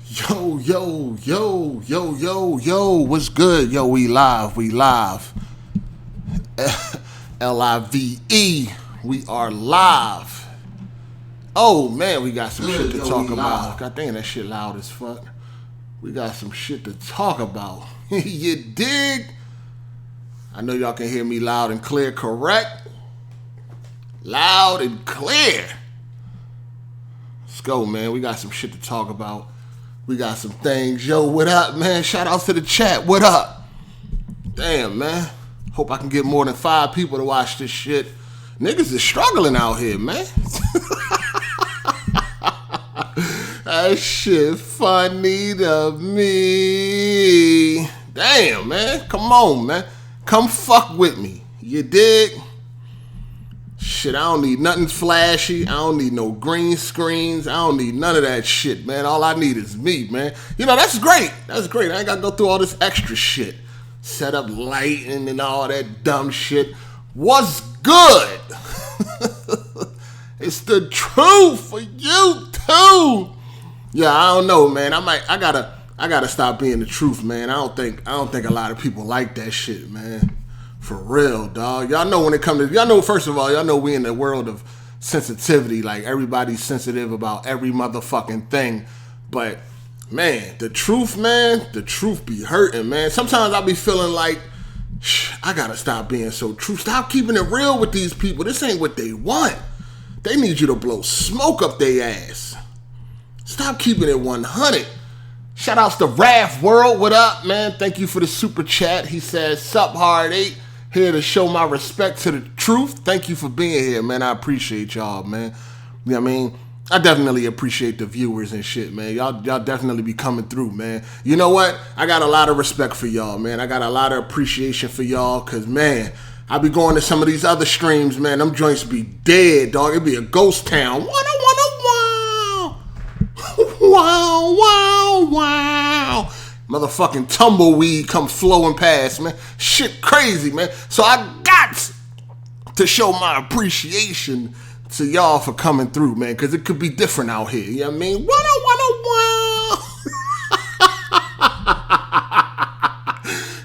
Yo, yo, yo, yo, yo, yo, what's good? Yo, we live. Live, we are live. Oh, man, we got some shit to talk about. God damn, that shit loud as fuck. We got some shit to talk about. You dig? I know y'all can hear me loud and clear, correct? Loud and clear. Let's go, man. We got some shit to talk about. We got some things. Yo, what up, man? Shout out to the chat. What up? Damn, man. Hope I can get more than 5 people to watch this shit. Niggas is struggling out here, man. That shit funny to me. Damn, man. Come on, man. Come fuck with me. You dig? Shit, I don't need nothing flashy. I don't need no green screens. I don't need none of that shit, man. All I need is me, man. You know, that's great. That's great. I ain't got to go through all this extra shit. Set up lighting and all that dumb shit. What's good? It's the truth for you, too. Yeah, I don't know, man. I gotta stop being the truth, man. I don't think a lot of people like that shit, man. For real, dog. Y'all know when it comes to, y'all know, first of all, y'all know we in the world of sensitivity. Like, everybody's sensitive about every motherfucking thing. But, man, the truth be hurting, man. Sometimes I be feeling like, I gotta stop being so true. Stop keeping it real with these people. This ain't what they want. They need you to blow smoke up their ass. Stop keeping it 100. Shout outs to Raph World. What up, man? Thank you for the super chat. He says, Sup Hard8. Here to show my respect to the truth. Thank you for being here, man. I appreciate y'all, man. You know what I mean? I definitely appreciate the viewers and shit, man. Y'all definitely be coming through, man. You know what? I got a lot of respect for y'all, man. I got a lot of appreciation for y'all, because, man, I be going to some of these other streams, man. Them joints be dead, dog. It be a ghost town. Wow, wow, wow. Motherfucking tumbleweed come flowing past, man. Shit crazy, man. So I got to show my appreciation to y'all for coming through, man, because it could be different out here. You know what I mean?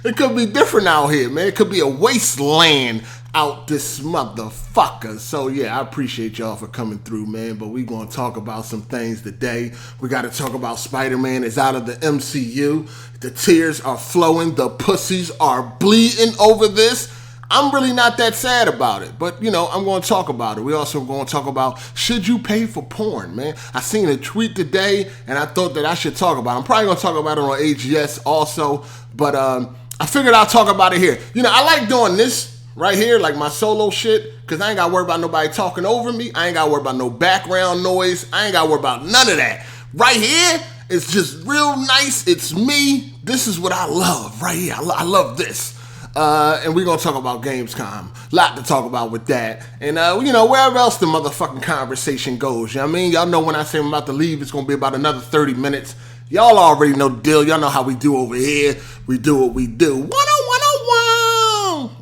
It could be different out here, man. It could be a wasteland out this motherfucker. So yeah, I appreciate y'all for coming through, man. But we gonna talk about some things today. We gotta talk about Spider-Man is out of the MCU. The tears are flowing. The pussies are bleeding over this. I'm really not that sad about it, but, you know, I'm going to talk about it. We also going to talk about, should you pay for porn, man? I seen a tweet today, and I thought that I should talk about it. I'm probably going to talk about it on AGS also, but I figured I'll talk about it here. You know, I like doing this right here, like my solo shit, because I ain't got to worry about nobody talking over me. I ain't got to worry about no background noise. I ain't got to worry about none of that. Right here, it's just real nice. It's me. This is what I love right here. I love this. And we're going to talk about Gamescom. A lot to talk about with that. And, you know, wherever else the motherfucking conversation goes. You know what I mean? Y'all know when I say I'm about to leave, it's going to be about another 30 minutes. Y'all already know the deal. Y'all know how we do over here. We do what we do. 10101.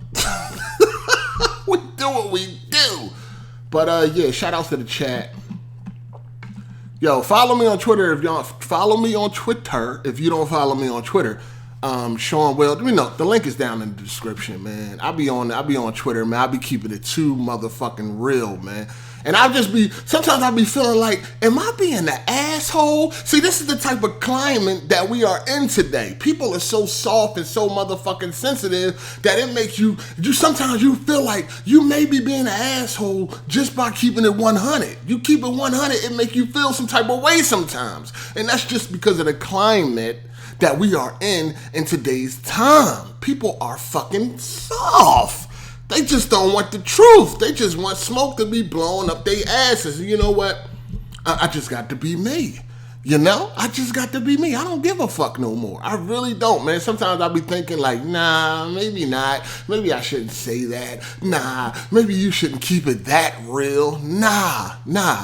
We do what we do. But, yeah, shout outs to the chat. Yo, follow me on Twitter if y'all follow me on Twitter. If you don't follow me on Twitter, Sean Well, you know, the link is down in the description, man. I be on Twitter, man. I be keeping it too motherfucking real, man. And sometimes I be feeling like, am I being the asshole? See, this is the type of climate that we are in today. People are so soft and so motherfucking sensitive that it makes you sometimes you feel like you may be being an asshole just by keeping it 100. You keep it 100, it make you feel some type of way sometimes. And that's just because of the climate that we are in today's time. People are fucking soft. They just don't want the truth. They just want smoke to be blown up their asses. And you know what? I just got to be me. You know? I just got to be me. I don't give a fuck no more. I really don't, man. Sometimes I'll be thinking like, nah, maybe not. Maybe I shouldn't say that. Nah, maybe you shouldn't keep it that real. Nah.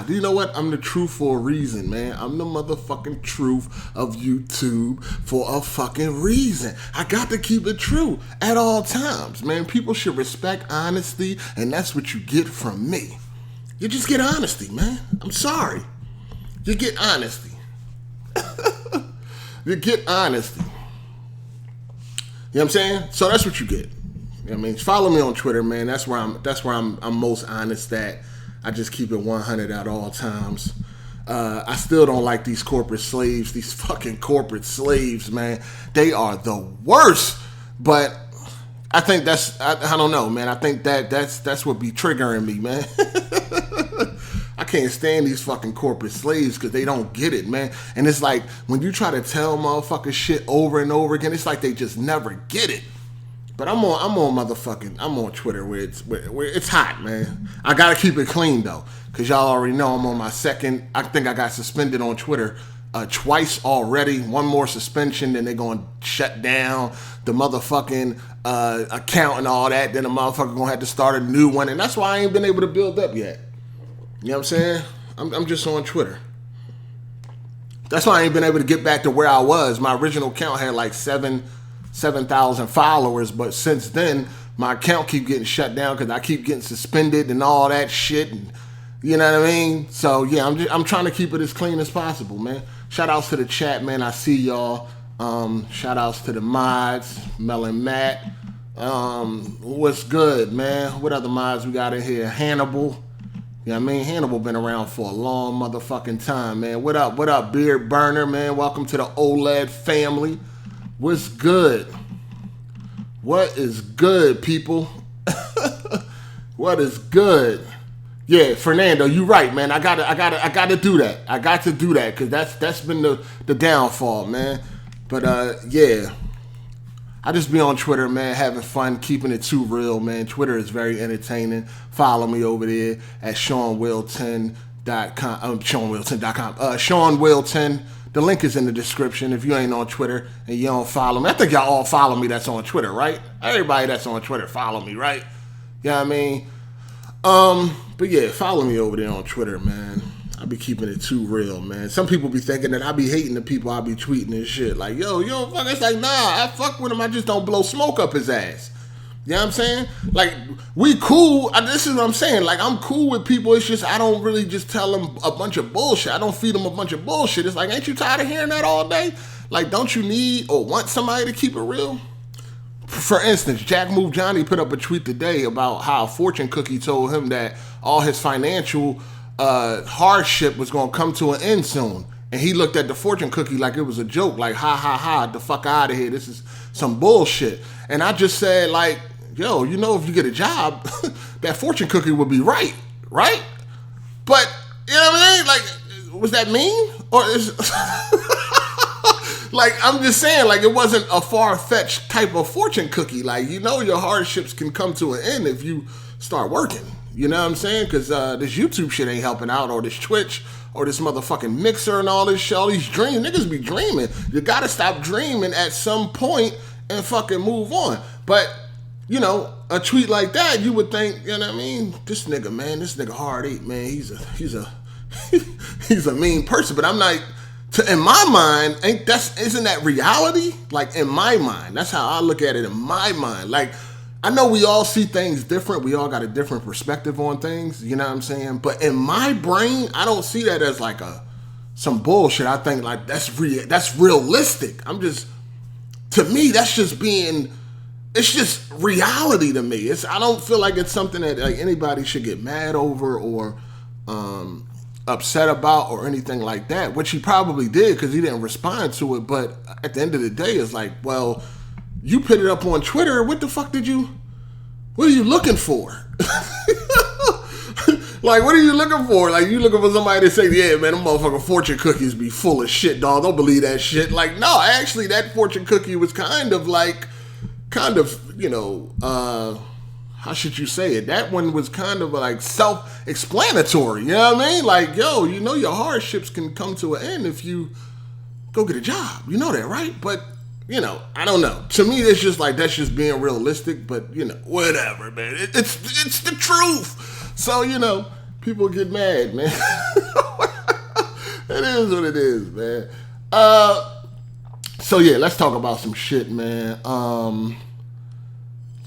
Do you know what? I'm the truth for a reason, man. I'm the motherfucking truth of YouTube for a fucking reason. I got to keep it true at all times, man. People should respect honesty, and that's what you get from me. You just get honesty, man. I'm sorry. You get honesty. You get honesty. You know what I'm saying? So that's what you get. You know what I mean? Follow me on Twitter, man. That's where I'm most honest at. I just keep it 100 at all times. I still don't like these corporate slaves, these fucking corporate slaves, man. They are the worst. But I think I don't know, man. I think that's what be triggering me, man. I can't stand these fucking corporate slaves because they don't get it, man. And it's like when you try to tell motherfuckers shit over and over again, it's like they just never get it. But I'm on Twitter where it's hot, man. I gotta keep it clean though, cause y'all already know I'm on my second. I think I got suspended on Twitter twice already. One more suspension, then they're gonna shut down the motherfucking account and all that. Then the motherfucker gonna have to start a new one, and that's why I ain't been able to build up yet. You know what I'm saying? I'm just on Twitter. That's why I ain't been able to get back to where I was. My original account had like 7,000 followers, but since then my account keep getting shut down because I keep getting suspended and all that shit, and you know what I mean. So yeah, I'm trying to keep it as clean as possible, man. Shout outs to the chat, man. I see y'all. Shout outs to the mods, Mel and Matt. What's good, man? What other mods we got in here? Hannibal. You know what I mean? Hannibal been around for a long motherfucking time, man. What up, Beard Burner, man? Welcome to the OLED family. What's good? What is good, people? What is good? Yeah, Fernando, you right, man. I gotta do that. I got to do that because that's been the downfall, man. But yeah, I just be on Twitter, man, having fun, keeping it too real, man. Twitter is very entertaining. Follow me over there at SeanWilton.com. SeanWilton.com. Sean Wilton. The link is in the description if you ain't on Twitter and you don't follow me. I think y'all all follow me that's on Twitter, right? Everybody that's on Twitter follow me, right? You know what I mean? But yeah, follow me over there on Twitter, man. I be keeping it too real, man. Some people be thinking that I be hating the people I be tweeting and shit. Like, yo, you don't fuck. It's like, nah, I fuck with him. I just don't blow smoke up his ass. You know what I'm saying? Like, we cool. This is what I'm saying. Like, I'm cool with people. It's just I don't really just tell them a bunch of bullshit. I don't feed them a bunch of bullshit. It's like, ain't you tired of hearing that all day? Like, don't you need or want somebody to keep it real? For instance, Jack Move Johnny put up a tweet today about how a fortune cookie told him that all his financial hardship was going to come to an end soon. And he looked at the fortune cookie like it was a joke. Like, ha, ha, ha, the fuck out of here. This is some bullshit. And I just said, like, yo, you know, if you get a job, that fortune cookie would be right? But, you know what I mean? Like, was that mean? Or is... Like, I'm just saying, like, it wasn't a far-fetched type of fortune cookie. Like, you know your hardships can come to an end if you start working. You know what I'm saying? Because this YouTube shit ain't helping out, or this Twitch, or this motherfucking Mixer and all this shit, all these dreams. Niggas be dreaming. You gotta stop dreaming at some point and fucking move on. But, you know, a tweet like that, you would think, you know what I mean? This nigga Hard8, man, he's a mean person. But I'm like, in my mind, isn't that reality? Like, in my mind, that's how I look at it in my mind. Like, I know we all see things different. We all got a different perspective on things. You know what I'm saying? But in my brain, I don't see that as like some bullshit. I think like that's realistic. To me, that's just it's just reality to me. I don't feel like it's something that like anybody should get mad over or upset about or anything like that, which he probably did because he didn't respond to it. But at the end of the day, it's like, well, you put it up on Twitter. What are you looking for? Like, what are you looking for? Like, you looking for somebody to say, yeah, man, them motherfucking fortune cookies be full of shit, dog. Don't believe that shit. Like, no, actually, that fortune cookie was kind of, you know, how should you say it? That one was kind of like self-explanatory. You know what I mean? Like, yo, you know your hardships can come to an end if you go get a job. You know that, right? But, you know, I don't know. To me, it's just like, that's just being realistic. But, you know, whatever, man. It's the truth. So, you know, people get mad, man. It is what it is, man. So, yeah, let's talk about some shit, man.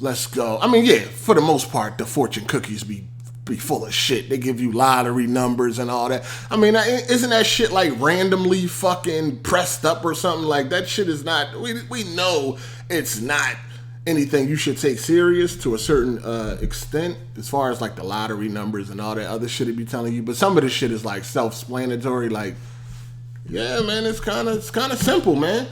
Let's go. I mean, yeah, for the most part, the fortune cookies be be full of shit. They give you lottery numbers and all that. I mean, isn't that shit like randomly fucking pressed up or something? Like, that shit is not, we know it's not anything you should take serious to a certain extent, as far as like the lottery numbers and all that other shit it be telling you. But some of this shit is like self-explanatory. Like, yeah, man, it's kind of simple, man.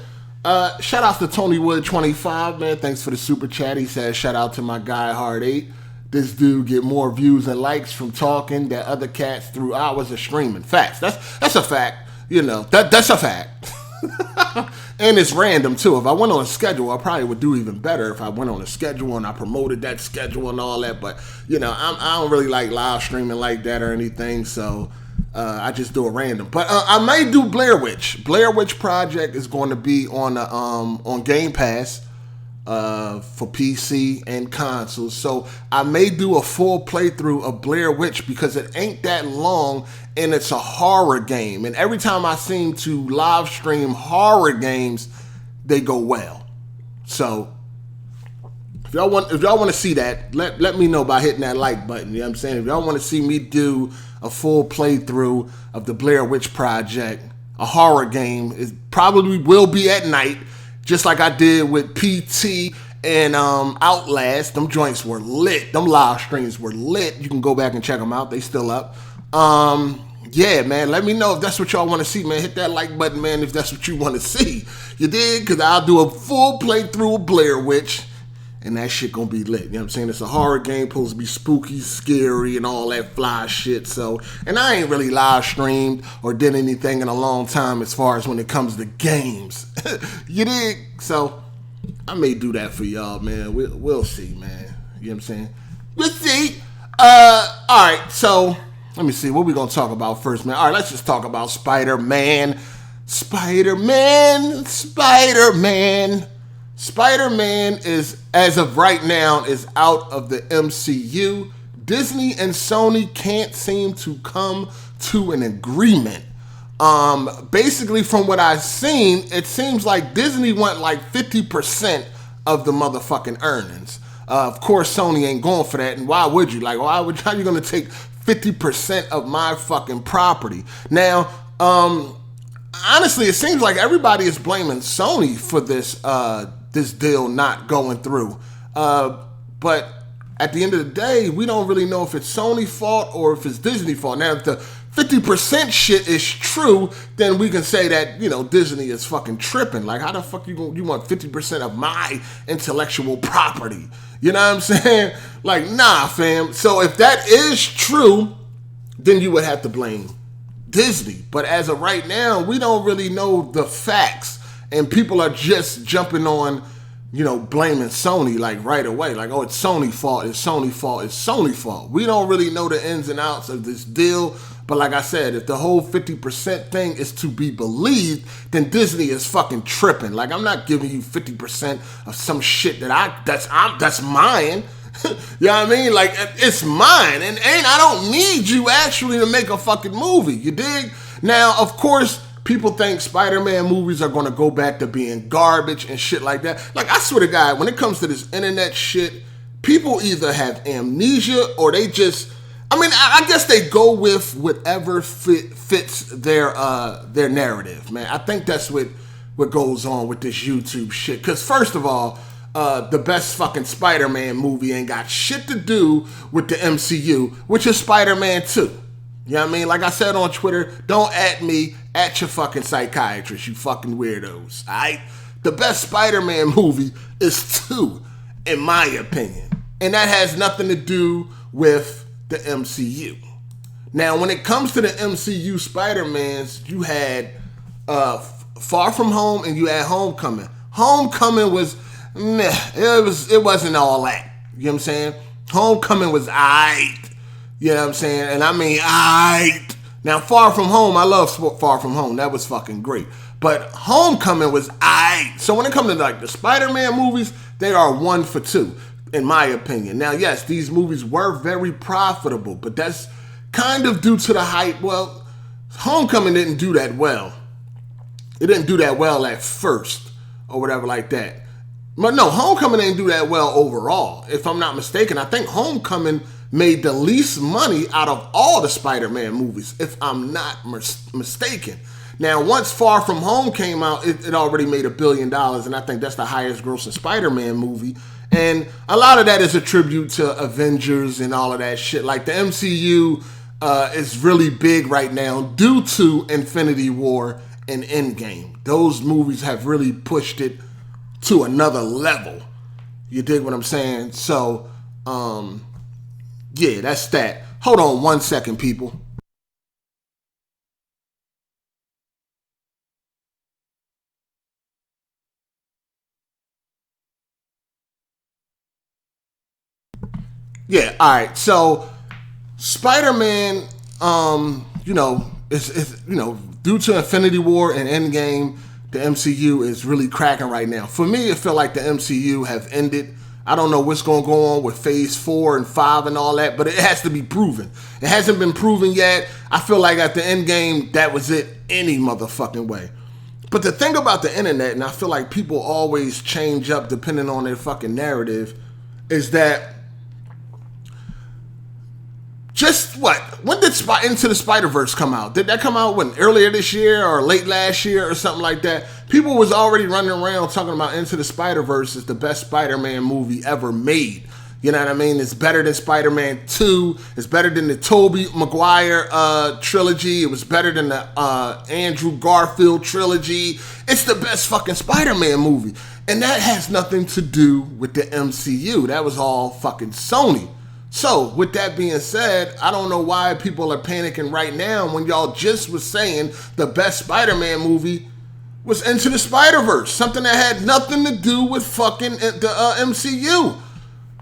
Shout out to Tony Wood 25, man. Thanks for the super chat. He says, shout out to my guy Hard8. This dude get more views and likes from talking than other cats through hours of streaming. Facts. That's a fact. You know, that's a fact. And it's random too. If I went on a schedule, I probably would do even better if I went on a schedule and I promoted that schedule and all that. But, you know, I don't really like live streaming like that or anything, so I just do it random. But I may do Blair Witch. Blair Witch Project is going to be on Game Pass for PC and consoles. So I may do a full playthrough of Blair Witch because it ain't that long and it's a horror game. And every time I seem to live stream horror games, they go well. So if y'all want to see that, let me know by hitting that like button. You know what I'm saying? If y'all want to see me do a full playthrough of the Blair Witch Project, a horror game, it probably will be at night, just like I did with PT and Outlast. Them joints were lit. Them live streams were lit. You can go back and check them out. They still up. Yeah, man, let me know if that's what y'all want to see, man. Hit that like button, man, if that's what you want to see. You dig? Because I'll do a full playthrough of Blair Witch, and that shit gonna be lit. You know what I'm saying? It's a horror game, supposed to be spooky, scary, and all that fly shit. So, and I ain't really live streamed or did anything in a long time as far as when it comes to games. You dig? So, I may do that for y'all, man. We'll see, man. You know what I'm saying? We'll see. Alright, so let me see what we gonna talk about first, man. Alright, let's just talk about Spider-Man. Spider-Man is, as of right now, is out of the MCU. Disney and Sony can't seem to come to an agreement. Basically, from what I've seen, it seems like Disney want like 50% of the motherfucking earnings. Of course, Sony ain't going for that, and why would you? Like, how are you gonna take 50% of my fucking property? Now, honestly, it seems like everybody is blaming Sony for this this deal not going through. But at the end of the day, we don't really know if it's Sony's fault or if it's Disney's fault. Now, if the 50% shit is true, then we can say that, you know, Disney is fucking tripping. Like, how the fuck you want 50% of my intellectual property? You know what I'm saying? Like, nah, fam. So if that is true, then you would have to blame Disney. But as of right now, we don't really know the facts. And people are just jumping on, you know, blaming Sony like right away. Like, oh, it's Sony's fault, it's Sony's fault, it's Sony's fault. We don't really know the ins and outs of this deal. But like I said, if the whole 50% thing is to be believed, then Disney is fucking tripping. Like, I'm not giving you 50% of some shit that's mine. You know what I mean? Like, it's mine, and I don't need you actually to make a fucking movie. You dig? Now, of course, people think Spider-Man movies are going to go back to being garbage and shit like that. Like, I swear to God, when it comes to this internet shit, people either have amnesia or they just, I mean, I guess they go with whatever fits their narrative, man. I think that's what goes on with this YouTube shit. Because first of all, the best fucking Spider-Man movie ain't got shit to do with the MCU, which is Spider-Man 2. You know what I mean? Like I said on Twitter, don't at me, at your fucking psychiatrist, you fucking weirdos, alright? The best Spider-Man movie is 2, in my opinion. And that has nothing to do with the MCU. Now, when it comes to the MCU Spider-Mans, you had Far From Home and you had Homecoming. Homecoming was meh. It wasn't all that. You know what I'm saying? Homecoming was aight. You know what I'm saying? And I mean aight. Now, Far From Home, I love Far From Home. That was fucking great. But Homecoming was aight. So when it comes to like the Spider-Man movies, they are 1 for 2, in my opinion. Now, yes, these movies were very profitable, but that's kind of due to the hype. Well, Homecoming didn't do that well. It didn't do that well at first or whatever like that. But no, Homecoming didn't do that well overall. If I'm not mistaken, I think Homecoming made the least money out of all the Spider-Man movies, if I'm not mistaken. Now, once Far From Home came out, it already made $1 billion, and I think that's the highest grossing Spider-Man movie. And a lot of that is a tribute to Avengers and all of that shit. Like, the MCU is really big right now due to Infinity War and Endgame. Those movies have really pushed it to another level. You dig what I'm saying? So, yeah, that's that. Hold on 1 second, people. Yeah, all right. So, Spider-Man, is due to Infinity War and Endgame, the MCU is really cracking right now. For me, it feel like the MCU have ended. I don't know what's going to go on with Phase 4 and 5 and all that, but it has to be proven. It hasn't been proven yet. I feel like at the Endgame, that was it any motherfucking way. But the thing about the internet, and I feel like people always change up depending on their fucking narrative, is that when did Into the Spider-Verse come out? Did that come out earlier this year or late last year or something like that? People was already running around talking about Into the Spider-Verse is the best Spider-Man movie ever made. You know what I mean? It's better than Spider-Man 2. It's better than the Tobey Maguire trilogy. It was better than the Andrew Garfield trilogy. It's the best fucking Spider-Man movie. And that has nothing to do with the MCU. That was all fucking Sony. So, with that being said, I don't know why people are panicking right now when y'all just was saying the best Spider-Man movie was Into the Spider-Verse. Something that had nothing to do with fucking the MCU.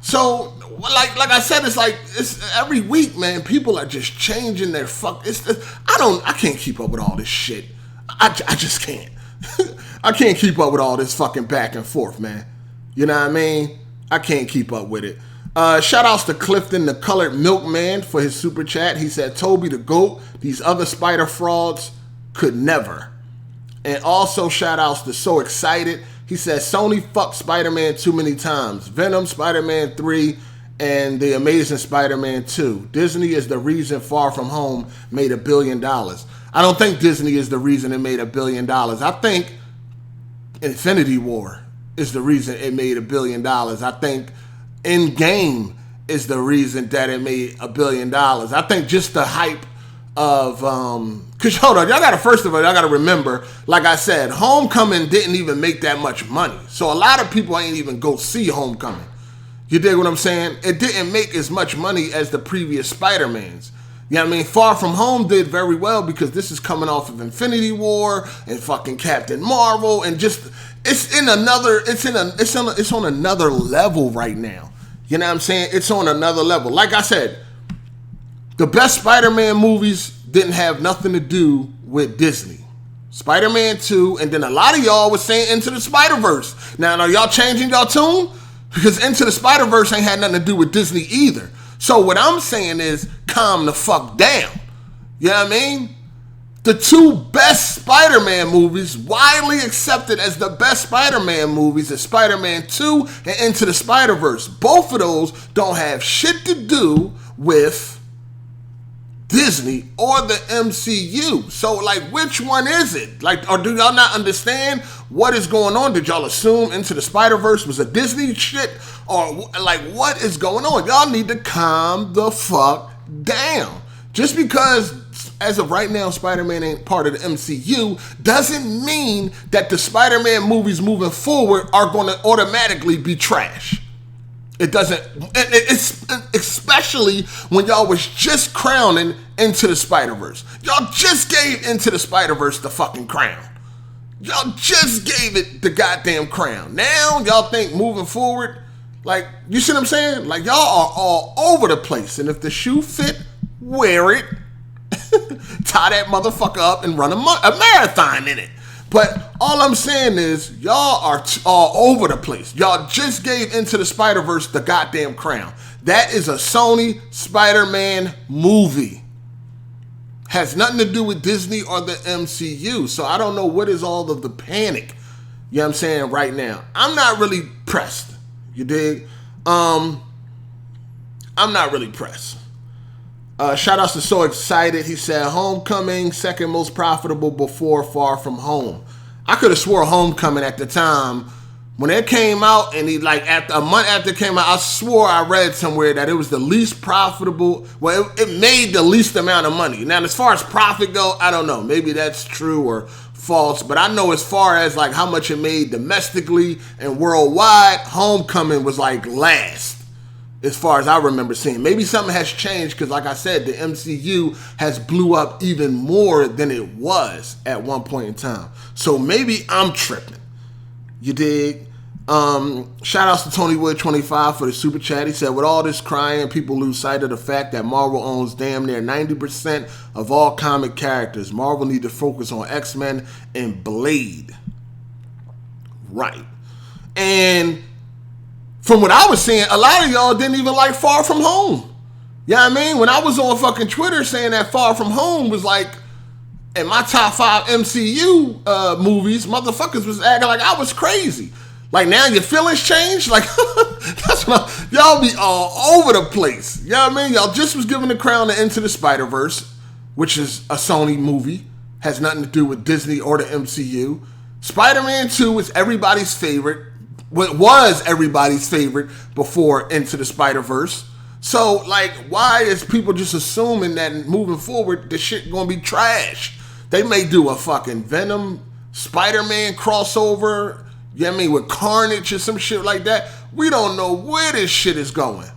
So, like I said, it's every week, man. People are just changing their I can't keep up with all this shit. I just can't. I can't keep up with all this fucking back and forth, man. You know what I mean? I can't keep up with it. Shout outs to Clifton, the colored milkman, for his super chat. He said, Toby the GOAT, these other spider frauds could never. And also shout outs to So Excited. He said, Sony fucked Spider-Man too many times. Venom, Spider-Man 3, and The Amazing Spider-Man 2. Disney is the reason Far From Home made $1 billion. I don't think Disney is the reason it made $1 billion. I think Infinity War is the reason it made $1 billion. I think Endgame is the reason that it made $1 billion. I think just the hype of because hold on, y'all gotta remember, like I said, Homecoming didn't even make that much money. So a lot of people ain't even go see Homecoming. You dig what I'm saying? It didn't make as much money as the previous Spider-Mans. You know what I mean? Far From Home did very well because this is coming off of Infinity War and fucking Captain Marvel, and just it's on another level right now. You know what I'm saying? It's on another level. Like I said, the best Spider-Man movies didn't have nothing to do with Disney. Spider-Man 2, and then a lot of y'all was saying Into the Spider-Verse. Now, are y'all changing y'all tune? Because Into the Spider-Verse ain't had nothing to do with Disney either. So what I'm saying is, calm the fuck down. You know what I mean? The two best Spider-Man movies, widely accepted as the best Spider-Man movies, is Spider-Man 2 and Into the Spider-Verse. Both of those don't have shit to do with Disney or the MCU. So, like, which one is it? Like, or do y'all not understand what is going on? Did y'all assume Into the Spider-Verse was a Disney shit? Or, like, what is going on? Y'all need to calm the fuck down. Just because, as of right now, Spider-Man ain't part of the MCU doesn't mean that the Spider-Man movies moving forward are going to automatically be trash. It doesn't. It's especially when y'all was just crowning Into the Spider-Verse. Y'all just gave Into the Spider-Verse the fucking crown. Y'all just gave it the goddamn crown. Now y'all think moving forward, like, you see what I'm saying? Like, y'all are all over the place. And if the shoe fit, wear it. Tie that motherfucker up and run a marathon in it. But all I'm saying is, y'all are all over the place. Y'all just gave Into the Spider-Verse the goddamn crown. That is a Sony Spider-Man movie. Has nothing to do with Disney or the MCU. So I don't know what is all of the panic, you know what I'm saying, right now. I'm not really pressed. You dig? I'm not really pressed. Shout outs to So Excited. He said, Homecoming, second most profitable before Far From Home. I could have swore Homecoming at the time, when it came out, and after a month after it came out, I swore I read somewhere that it was the least profitable. Well, it made the least amount of money. Now, as far as profit go, I don't know. Maybe that's true or false, but I know as far as like how much it made domestically and worldwide, Homecoming was like last. As far as I remember seeing. Maybe something has changed because, like I said, the MCU has blew up even more than it was at one point in time. So maybe I'm tripping. You dig? Shout outs to Tony Wood 25 for the super chat. He said, with all this crying, people lose sight of the fact that Marvel owns damn near 90% of all comic characters. Marvel need to focus on X-Men and Blade. Right. And from what I was seeing, a lot of y'all didn't even like Far From Home. You know what I mean? When I was on fucking Twitter saying that Far From Home was like in my top 5 MCU movies, motherfuckers was acting like I was crazy. Like, now your feelings change? Like, that's what y'all be all over the place. You know what I mean? Y'all just was giving the crown to Into the Spider-Verse, which is a Sony movie. Has nothing to do with Disney or the MCU. Spider-Man 2 is everybody's favorite. What was everybody's favorite before Into the Spider-Verse. So, like, why is people just assuming that moving forward, the shit gonna be trash? They may do a fucking Venom, Spider-Man crossover, you know what I mean, with Carnage or some shit like that. We don't know where this shit is going.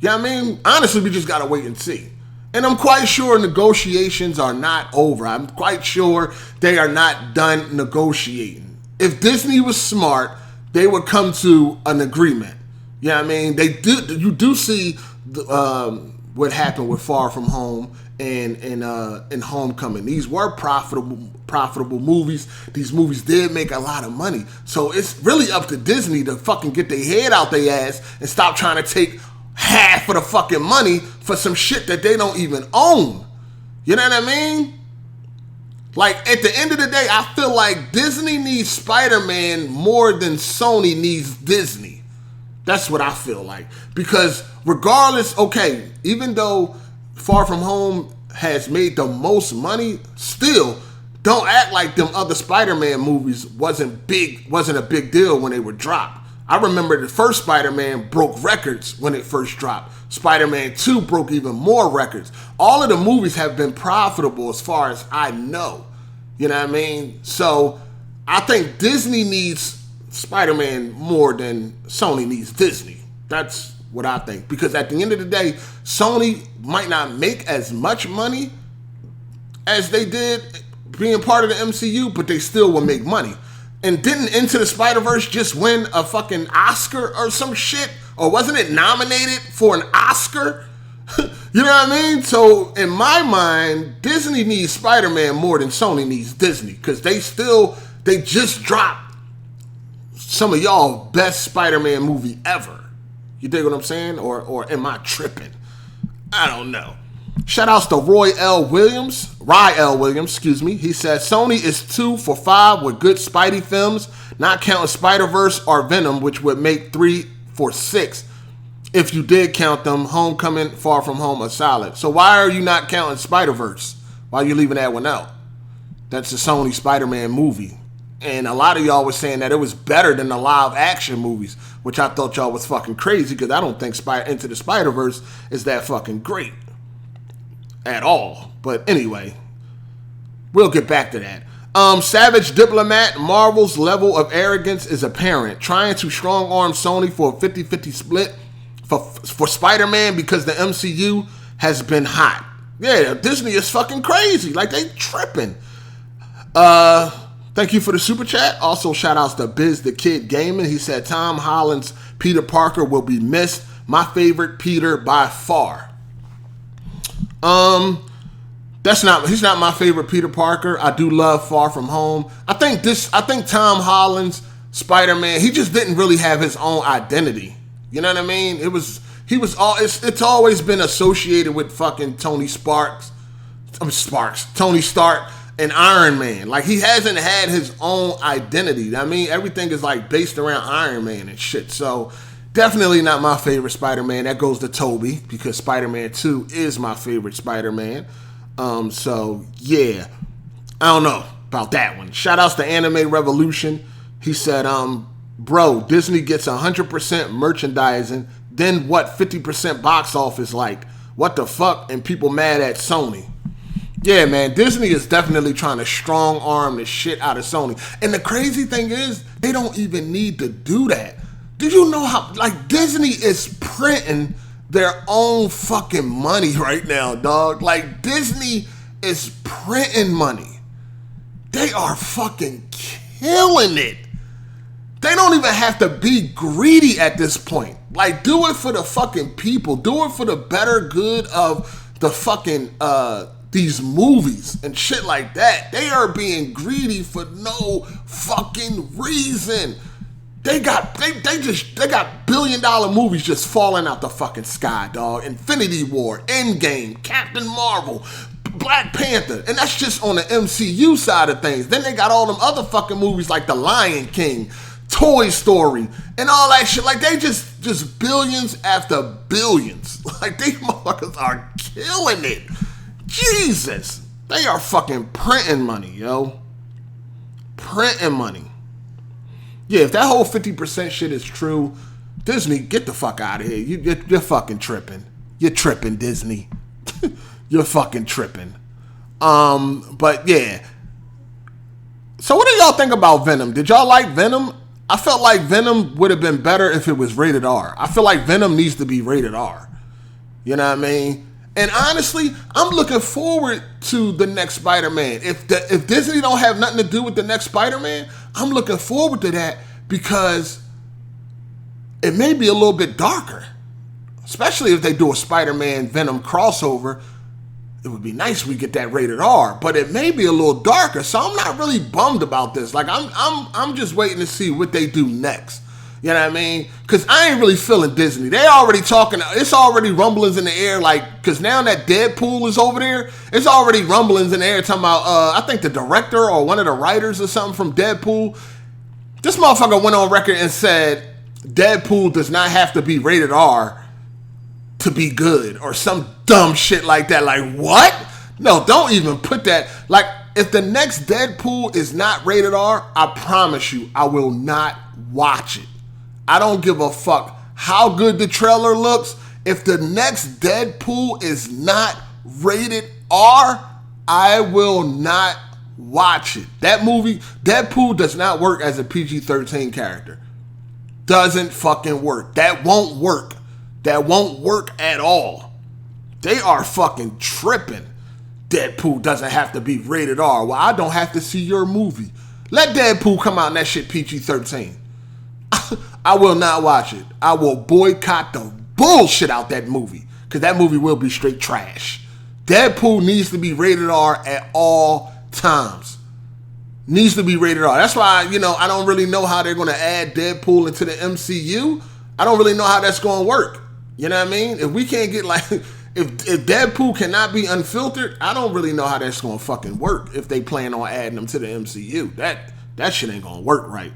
You know what I mean? Honestly, we just gotta wait and see. And I'm quite sure negotiations are not over. I'm quite sure they are not done negotiating. If Disney was smart, they would come to an agreement. You know what I mean? You do see what happened with Far From Home and Homecoming. These were profitable movies. These movies did make a lot of money. So it's really up to Disney to fucking get their head out their ass and stop trying to take half of the fucking money for some shit that they don't even own. You know what I mean? Like, at the end of the day, I feel like Disney needs Spider-Man more than Sony needs Disney. That's what I feel like. Because regardless, okay, even though Far From Home has made the most money, still, don't act like them other Spider-Man movies wasn't a big deal when they were dropped. I remember the first Spider-Man broke records when it first dropped. Spider-Man 2 broke even more records. All of the movies have been profitable as far as I know. You know what I mean? So I think Disney needs Spider-Man more than Sony needs Disney. That's what I think. Because at the end of the day, Sony might not make as much money as they did being part of the MCU, but they still will make money. And didn't Into the Spider-Verse just win a fucking Oscar or some shit? Or wasn't it nominated for an Oscar? You know what I mean? So, in my mind, Disney needs Spider-Man more than Sony needs Disney. Because they just dropped some of y'all best Spider-Man movie ever. You dig what I'm saying? Or am I tripping? I don't know. Shout outs to Ry L. Williams, excuse me. He said, Sony is 2 for 5 with good Spidey films, not counting Spider-Verse or Venom, which would make 3 for 6. If you did count them, Homecoming, Far From Home are solid. So why are you not counting Spider-Verse? Why are you leaving that one out? That's a Sony Spider-Man movie. And a lot of y'all was saying that it was better than the live action movies, which I thought y'all was fucking crazy because I don't think Into the Spider-Verse is that fucking great at all. But anyway, we'll get back to that. Savage Diplomat, Marvel's level of arrogance is apparent. Trying to strong-arm Sony for a 50-50 split for Spider-Man because the MCU has been hot. Yeah, Disney is fucking crazy. Like, they tripping. Thank you for the super chat. Also, shout outs to Biz the Kid Gaming. He said Tom Holland's Peter Parker will be missed. My favorite Peter by far. He's not my favorite Peter Parker. I do love Far From Home. I think Tom Holland's Spider-Man, he just didn't really have his own identity. You know what I mean? It's always been associated with fucking Tony Stark and Iron Man. Like, he hasn't had his own identity. I mean, everything is like based around Iron Man and shit. So Definitely not my favorite Spider-Man. That goes to Toby, because Spider-Man 2 is my favorite Spider-Man. So, yeah. I don't know about that one. Shout-outs to Anime Revolution. He said, bro, Disney gets 100% merchandising, then what 50% box office like? What the fuck? And people mad at Sony. Yeah, man, Disney is definitely trying to strong arm the shit out of Sony. And the crazy thing is, they don't even need to do that. Did you know how, like, Disney is printing their own fucking money right now, dog? Like, Disney is printing money. They are fucking killing it. They don't even have to be greedy at this point. Like, do it for the fucking people. Do it for the better good of the fucking, these movies and shit like that. They are being greedy for no fucking reason. They got billion-dollar movies just falling out the fucking sky, dog. Infinity War, Endgame, Captain Marvel, Black Panther, and that's just on the MCU side of things. Then they got all them other fucking movies like The Lion King, Toy Story, and all that shit. Like, they just billions after billions. Like, these motherfuckers are killing it. Jesus. They are fucking printing money, yo. Printing money. Yeah, if that whole 50% shit is true, Disney, get the fuck out of here. You're fucking tripping. You're tripping, Disney. You're fucking tripping. But yeah. So what do y'all think about Venom? Did y'all like Venom? I felt like Venom would have been better if it was rated R. I feel like Venom needs to be rated R. You know what I mean? And honestly, I'm looking forward to the next Spider-Man. If Disney don't have nothing to do with the next Spider-Man, I'm looking forward to that, because it may be a little bit darker. Especially if they do a Spider-Man Venom crossover. It would be nice if we get that rated R, but it may be a little darker. So I'm not really bummed about this. Like, I'm just waiting to see what they do next. You know what I mean? Because I ain't really feeling Disney. They already talking. It's already rumblings in the air. Like, because now that Deadpool is over there, it's already rumblings in the air talking about, I think the director or one of the writers or something from Deadpool. This motherfucker went on record and said Deadpool does not have to be rated R to be good, or some dumb shit like that. Like, what? No, don't even put that. Like, if the next Deadpool is not rated R, I promise you, I will not watch it. I don't give a fuck how good the trailer looks. If the next Deadpool is not rated R, I will not watch it. That movie, Deadpool, does not work as a PG-13 character. Doesn't fucking work. That won't work. That won't work at all. They are fucking tripping. Deadpool doesn't have to be rated R. Well, I don't have to see your movie. Let Deadpool come out and that shit PG-13. I will not watch it. I will boycott the bullshit out that movie, because that movie will be straight trash. Deadpool needs to be rated R at all times. Needs to be rated R. That's why, I don't really know how they're going to add Deadpool into the MCU. I don't really know how that's going to work. You know what I mean? If we can't get, like, if Deadpool cannot be unfiltered, I don't really know how that's going to fucking work if they plan on adding them to the MCU. That shit ain't going to work right.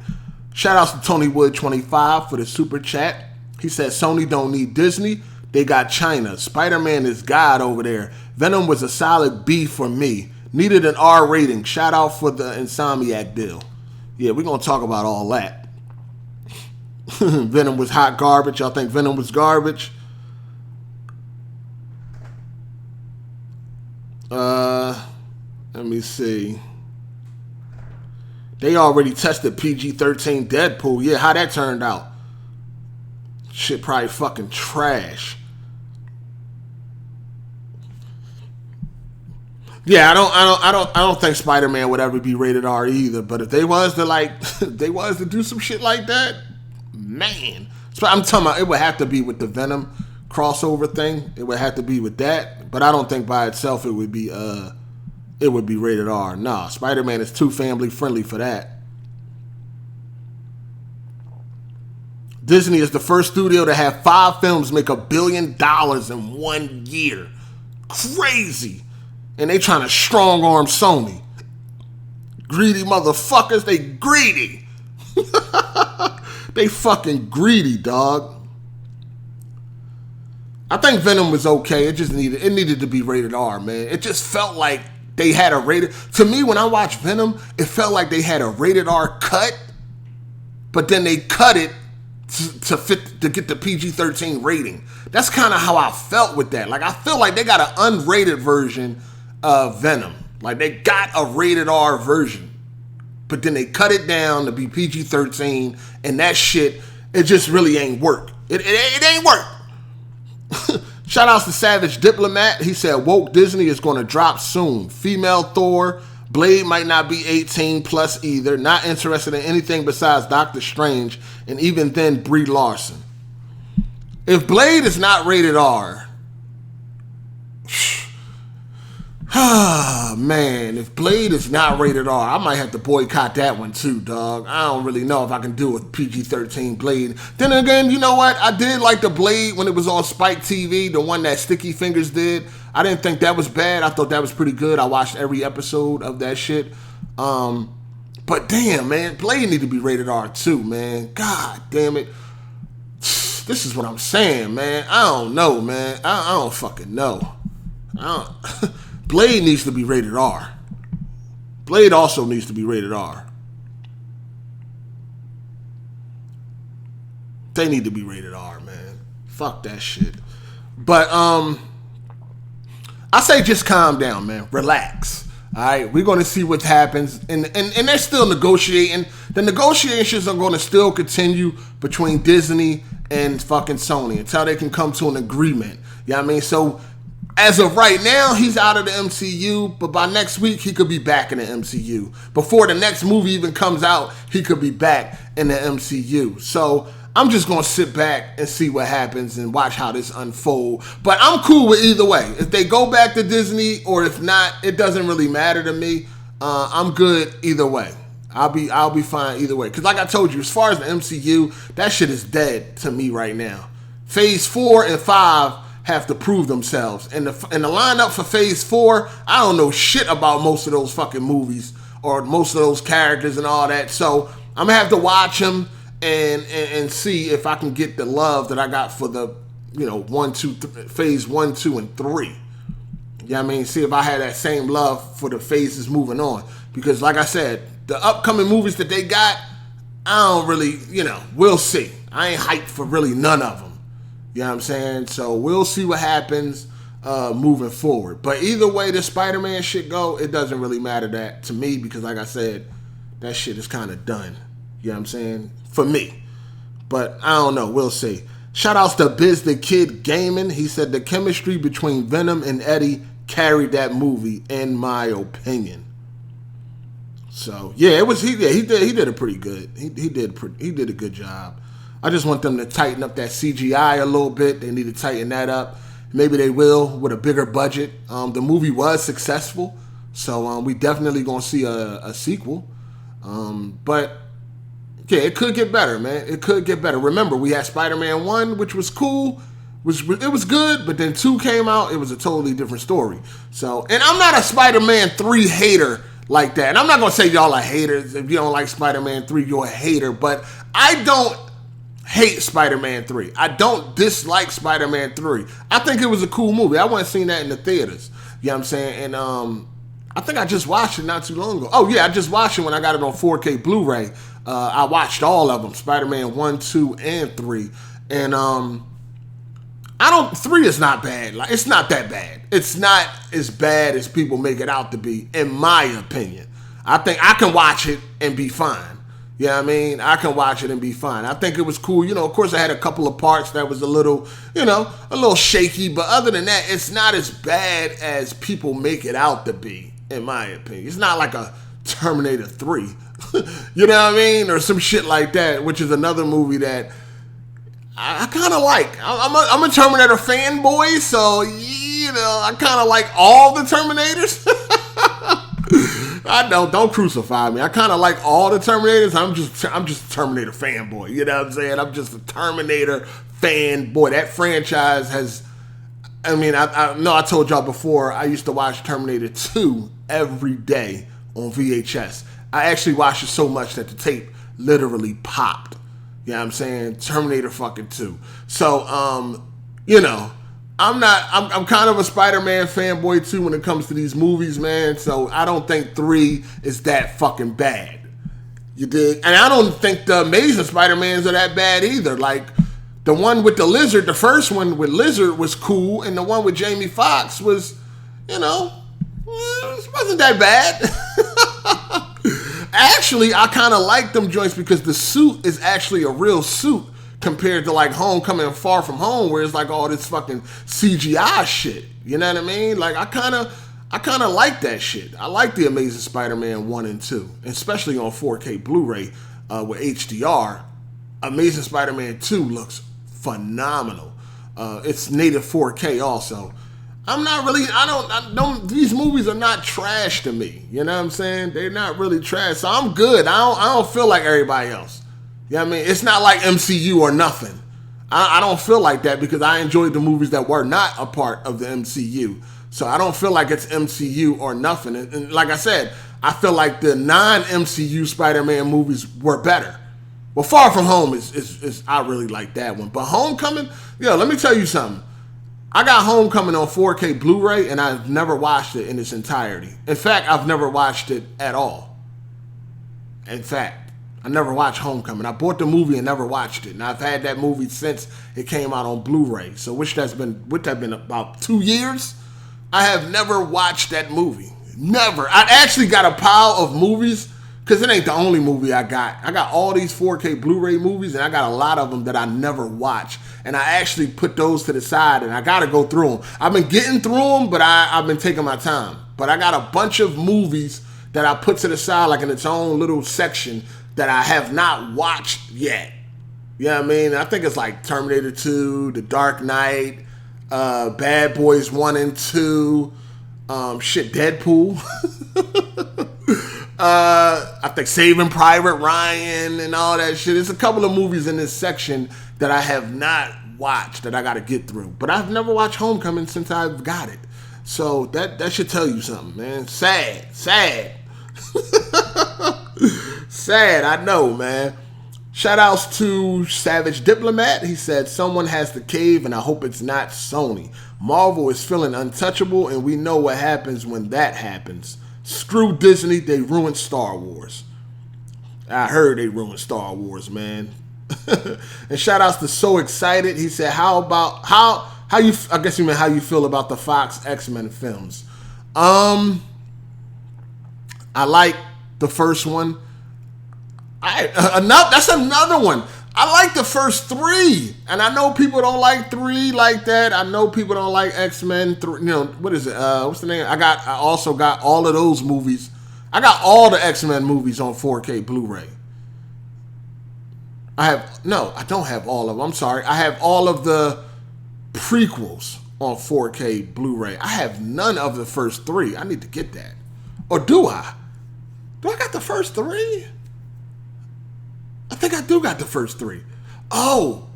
Shout outs to Tony Wood 25 for the super chat. He said Sony don't need Disney. They got China. Spider-Man is God over there. Venom was a solid B for me. Needed an R rating. Shout out for the Insomniac deal. Yeah, we're going to talk about all that. Venom was hot garbage. Y'all think Venom was garbage? Let me see. They already tested PG-13 Deadpool. Yeah, how that turned out? Shit probably fucking trash. Yeah, I don't think Spider-Man would ever be rated R either. But if they was to do some shit like that, man. So I'm talking about, it would have to be with the Venom crossover thing. It would have to be with that. But I don't think by itself it would be rated R. Nah, Spider-Man is too family friendly for that. Disney is the first studio to have 5 films make $1 billion in 1 year. Crazy. And they trying to strong arm Sony. Greedy motherfuckers, they greedy. They fucking greedy, dog. I think Venom was okay. It needed to be rated R, man. It just felt like they had a rated. To me, when I watched Venom, it felt like they had a rated R cut, but then they cut it to get the PG-13 rating. That's kind of how I felt with that. Like, I feel like they got an unrated version of Venom. Like, they got a rated R version, but then they cut it down to be PG-13, and that shit, it just really ain't work. It ain't work. Shout outs to Savage Diplomat. He said, woke Disney is going to drop soon. Female Thor. Blade might not be 18 plus either. Not interested in anything besides Doctor Strange, and even then, Brie Larson. If Blade is not rated R, man, if Blade is not rated R, I might have to boycott that one too, dog. I don't really know if I can do a PG-13 Blade. Then again, you know what? I did like the Blade when it was on Spike TV, the one that Sticky Fingers did. I didn't think that was bad. I thought that was pretty good. I watched every episode of that shit. But damn, man, Blade need to be rated R too, man. God damn it. This is what I'm saying, man. I don't know, man. I don't fucking know. Blade needs to be rated R. Blade also needs to be rated R. They need to be rated R, man. Fuck that shit. But I say just calm down, man. Relax. All right, we're going to see what happens. And they're still negotiating. The negotiations are going to still continue between Disney and fucking Sony until they can come to an agreement. You know what I mean? So as of right now, he's out of the MCU, but by next week, he could be back in the MCU. Before the next movie even comes out, he could be back in the MCU. So I'm just going to sit back and see what happens and watch how this unfold. But I'm cool with either way. If they go back to Disney or if not, it doesn't really matter to me. I'm good either way. I'll be fine either way. Because like I told you, as far as the MCU, that shit is dead to me right now. Phase 4 and 5 have to prove themselves. And the lineup for Phase 4, I don't know shit about most of those fucking movies or most of those characters and all that. So I'm going to have to watch them and see if I can get the love that I got for the, Phase 1, 2, and 3. You know what I mean? See if I had that same love for the phases moving on. Because like I said, the upcoming movies that they got, I don't really, we'll see. I ain't hyped for really none of them. You know what I'm saying? So we'll see what happens moving forward. But either way the Spider-Man shit go, it doesn't really matter that to me because like I said, that shit is kind of done. You know what I'm saying? For me. But I don't know. We'll see. Shout outs to Biz the Kid Gaming. He said the chemistry between Venom and Eddie carried that movie, in my opinion. So yeah, it was he did it pretty good. He did a good job. I just want them to tighten up that CGI a little bit. They need to tighten that up. Maybe they will with a bigger budget. The movie was successful, so we definitely gonna see a sequel. But yeah, it could get better, man. It could get better. Remember, we had Spider-Man 1, which was cool. It was good, but then 2 came out. It was a totally different story. So, and I'm not a Spider-Man 3 hater like that. And I'm not going to say y'all are haters. If you don't like Spider-Man 3, you're a hater. But I don't hate Spider-Man 3. I don't dislike Spider-Man 3. I think it was a cool movie. I wasn't seeing that in the theaters. You know what I'm saying? And I think I just watched it not too long ago. Oh, yeah, I just watched it when I got it on 4K Blu-ray. I watched all of them, Spider-Man 1, 2, and 3. And 3 is not bad. Like, it's not that bad. It's not as bad as people make it out to be, in my opinion. I think I can watch it and be fine. You know what I mean? I can watch it and be fine. I think it was cool. Of course, I had a couple of parts that was a little shaky. But other than that, it's not as bad as people make it out to be, in my opinion. It's not like a Terminator 3. You know what I mean? Or some shit like that, which is another movie that I kind of like. I'm a Terminator fanboy, so, I kind of like all the Terminators. I don't crucify me. I kind of like all the Terminators. I'm just a Terminator fanboy. You know what I'm saying? I'm just a Terminator fanboy. That franchise has, I know I told y'all before, I used to watch Terminator 2 every day on VHS. I actually watched it so much that the tape literally popped. You know what I'm saying? Terminator fucking 2. So, I'm kind of a Spider-Man fanboy too when it comes to these movies, man. So I don't think 3 is that fucking bad. You dig? And I don't think the Amazing Spider-Mans are that bad either. Like, the one with the lizard, the first one with Lizard was cool, and the one with Jamie Foxx was, it wasn't that bad. Actually, I kind of like them joints because the suit is actually a real suit compared to like Homecoming and Far From Home, where it's like all this fucking CGI shit. You know what I mean? Like, I kind of like that shit. I like the Amazing Spider-Man 1 and 2, especially on 4K Blu-ray with HDR. Amazing Spider-Man 2 looks phenomenal. It's native 4K also. These movies are not trash to me. You know what I'm saying? They're not really trash. So I'm good. I don't feel like everybody else. You know what I mean? It's not like MCU or nothing. I don't feel like that because I enjoyed the movies that were not a part of the MCU. So I don't feel like it's MCU or nothing. And like I said, I feel like the non-MCU Spider-Man movies were better. Well, Far From Home is I really like that one. But Homecoming, let me tell you something. I got Homecoming on 4K Blu-ray, and I've never watched it in its entirety. In fact, I've never watched it at all. In fact, I never watched Homecoming. I bought the movie and never watched it. And I've had that movie since it came out on Blu-ray. So would that have been about 2 years? I have never watched that movie. Never. I actually got a pile of movies, because it ain't the only movie I got. I got all these 4K Blu-ray movies, and I got a lot of them that I never watch. And I actually put those to the side, and I got to go through them. I've been getting through them, but I've been taking my time. But I got a bunch of movies that I put to the side, like in its own little section, that I have not watched yet. You know what I mean? I think it's like Terminator 2, The Dark Knight, Bad Boys 1 and 2, Deadpool. I think Saving Private Ryan and all that shit. There's a couple of movies in this section that I have not watched that I got to get through. But I've never watched Homecoming since I've got it. So that should tell you something, man. Sad. Sad, I know, man. Shout outs to Savage Diplomat. He said, someone has the cave and I hope it's not Sony. Marvel is feeling untouchable and we know what happens when that happens. Screw Disney, they ruined Star Wars. I heard they ruined Star Wars, man. And shout outs to So Excited. He said, how you, I guess you meant how you feel about the Fox X-Men films. I like the first one. That's another one. I like the first 3, and I know people don't like 3 like that. I know people don't like X-Men 3. What is it? What's the name? I also got all of those movies. I got all the X-Men movies on 4K Blu-ray. I don't have all of them. I'm sorry. I have all of the prequels on 4K Blu-ray. I have none of the first 3. I need to get that. Or do I? Do I got the first 3? I think I do got the first 3. Oh,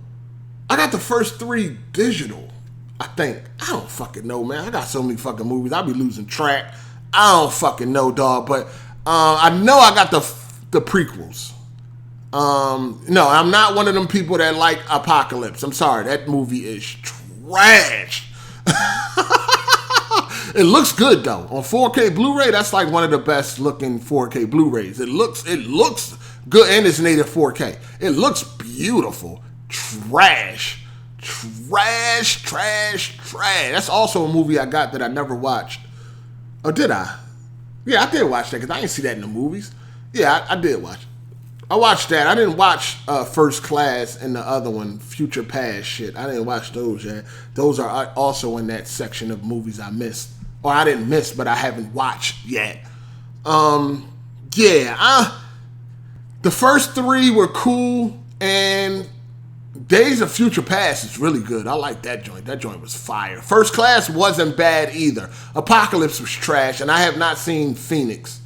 I got the first 3 digital, I think. I don't fucking know, man. I got so many fucking movies. I be losing track. I don't fucking know, dog. But I know I got the prequels. No, I'm not one of them people that like Apocalypse. I'm sorry. That movie is trash. It looks good though. On 4K Blu-ray, that's like one of the best looking 4K Blu-rays. It looks good, and it's native 4K. It looks beautiful. Trash. That's also a movie I got that I never watched. Oh, did I? Yeah, I did watch that because I didn't see that in the movies. Yeah, I did watch it. I watched that. I didn't watch First Class and the other one, Future Past shit. I didn't watch those yet. Those are also in that section of movies I missed. Or I didn't miss, but I haven't watched yet. The first 3 were cool, and Days of Future Past is really good. I like that joint. That joint was fire. First Class wasn't bad either. Apocalypse was trash, and I have not seen Phoenix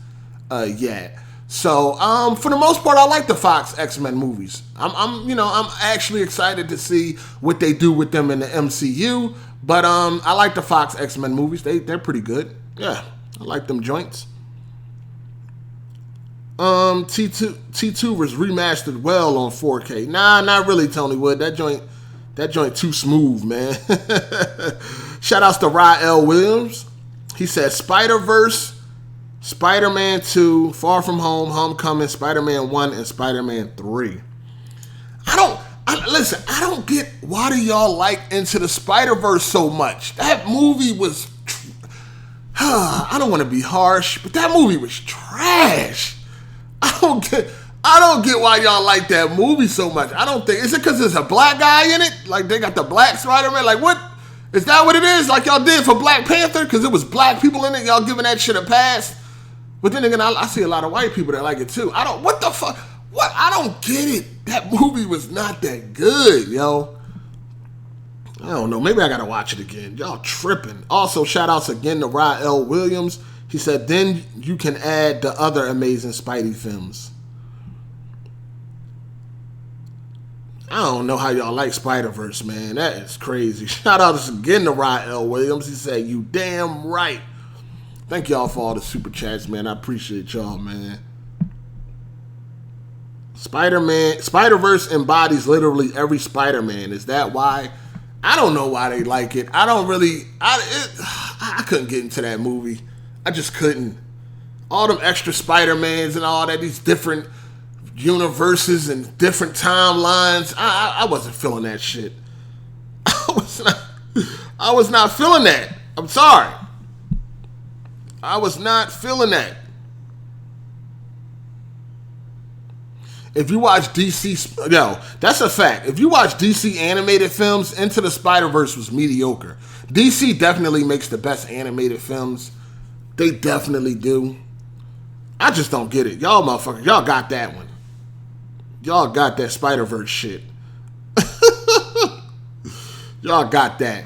yet. So, for the most part, I like the Fox X-Men movies. I'm actually excited to see what they do with them in the MCU. But I like the Fox X-Men movies. They're pretty good. Yeah, I like them joints. T2 was remastered well on 4K. Nah, not really, Tony Wood. That joint That joint too smooth, man. Shout outs to Rael Williams. He said Spider-Verse, Spider-Man 2, Far From Home, Homecoming, Spider-Man 1, and Spider-Man 3. Listen, I don't get why do y'all like Into the Spider-Verse so much. That movie was, I don't want to be harsh, but that movie was trash. I don't get why y'all like that movie so much. I don't think, is it because there's a black guy in it? Like they got the black Spider-Man? Like what? Is that what it is? Like y'all did for Black Panther? Because it was black people in it, y'all giving that shit a pass? But then again, I see a lot of white people that like it too. What the fuck? What? I don't get it. That movie was not that good, yo. I don't know. Maybe I gotta watch it again. Y'all tripping. Also, shout outs again to Rael Williams. He said, then you can add the other amazing Spidey films. I don't know how y'all like Spider-Verse, man. That is crazy. Shout outs again to Rael Williams. He said, you damn right. Thank y'all for all the super chats, man. I appreciate y'all, man. Spider-Verse embodies literally every Spider-Man. Is that why? I don't know why they like it. I couldn't get into that movie. I just couldn't. All them extra Spider-Mans and all that, these different universes and different timelines. I wasn't feeling that shit. I was not feeling that. I'm sorry. I was not feeling that. If you watch DC, that's a fact. If you watch DC animated films, Into the Spider-Verse was mediocre. DC definitely makes the best animated films. They definitely do. I just don't get it. Y'all motherfuckers, y'all got that one. Y'all got that Spider-Verse shit. Y'all got that.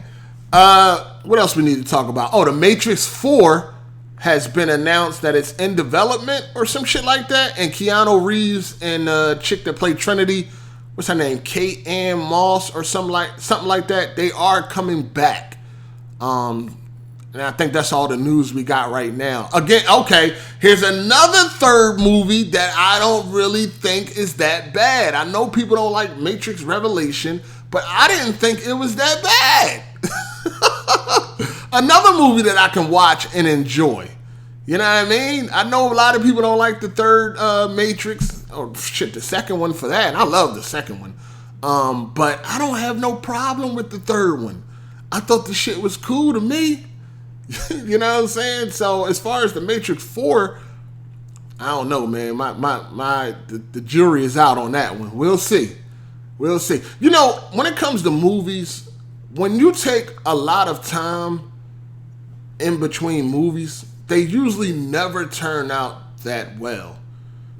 What else we need to talk about? Oh, The Matrix 4 has been announced that it's in development or some shit like that. And Keanu Reeves and chick that played Trinity, what's her name? Kate Ann Moss or something like that. They are coming back. And I think that's all the news we got right now. Again, okay, here's another third movie that I don't really think is that bad. I know people don't like Matrix Revelation, but I didn't think it was that bad. Another movie that I can watch and enjoy. You know what I mean? I know a lot of people don't like the third Matrix. Or shit, the second one for that. I love the second one. But I don't have no problem with the third one. I thought the shit was cool to me. You know what I'm saying? So as far as the Matrix 4, I don't know, man. The jury is out on that one. We'll see. We'll see. You know, when it comes to movies, when you take a lot of time in between movies, they usually never turn out that well.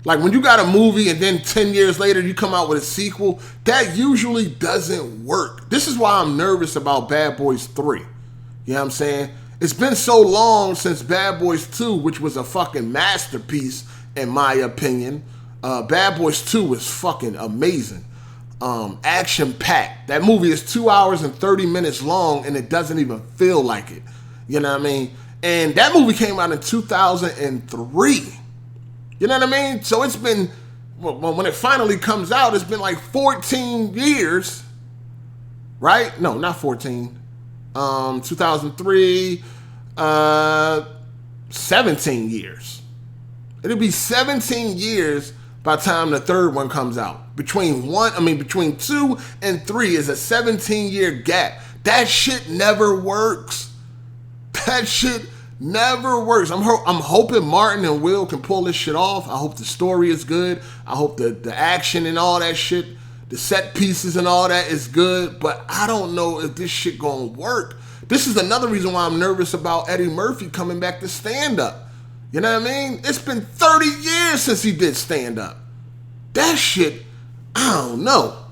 Like when you got a movie and then 10 years later you come out with a sequel, that usually doesn't work. This is why I'm nervous about Bad Boys 3. You know what I'm saying? It's been so long since Bad Boys 2, which was a fucking masterpiece in my opinion. Bad Boys 2 was fucking amazing. Action-packed. That movie is 2 hours and 30 minutes long and it doesn't even feel like it. You know what I mean? And that movie came out in 2003. You know what I mean? So it's been, well, when it finally comes out, it's been like 14 years. Right? No, not 14. 2003, 17 years. It'll be 17 years by the time the third one comes out. Between 2 and 3 is a 17-year gap. That shit never works. That shit never works. I'm hoping Martin and Will can pull this shit off. I hope the story is good. I hope the action and all that shit, the set pieces and all that is good. But I don't know if this shit gonna work. This is another reason why I'm nervous about Eddie Murphy coming back to stand-up. You know what I mean? It's been 30 years since he did stand-up. That shit, I don't know.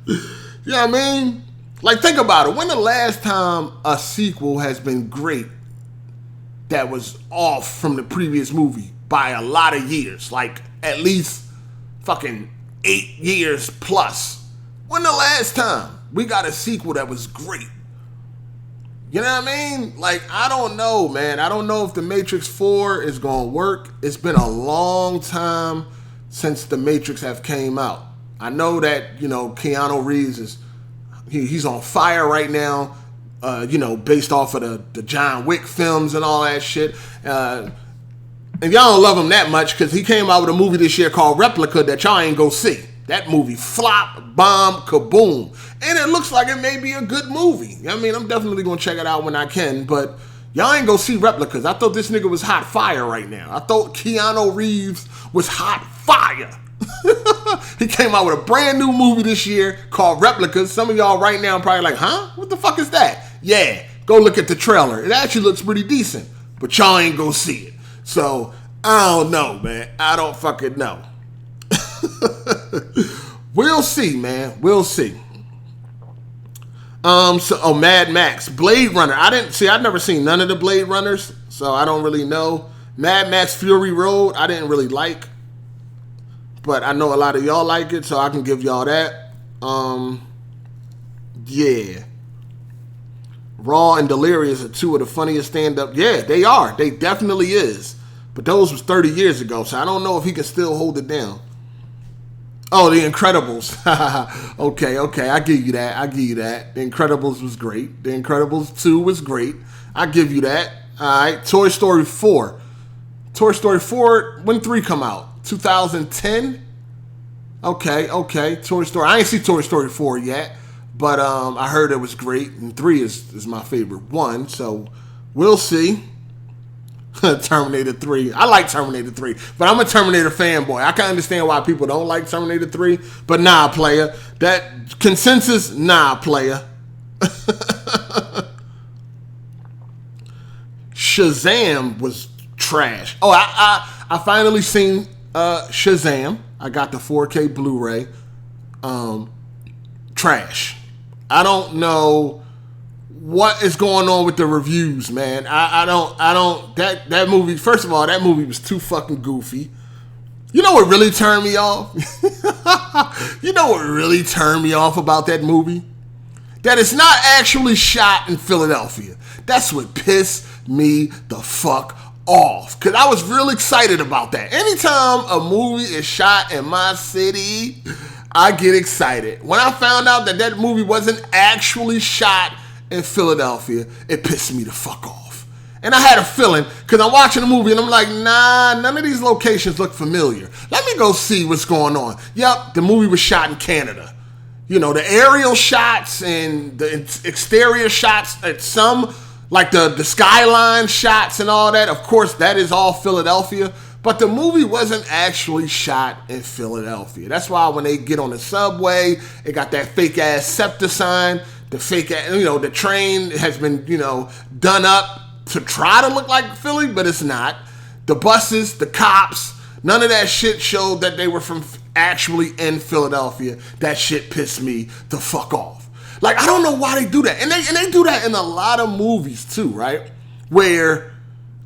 You know what I mean? Like, think about it. When the last time a sequel has been great that was off from the previous movie by a lot of years? Like, at least fucking 8 years plus. When the last time we got a sequel that was great? You know what I mean? Like, I don't know, man. I don't know if The Matrix 4 is going to work. It's been a long time since The Matrix have came out. I know that, you know, Keanu Reeves is he's on fire right now, you know, based off of the John Wick films and all that shit. And y'all don't love him that much because he came out with a movie this year called Replica that y'all ain't go see. That movie flop, bomb, kaboom. And it looks like it may be a good movie. I mean, I'm definitely going to check it out when I can, but y'all ain't go see Replicas. I thought this nigga was hot fire right now. I thought Keanu Reeves was hot fire. He came out with a brand new movie this year called Replicas. Some of y'all right now are probably like, huh? What the fuck is that? Yeah, go look at the trailer. It actually looks pretty decent, but y'all ain't go see it. So, I don't know, man. I don't fucking know. We'll see, man. We'll see. Mad Max, Blade Runner. I've never seen none of the Blade Runners, so I don't really know. Mad Max Fury Road, I didn't really like, but I know a lot of y'all like it, so I can give y'all that. Yeah. Raw and Delirious are two of the funniest stand-up. Yeah, they are. They definitely is. But those was 30 years ago, so I don't know if he can still hold it down. Oh, The Incredibles. Okay, I give you that. The Incredibles was great. The Incredibles 2 was great. I give you that. All right, Toy Story 4. Toy Story 4, when 3 come out? 2010? Okay. Toy Story. I ain't see Toy Story 4 yet, but I heard it was great, and 3 is my favorite one, so we'll see. Terminator 3. I like Terminator 3, but I'm a Terminator fanboy. I can understand why people don't like Terminator 3, but nah, player. That consensus, nah, player. Shazam was trash. Oh, I finally seen Shazam. I got the 4K Blu-ray. Trash. I don't know what is going on with the reviews, man. I don't that movie, first of all, that movie was too fucking goofy. You know what really turned me off? You know what really turned me off about that movie? That it's not actually shot in Philadelphia. That's what pissed me the fuck off. Because I was real excited about that. Anytime a movie is shot in my city, I get excited. When I found out that that movie wasn't actually shot in Philadelphia, it pissed me the fuck off. And I had a feeling, because I'm watching the movie and I'm like, nah, none of these locations look familiar. Let me go see what's going on. Yep, the movie was shot in Canada. You know, the aerial shots and the exterior shots at some, like the skyline shots and all that, of course, that is all Philadelphia. But the movie wasn't actually shot in Philadelphia. That's why when they get on the subway, it got that fake-ass SEPTA sign. The fake-ass, you know, the train has been, you know, done up to try to look like Philly, but it's not. The buses, the cops, none of that shit showed that they were from actually in Philadelphia. That shit pissed me the fuck off. Like, I don't know why they do that. And they do that in a lot of movies too, right? Where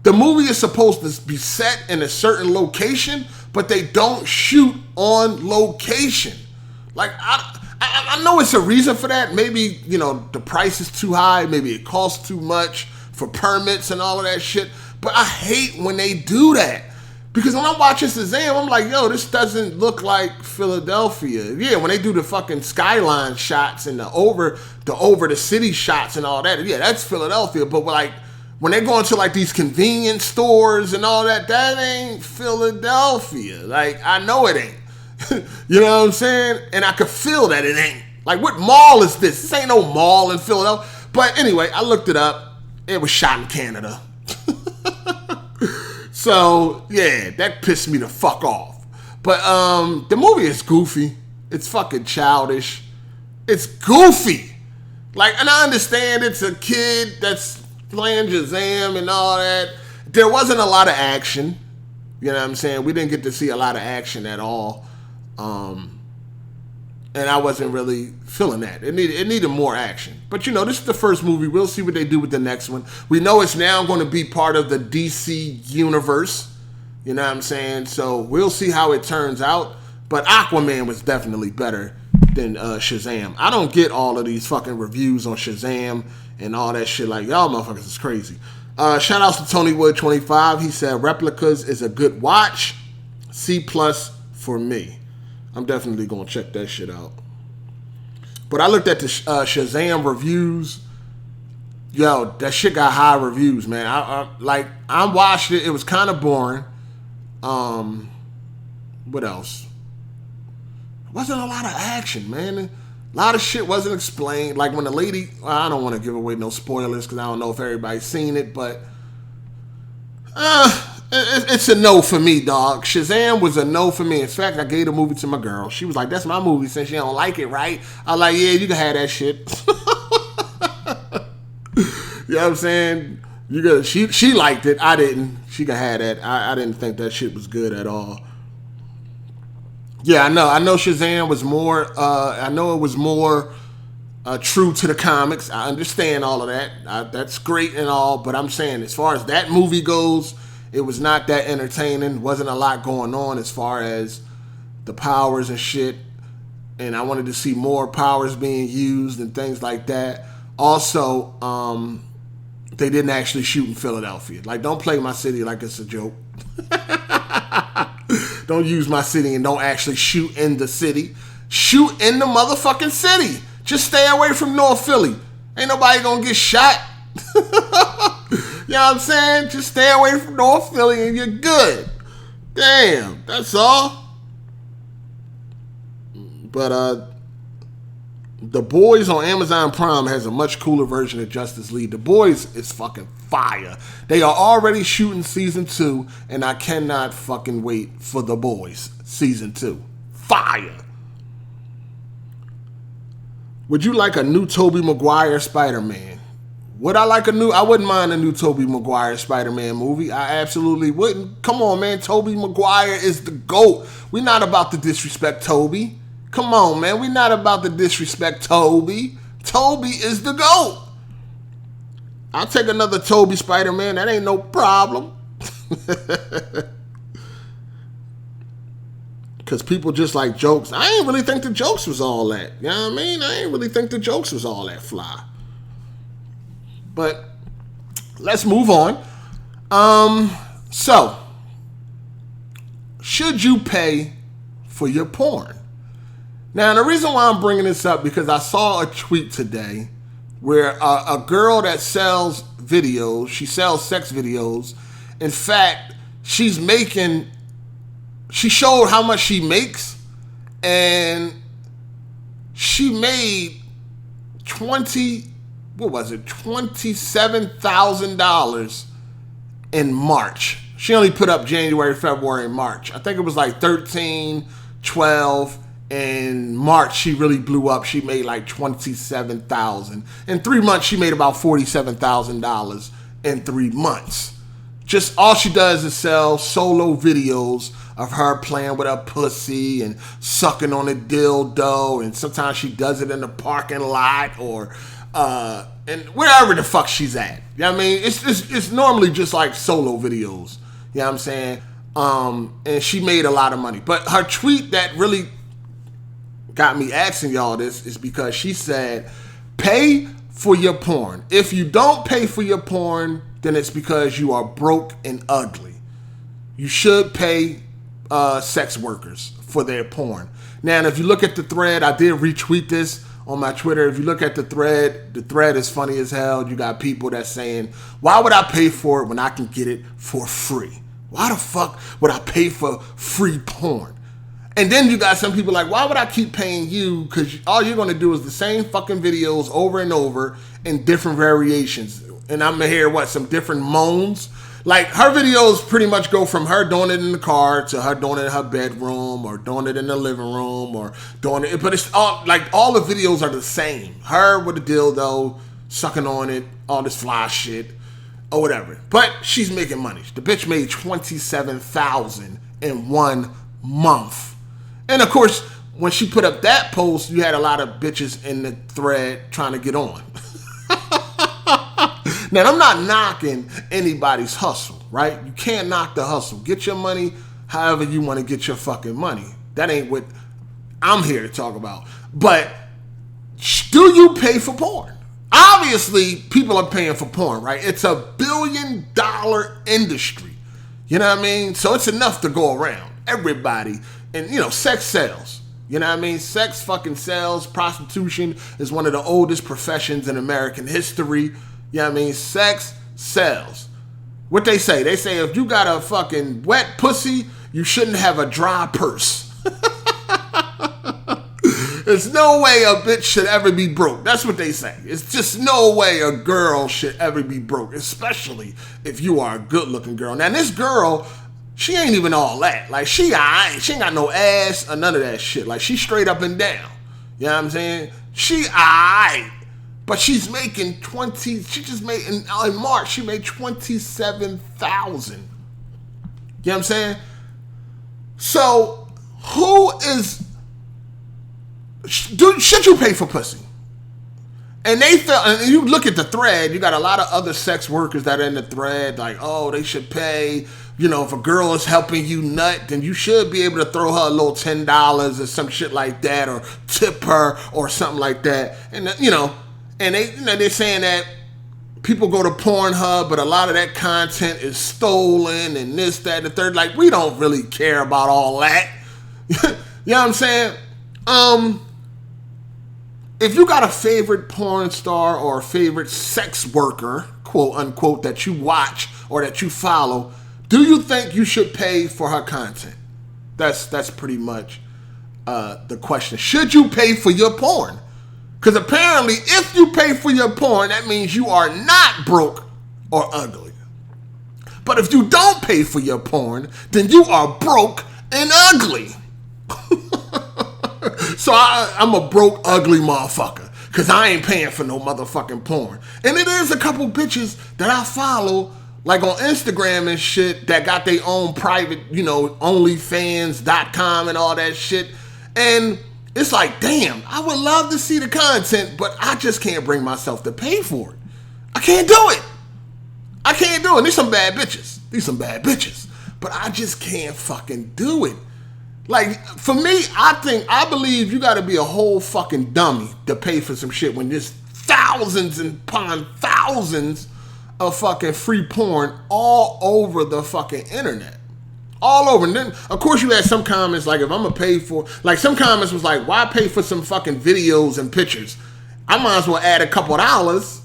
the movie is supposed to be set in a certain location, but they don't shoot on location. Like, I know it's a reason for that. Maybe, you know, the price is too high. Maybe it costs too much for permits and all of that shit. But I hate when they do that. Because when I'm watching Shazam, I'm like, yo, this doesn't look like Philadelphia. Yeah, when they do the fucking skyline shots and the over the city shots and all that, yeah, that's Philadelphia. But like, when they go into like these convenience stores and all that, that ain't Philadelphia. Like, I know it ain't. You know what I'm saying? And I could feel that it ain't. Like, what mall is this? This ain't no mall in Philadelphia. But anyway, I looked it up. It was shot in Canada. So, yeah, that pissed me the fuck off. But the movie is goofy. It's fucking childish. It's goofy. Like, and I understand it's a kid that's playing Shazam and all that. There wasn't a lot of action. You know what I'm saying? We didn't get to see a lot of action at all. And I wasn't really feeling that. It needed more action. But, you know, this is the first movie. We'll see what they do with the next one. We know it's now going to be part of the DC universe. You know what I'm saying? So we'll see how it turns out. But Aquaman was definitely better than Shazam. I don't get all of these fucking reviews on Shazam and all that shit. Like, y'all motherfuckers is crazy. Shout outs to Tony Wood 25. He said, Replicas is a good watch. C+ for me. I'm definitely going to check that shit out. But I looked at the Shazam reviews. Yo, that shit got high reviews, man. I watched it. It was kind of boring. What else? Wasn't a lot of action, man. A lot of shit wasn't explained. Like when the lady, I don't want to give away no spoilers because I don't know if everybody's seen it, but it's a no for me, dog. Shazam was a no for me. In fact, I gave the movie to my girl. She was like, "That's my movie since you don't like it, right?" I was like, "Yeah, you can have that shit." You know what I'm saying? She liked it. I didn't. She can have that. I didn't think that shit was good at all. Yeah, I know Shazam was more, I know it was more true to the comics. I understand all of that. That's great and all, but I'm saying as far as that movie goes, it was not that entertaining. Wasn't a lot going on as far as the powers and shit. And I wanted to see more powers being used and things like that. Also, they didn't actually shoot in Philadelphia. Like, don't play my city like it's a joke. Don't use my city and don't actually shoot in the city. Shoot in the motherfucking city. Just stay away from North Philly. Ain't nobody gonna get shot. You know what I'm saying? Just stay away from North Philly and you're good. Damn, that's all. But The Boys on Amazon Prime has a much cooler version of Justice League. The Boys is fucking fire. They are already shooting season 2, and I cannot fucking wait for The Boys season 2. Fire. Would you like a new Tobey Maguire Spider-Man? Would I like I wouldn't mind a new Tobey Maguire Spider-Man movie. I absolutely wouldn't. Come on, man. Tobey Maguire is the GOAT. We're not about to disrespect Tobey. Come on, man. We're not about to disrespect Tobey. Tobey is the GOAT. I'll take another Tobey Spider-Man. That ain't no problem. Because people just like jokes. I ain't really think the jokes was all that. You know what I mean? I ain't really think the jokes was all that fly. But let's move on. So, should you pay for your porn? Now, the reason why I'm bringing this up because I saw a tweet today where a girl that sells videos, she sells sex videos. In fact, she showed how much she makes, and she made $27,000 in March. She only put up January, February, and March. I think it was like 13, 12. In March, she really blew up. She made like $27,000. In 3 months, she made about $47,000 in 3 months. Just all she does is sell solo videos of her playing with her pussy and sucking on a dildo. And sometimes she does it in the parking lot or and wherever the fuck she's at. You know what I mean? It's normally just like solo videos. You know what I'm saying? And she made a lot of money. But her tweet that really got me asking y'all this is because she said, pay for your porn. If you don't pay for your porn, then it's because you are broke and ugly. You should pay sex workers for their porn. Now, if you look at the thread, I did retweet this on my Twitter. If you look at the thread is funny as hell. You got people that's saying, why would I pay for it when I can get it for free? Why the fuck would I pay for free porn? And then you got some people like, why would I keep paying you? Because all you're going to do is the same fucking videos over and over in different variations. And I'm going to hear, some different moans? Like, her videos pretty much go from her doing it in the car to her doing it in her bedroom or doing it in the living room or doing it. But it's all, like, all the videos are the same. Her with a dildo, sucking on it, all this fly shit, or whatever. But she's making money. The bitch made $27,000 in 1 month. And of course, when she put up that post, you had a lot of bitches in the thread trying to get on. Now, I'm not knocking anybody's hustle, right? You can't knock the hustle. Get your money however you want to get your fucking money. That ain't what I'm here to talk about. But do you pay for porn? Obviously, people are paying for porn, right? It's a $1 billion industry. You know what I mean? So it's enough to go around. Everybody. And, sex sells. You know what I mean? Sex fucking sells. Prostitution is one of the oldest professions in American history. You know what I mean? Sex sells. What they say? They say if you got a fucking wet pussy, you shouldn't have a dry purse. There's no way a bitch should ever be broke. That's what they say. It's just no way a girl should ever be broke, especially if you are a good-looking girl. Now, this girl, she ain't even all that. Like, she ain't got no ass or none of that shit. Like, she straight up and down. You know what I'm saying? She aight. But she's making she just made, in March, she made $27,000. You know what I'm saying? So, should you pay for pussy? And they felt, and you look at the thread, you got a lot of other sex workers that are in the thread, like, oh, they should pay. You know, if a girl is helping you nut, then you should be able to throw her a little $10 or some shit like that, or tip her or something like that. And you know, and they're saying that people go to Pornhub, but a lot of that content is stolen and this, that, and the third. Like, we don't really care about all that. You know what I'm saying? If you got a favorite porn star or a favorite sex worker, quote unquote, that you watch or that you follow, do you think you should pay for her content? That's pretty much the question. Should you pay for your porn? Because apparently, if you pay for your porn, that means you are not broke or ugly. But if you don't pay for your porn, then you are broke and ugly. So I'm a broke, ugly motherfucker. Because I ain't paying for no motherfucking porn. And it is a couple bitches that I follow, like on Instagram and shit, that got their own private, you know, OnlyFans.com and all that shit. And it's like, damn, I would love to see the content, but I just can't bring myself to pay for it. I can't do it. I can't do it. These some bad bitches. But I just can't fucking do it. Like, for me, I believe you gotta be a whole fucking dummy to pay for some shit when there's thousands and upon thousands of fucking free porn all over the fucking internet. All over. And then, of course, you had some comments like, if I'm gonna pay for, like, some comments was like, why pay for some fucking videos and pictures? I might as well add a couple of dollars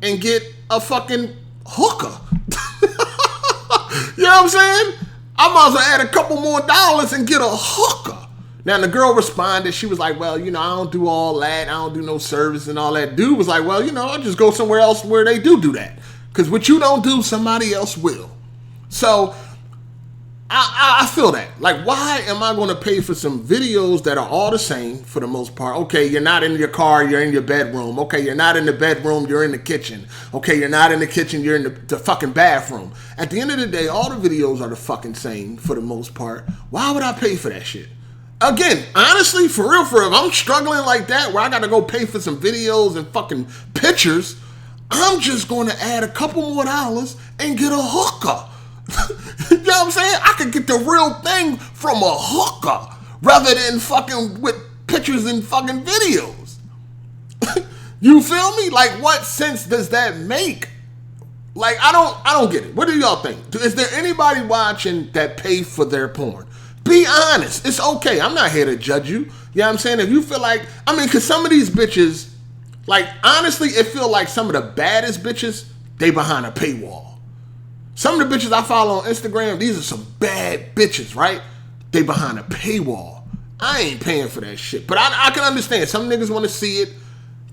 and get a fucking hooker. You know what I'm saying? I might as well add a couple more dollars and get a hooker. Now, the girl responded. She was like, well, you know, I don't do all that. I don't do no service and all that. Dude was like, well, you know, I'll just go somewhere else where they do that. Because what you don't do, somebody else will. So, I feel that. Like, why am I going to pay for some videos that are all the same for the most part? Okay, you're not in your car, you're in your bedroom. Okay, you're not in the bedroom, you're in the kitchen. Okay, you're not in the kitchen, you're in the fucking bathroom. At the end of the day, all the videos are the fucking same for the most part. Why would I pay for that shit? Again, honestly, for real, if I'm struggling like that, where I got to go pay for some videos and fucking pictures, I'm just going to add a couple more dollars and get a hooker. You know what I'm saying? I could get the real thing from a hooker rather than fucking with pictures and fucking videos. You feel me? Like, what sense does that make? Like, I don't get it. What do y'all think? Is there anybody watching that pay for their porn? Be honest. It's okay. I'm not here to judge you. You know what I'm saying? If you feel like, I mean, because some of these bitches, like, honestly, it feel like some of the baddest bitches, they behind a paywall. Some of the bitches I follow on Instagram, these are some bad bitches, right? They behind a paywall. I ain't paying for that shit. But I can understand. Some niggas want to see it.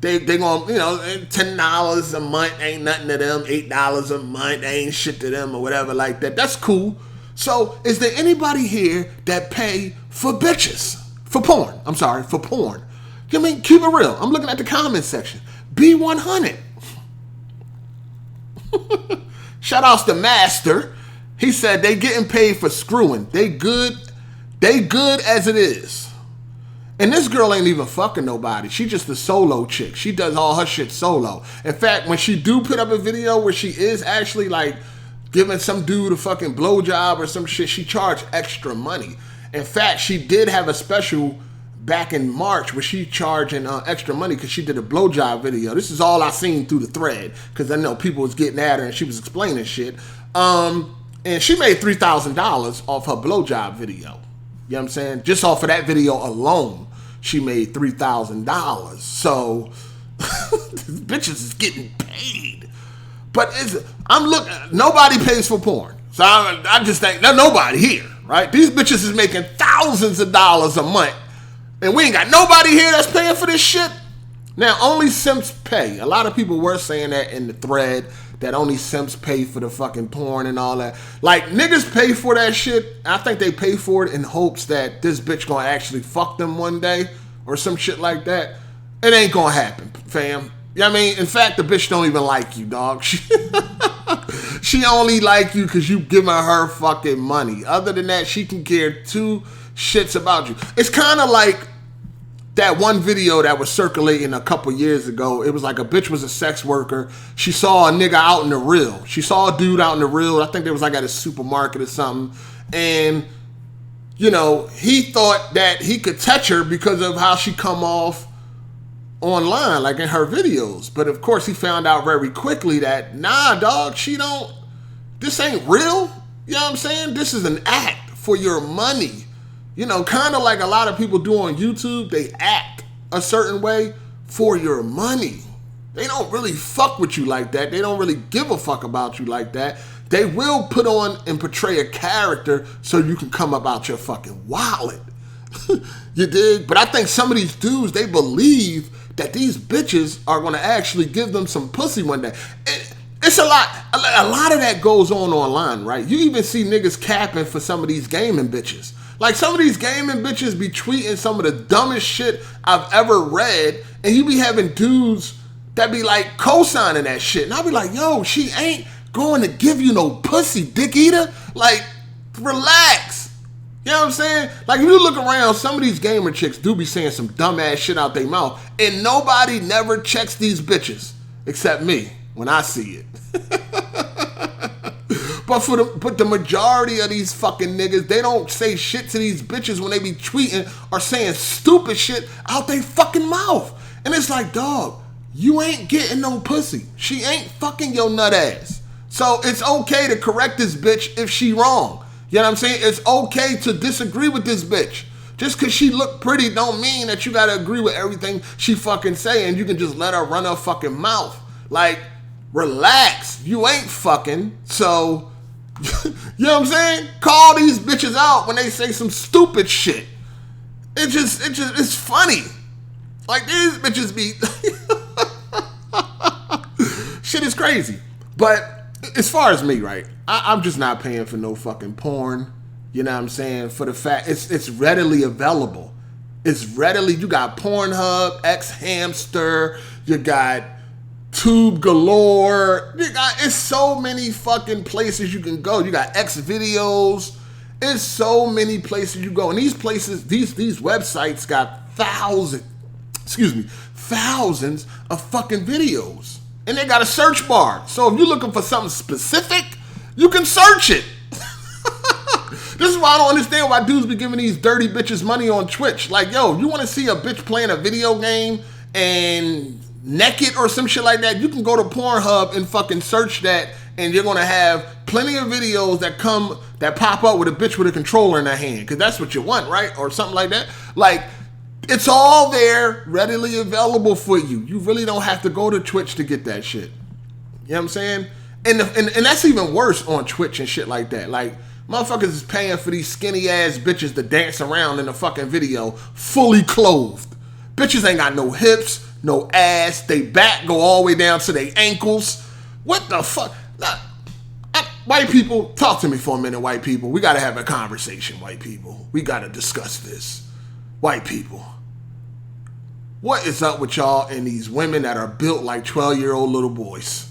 They gonna, you know, $10 a month ain't nothing to them. $8 a month ain't shit to them or whatever like that. That's cool. So, is there anybody here that pay for bitches? For porn. I'm sorry, for porn. I mean, keep it real. I'm looking at the comment section. B100. Shout outs to Master. He said they getting paid for screwing. They good as it is. And this girl ain't even fucking nobody. She just a solo chick. She does all her shit solo. In fact, when she do put up a video where she is actually like giving some dude a fucking blowjob or some shit, she charged extra money. In fact, she did have a special back in March where she charging extra money because she did a blowjob video. This is all I seen through the thread because I know people was getting at her and she was explaining shit. And she made $3,000 off her blowjob video. You know what I'm saying? Just off of that video alone. she made $3,000. So bitches is getting paid. But I'm looking, nobody pays for porn. So I just think, nobody here, right? These bitches is making thousands of dollars a month. And we ain't got nobody here that's paying for this shit. Now, only simps pay. A lot of people were saying that in the thread, that only simps pay for the fucking porn and all that. Like, niggas pay for that shit. I think they pay for it in hopes that this bitch gonna actually fuck them one day or some shit like that. It ain't gonna happen, fam. You know what I mean? In fact, the bitch don't even like you, dog. She only like you because you giving her fucking money. Other than that, she can care two shits about you. It's kind of like that one video that was circulating a couple years ago. It was like a bitch was a sex worker. She saw a nigga out in the real. She saw a dude out in the real. I think they was like at a supermarket or something. And, you know, he thought that he could touch her because of how she come off online, like in her videos. But of course, he found out very quickly that, nah, dog, this ain't real. You know what I'm saying? This is an act for your money. You know, kind of like a lot of people do on YouTube. They act a certain way for your money. They don't really fuck with you like that. They don't really give a fuck about you like that. They will put on and portray a character so you can come up out your fucking wallet. You dig? But I think some of these dudes, they believe that these bitches are going to actually give them some pussy one day. It's a lot of that goes on online, right? You even see niggas capping for some of these gaming bitches. Like, some of these gaming bitches be tweeting some of the dumbest shit I've ever read, and you be having dudes that be like co-signing that shit. And I'll be like, yo, she ain't going to give you no pussy, dick eater. Like, relax. You know what I'm saying? Like, if you look around, some of these gamer chicks do be saying some dumbass shit out their mouth, and nobody never checks these bitches except me when I see it. But the majority of these fucking niggas, they don't say shit to these bitches when they be tweeting or saying stupid shit out their fucking mouth. And it's like, dog, you ain't getting no pussy. She ain't fucking your nut ass. So it's okay to correct this bitch if she wrong. You know what I'm saying? It's okay to disagree with this bitch. Just because she look pretty don't mean that you got to agree with everything she fucking say and you can just let her run her fucking mouth. Like, relax. You ain't fucking. So, you know what I'm saying? Call these bitches out when they say some stupid shit. It's funny. Like, these bitches be... shit is crazy. But as far as me, right, I'm just not paying for no fucking porn. You know what I'm saying? For the fact it's readily available. It's readily, you got Pornhub, X Hamster, you got Tube Galore, it's so many fucking places you can go. You got X Videos. It's so many places you go. And these places, these websites got thousands of fucking videos. And they got a search bar. So if you're looking for something specific, you can search it. This is why I don't understand why dudes be giving these dirty bitches money on Twitch. Like, yo, you want to see a bitch playing a video game and naked or some shit like that? You can go to Pornhub and fucking search that, and you're going to have plenty of videos that pop up with a bitch with a controller in her hand. Because that's what you want, right? Or something like that. Like, it's all there, readily available for you. You really don't have to go to Twitch to get that shit. You know what I'm saying? And that's even worse on Twitch and shit like that. Like, motherfuckers is paying for these skinny ass bitches to dance around in the fucking video fully clothed. Bitches ain't got no hips, no ass. They back go all the way down to their ankles. What the fuck? Nah, white people, talk to me for a minute, white people. We gotta have a conversation, white people. We gotta discuss this. White people. What is up with y'all and these women that are built like 12-year-old little boys?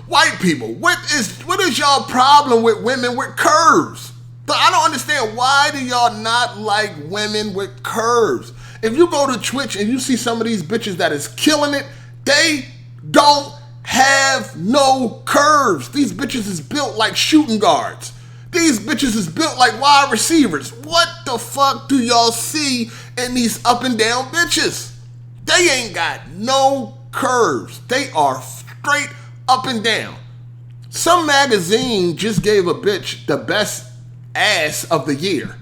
White people, what is y'all problem with women with curves? I don't understand, why do y'all not like women with curves? If you go to Twitch and you see some of these bitches that is killing it, they don't have no curves. These bitches is built like shooting guards. These bitches is built like wide receivers. What the fuck do y'all see in these up and down bitches? They ain't got no curves. They are straight up and down. Some magazine just gave a bitch the best ass of the year.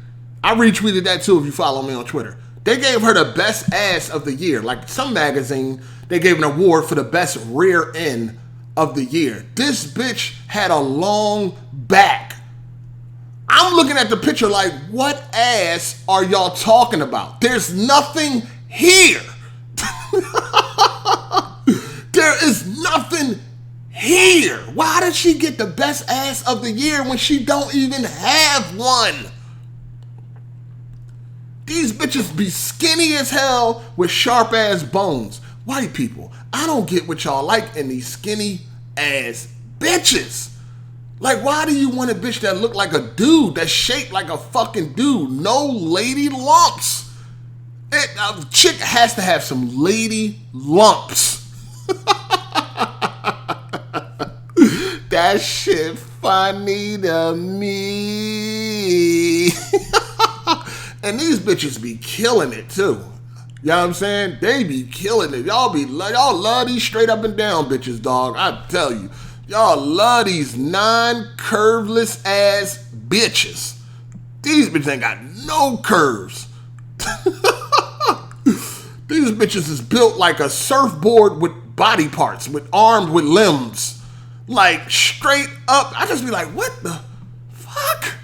I retweeted that too if you follow me on Twitter. They gave her the best ass of the year. Like some magazine, they gave an award for the best rear end of the year. This bitch had a long back. I'm looking at the picture like, what ass are y'all talking about? There's nothing here. There is nothing here. Why did she get the best ass of the year when she don't even have one? These bitches be skinny as hell with sharp ass bones. White people, I don't get what y'all like in these skinny ass bitches. Like, why do you want a bitch that look like a dude, that's shaped like a fucking dude? No lady lumps. A chick has to have some lady lumps. That shit funny to me. And these bitches be killing it too. You know what I'm saying? They be killing it. Y'all love these straight up and down bitches, dog. I tell you. Y'all love these non-curveless ass bitches. These bitches ain't got no curves. These bitches is built like a surfboard with body parts, armed with limbs. Like straight up. I just be like, what the fuck?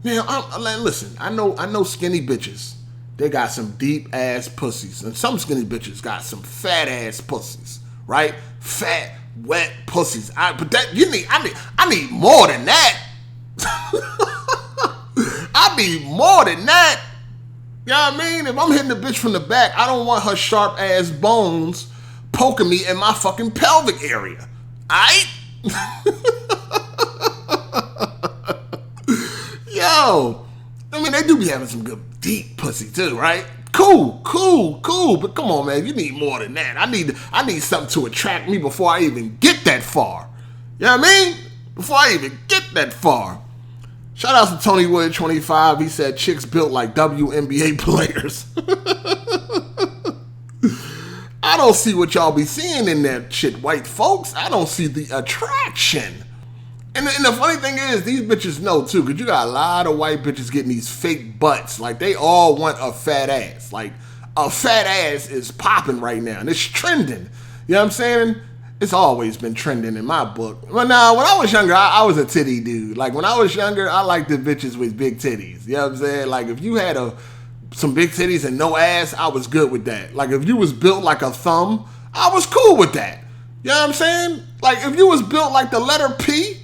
Now, listen, I know skinny bitches. They got some deep ass pussies. And some skinny bitches got some fat ass pussies. Right? Fat, wet pussies. But that I need more than that. I need more than that. You know what I mean? If I'm hitting the bitch from the back, I don't want her sharp ass bones poking me in my fucking pelvic area. Aight? Yo, I mean, they do be having some good deep pussy too, right? Cool. But come on, man, you need more than that. I need something to attract me before I even get that far. You know what I mean? Before I even get that far. Shout out to Tony Wood 25. He said chicks built like WNBA players. I don't see what y'all be seeing in that shit, white folks. I don't see the attraction. And the funny thing is, these bitches know too, because you got a lot of white bitches getting these fake butts. Like, they all want a fat ass. Like, a fat ass is popping right now, and it's trending. You know what I'm saying? It's always been trending in my book. But now, when I was younger, I was a titty dude. Like, when I was younger, I liked the bitches with big titties. You know what I'm saying? Like, if you had some big titties and no ass, I was good with that. Like, if you was built like a thumb, I was cool with that. You know what I'm saying? Like, if you was built like the letter P,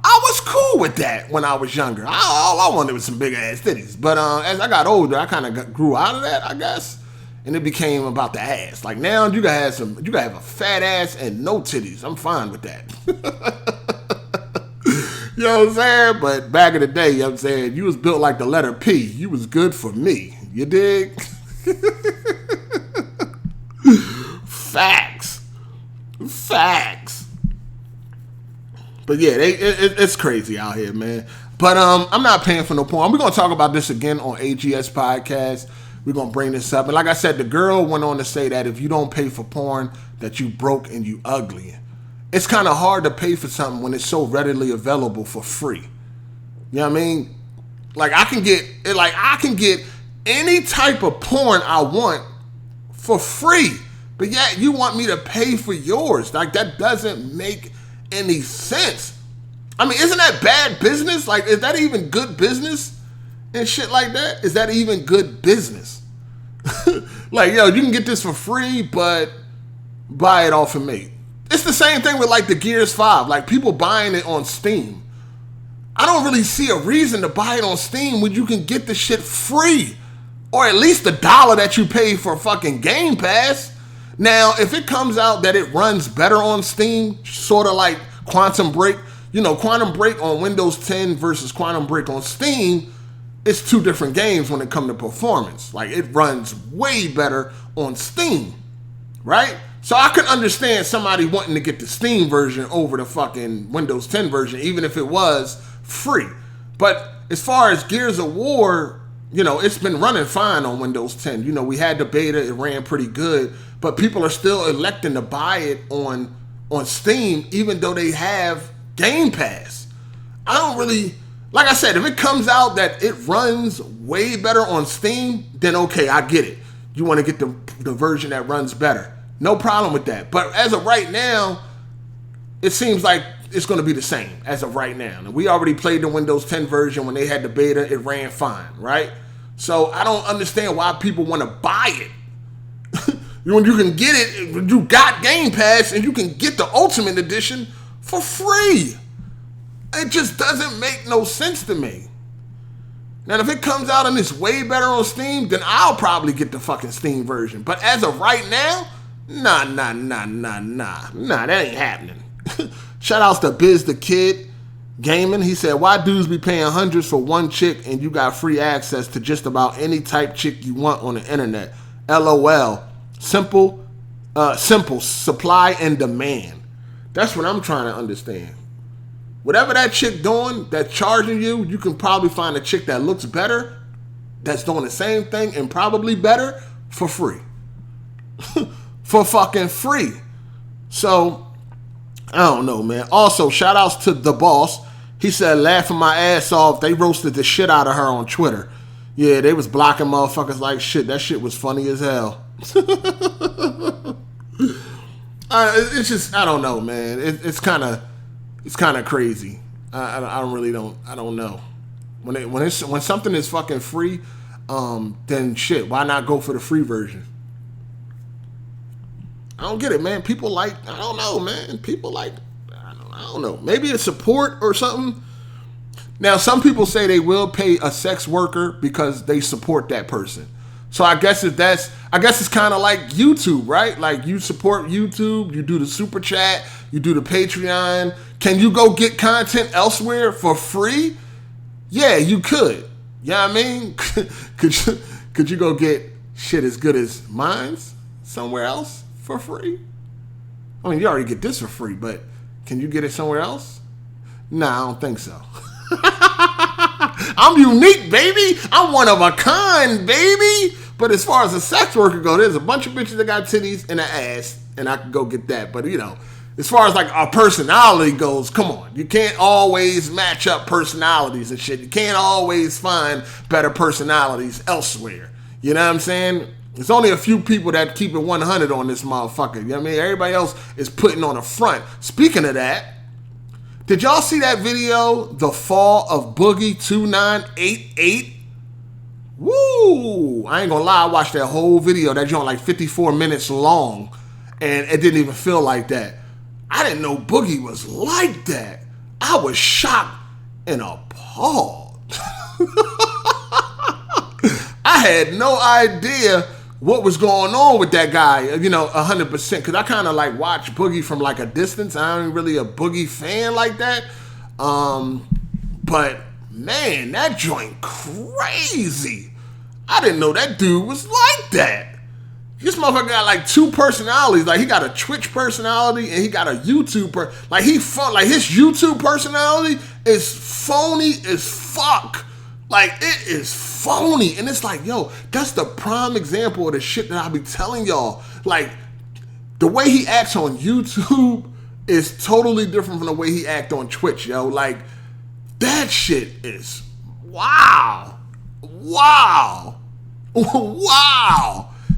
I was cool with that when I was younger. All I wanted was some big ass titties. But as I got older, I kind of grew out of that, I guess. And it became about the ass. Like, now you gotta have a fat ass and no titties. I'm fine with that. You know what I'm saying? But back in the day, you know what I'm saying, you was built like the letter P. You was good for me. You dig? Facts. But yeah, it's crazy out here, man. But I'm not paying for no porn. We're gonna talk about this again on AGS Podcast. We're gonna bring this up. And like I said, the girl went on to say that if you don't pay for porn, that you broke and you ugly. It's kind of hard to pay for something when it's so readily available for free. You know what I mean? Like, I can get any type of porn I want for free. But yet you want me to pay for yours. Like, that doesn't make any sense. I mean, isn't that bad business? Like, is that even good business and shit like that? Is that even good business? Like, yo, you can get this for free, but buy it off of me. It's the same thing with like the Gears 5. Like, people buying it on Steam. I don't really see a reason to buy it on Steam when you can get the shit free. Or at least the $1 that you pay for fucking Game Pass. Now, if it comes out that it runs better on Steam, sort of like Quantum Break, you know, Quantum Break on Windows 10 versus Quantum Break on Steam, it's two different games when it comes to performance. Like, it runs way better on Steam, right? So I could understand somebody wanting to get the Steam version over the fucking Windows 10 version, even if it was free. But as far as Gears of War, you know, it's been running fine on Windows 10. You know, we had the beta, it ran pretty good, but people are still electing to buy it on Steam, even though they have Game Pass. I Like I said, if it comes out that it runs way better on Steam, then okay, I get it. You want to get the version that runs better. No problem with that. But as of right now, it seems like it's going to be the same as of right now. And we already played the Windows 10 version when they had the beta. It ran fine, right? So I don't understand why people want to buy it. When you can get it, you got Game Pass and you can get the Ultimate Edition for free. It just doesn't make no sense to me. Now, if it comes out and it's way better on Steam, then I'll probably get the fucking Steam version. But as of right now, nah, that ain't happening. Shout outs to Biz the Kid Gaming. He said, why dudes be paying hundreds for one chick and you got free access to just about any type chick you want on the internet? LOL. Simple supply and demand. That's what I'm trying to understand. Whatever that chick doing that's charging you, you can probably find a chick that looks better, that's doing the same thing and probably better for free. For fucking free. So, I don't know, man. Also, shout outs to The Boss. He said, laughing my ass off, they roasted the shit out of her on Twitter. Yeah, they was blocking motherfuckers like shit. That shit was funny as hell. It's just, I don't know, man. It's kind of crazy. I don't know. When something is fucking free, then shit, why not go for the free version? I don't get it, man. People like, I don't know, man. People like, I don't know. Maybe it's support or something. Now, some people say they will pay a sex worker because they support that person. So I guess it's kind of like YouTube, right? Like you support YouTube, you do the super chat, you do the Patreon. Can you go get content elsewhere for free? Yeah, you could. You know what I mean? Could you go get shit as good as mine's somewhere else for free? I mean, you already get this for free, but can you get it somewhere else? Nah, I don't think so. I'm unique, baby. I'm one of a kind, baby. But as far as a sex worker go, there's a bunch of bitches that got titties and an ass, and I could go get that. But, you know, as far as like our personality goes, come on. You can't always match up personalities and shit. You can't always find better personalities elsewhere. You know what I'm saying? There's only a few people that keep it 100 on this motherfucker. You know what I mean? Everybody else is putting on a front. Speaking of that, did y'all see that video, The Fall of Boogie 2988? Woo! I ain't gonna lie, I watched that whole video. That joint like 54 minutes long, and it didn't even feel like that. I didn't know Boogie was like that. I was shocked and appalled. I had no idea what was going on with that guy, you know, 100%. Because I kind of like watch Boogie from like a distance. I ain't really a Boogie fan like that. But man, that joint crazy. I didn't know that dude was like that. This motherfucker got like two personalities. Like he got a Twitch personality and he got a YouTube like he fun. Like his YouTube personality is phony as fuck. Like it is phony. And it's like, yo, that's the prime example of the shit that I be telling y'all. Like the way he acts on YouTube is totally different from the way he act on Twitch, yo. Like that shit is wow. Wow.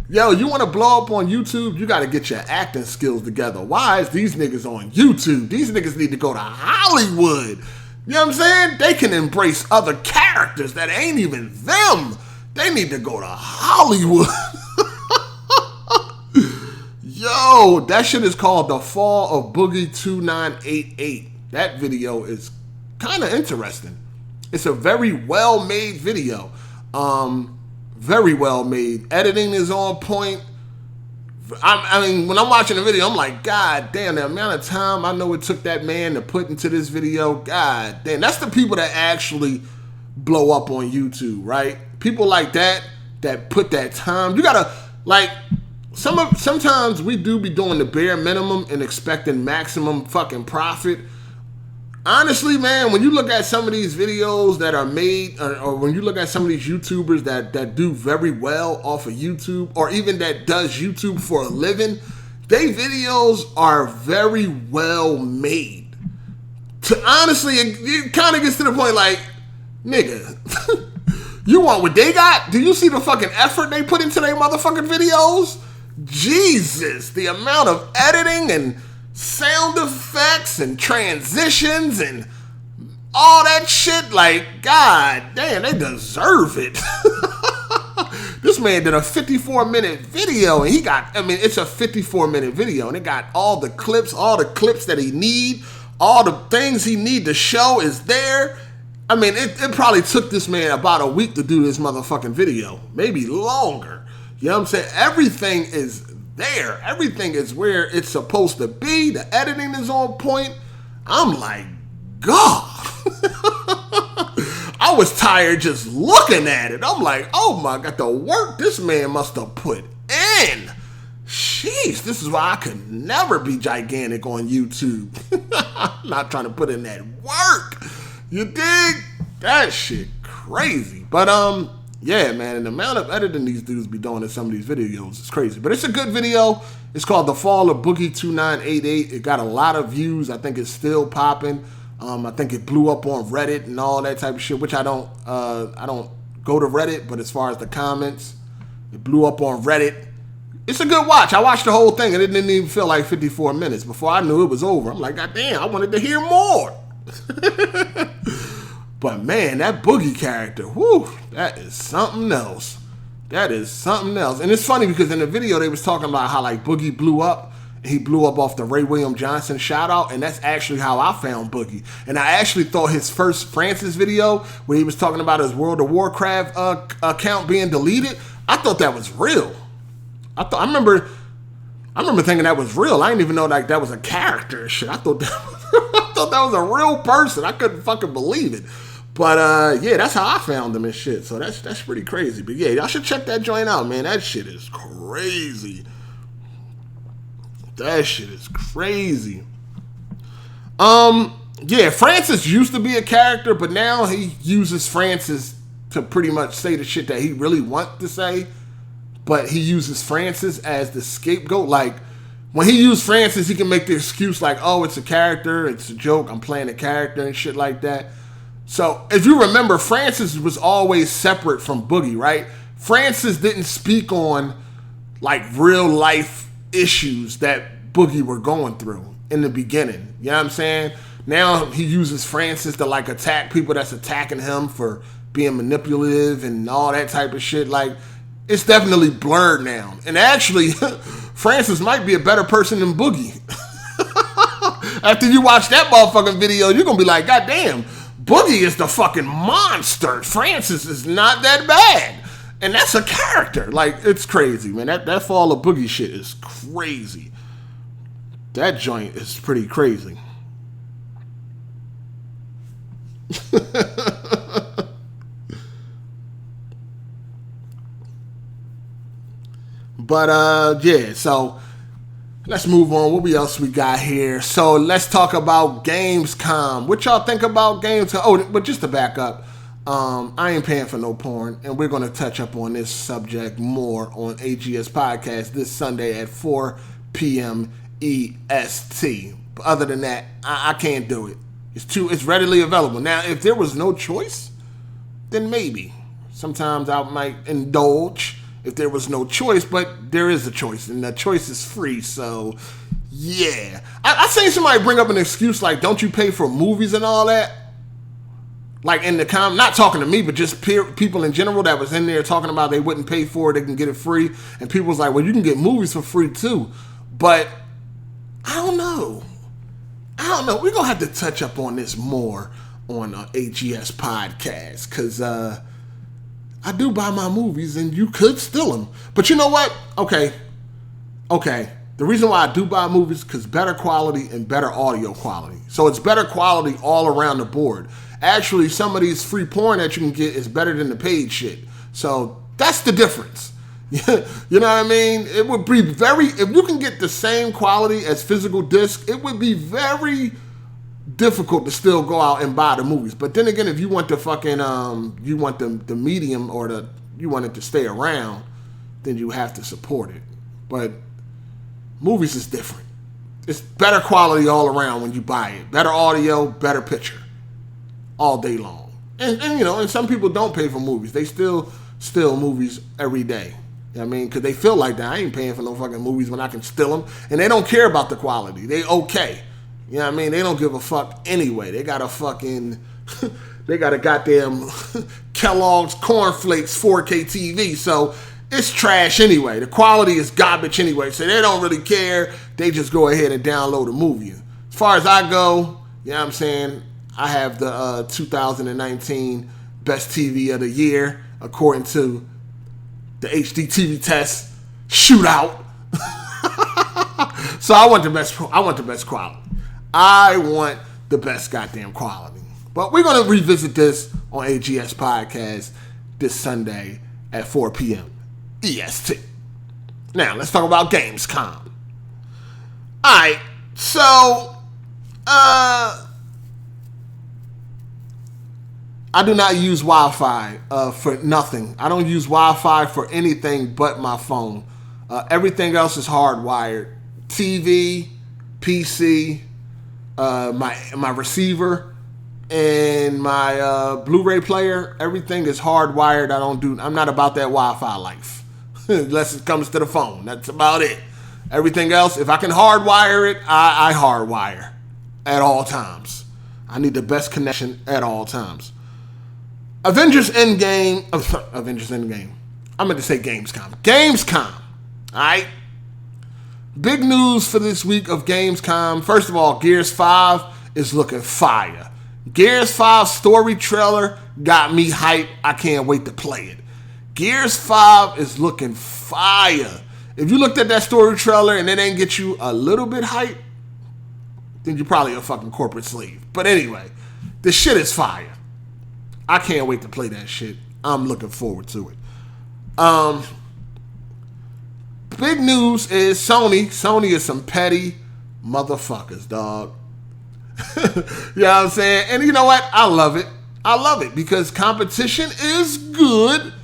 Yo, you want to blow up on YouTube? You got to get your acting skills together. Why is these niggas on YouTube? These niggas need to go to Hollywood. You know what I'm saying? They can embrace other characters that ain't even them. They need to go to Hollywood. Yo, that shit is called The Fall of Boogie 2988. That video is kind of interesting. It's a very well-made video. Very well made. Editing is on point. I mean, when I'm watching the video, I'm like, God damn, the amount of time I know it took that man to put into this video. God damn, that's the people that actually blow up on YouTube, right? People like that put that time. You gotta, like, sometimes we do be doing the bare minimum and expecting maximum fucking profit. Honestly, man, when you look at some of these videos that are made, or when you look at some of these YouTubers that do very well off of YouTube, or even that does YouTube for a living, their videos are very well made. Honestly, it kind of gets to the point like, Nigga, you want what they got? Do you see the fucking effort they put into their motherfucking videos? Jesus, the amount of editing and sound effects and transitions and all that shit, like, god damn, they deserve it. This man did a 54-minute video, and it's a 54-minute video, and it got all the clips that he need, all the things he need to show is there. I mean, it probably took this man about a week to do this motherfucking video, maybe longer. You know what I'm saying? Everything is there. Everything is where it's supposed to be. The editing is on point. I'm like, God. I was tired just looking at it. I'm like, oh my God, the work this man must have put in. Sheesh, this is why I could never be gigantic on YouTube. I'm not trying to put in that work. You dig? That shit crazy. But yeah, man, and the amount of editing these dudes be doing in some of these videos is crazy. But it's a good video. It's called The Fall of Boogie 2988. It got a lot of views. I think it's still popping. I think it blew up on Reddit and all that type of shit, which I don't go to Reddit, but as far as the comments, it blew up on Reddit. It's a good watch. I watched the whole thing, and it didn't even feel like 54 minutes. Before I knew it was over, I'm like, God damn, I wanted to hear more. But man, that Boogie character, whoo, that is something else. That is something else. And it's funny because in the video, they was talking about how like Boogie blew up. He blew up off the Ray William Johnson shout out, and that's actually how I found Boogie. And I actually thought his first Francis video, where he was talking about his World of Warcraft account being deleted, I thought that was real. I remember thinking that was real. I didn't even know like that was a character and shit. I thought that was a real person. I couldn't fucking believe it. But yeah, that's how I found him and shit. So that's pretty crazy. But yeah, y'all should check that joint out, man. That shit is crazy. That shit is crazy. Yeah, Francis used to be a character, but now he uses Francis to pretty much say the shit that he really wants to say. But he uses Francis as the scapegoat. Like, when he used Francis, he can make the excuse like, oh, it's a character, it's a joke, I'm playing a character and shit like that. So, if you remember, Francis was always separate from Boogie, right? Francis didn't speak on, like, real life issues that Boogie were going through in the beginning. You know what I'm saying? Now he uses Francis to like attack people that's attacking him for being manipulative and all that type of shit. Like, it's definitely blurred now. And actually, Francis might be a better person than Boogie. After you watch that motherfucking video, you're gonna be like, God damn, Boogie is the fucking monster. Francis is not that bad. And that's a character. Like, it's crazy, man. That Fall of Boogie shit is crazy. That joint is pretty crazy. But, yeah, so let's move on. What else we got here? So let's talk about Gamescom. What y'all think about Gamescom? Oh, but just to back up, I ain't paying for no porn, and we're going to touch up on this subject more on AGS Podcast this Sunday at 4 p.m. EST. But other than that, I can't do it. It's readily available. Now, if there was no choice, then maybe. Sometimes I might indulge if there was no choice, but there is a choice, and the choice is free, so yeah. I seen somebody bring up an excuse like, don't you pay for movies and all that? Like in the not talking to me, but just people in general that was in there talking about they wouldn't pay for it, they can get it free. And people was like, well, you can get movies for free too. But I don't know. We're going to have to touch up on this more on AGS Podcast. Because I do buy my movies and you could steal them. But you know what? Okay. The reason why I do buy movies is because better quality and better audio quality. So it's better quality all around the board. Actually, some of these free porn that you can get is better than the paid shit. So that's the difference. You know what I mean? It would be if you can get the same quality as physical disc, it would be very difficult to still go out and buy the movies. But then again, if you want the fucking, you want the medium or you want it to stay around, then you have to support it. But movies is different. It's better quality all around when you buy it. Better audio, better picture. All day long. And you know, and some people don't pay for movies. They still steal movies every day. You know what I mean? Because they feel like that. I ain't paying for no fucking movies when I can steal them. And they don't care about the quality. They okay. You know what I mean? They don't give a fuck anyway. They got a fucking... they got a goddamn Kellogg's Cornflakes 4K TV. So it's trash anyway. The quality is garbage anyway. So they don't really care. They just go ahead and download a movie. As far as I go, you know what I'm saying? I have the 2019 Best TV of the Year according to the HD TV test shootout. So I want the best quality. I want the best goddamn quality. But we're going to revisit this on AGS Podcast this Sunday at 4 p.m. EST. Now, let's talk about Gamescom. Alright, so I do not use Wi-Fi for nothing. I don't use Wi-Fi for anything but my phone. Everything else is hardwired. TV, PC, my receiver, and my Blu-ray player. Everything is hardwired. I'm not about that Wi-Fi life. Unless it comes to the phone. That's about it. Everything else, if I can hardwire it, I hardwire at all times. I need the best connection at all times. Avengers Endgame. I meant to say Gamescom. Gamescom. Alright. Big news for this week of Gamescom. First of all, Gears 5 is looking fire. Gears 5 story trailer got me hyped. I can't wait to play it. Gears 5 is looking fire. If you looked at that story trailer and it ain't get you a little bit hyped, then you're probably a fucking corporate slave. But anyway, the shit is fire. I can't wait to play that shit. I'm looking forward to it. Big news is Sony. Sony is some petty motherfuckers, dog. You know what I'm saying? And you know what? I love it. I love it because competition is good.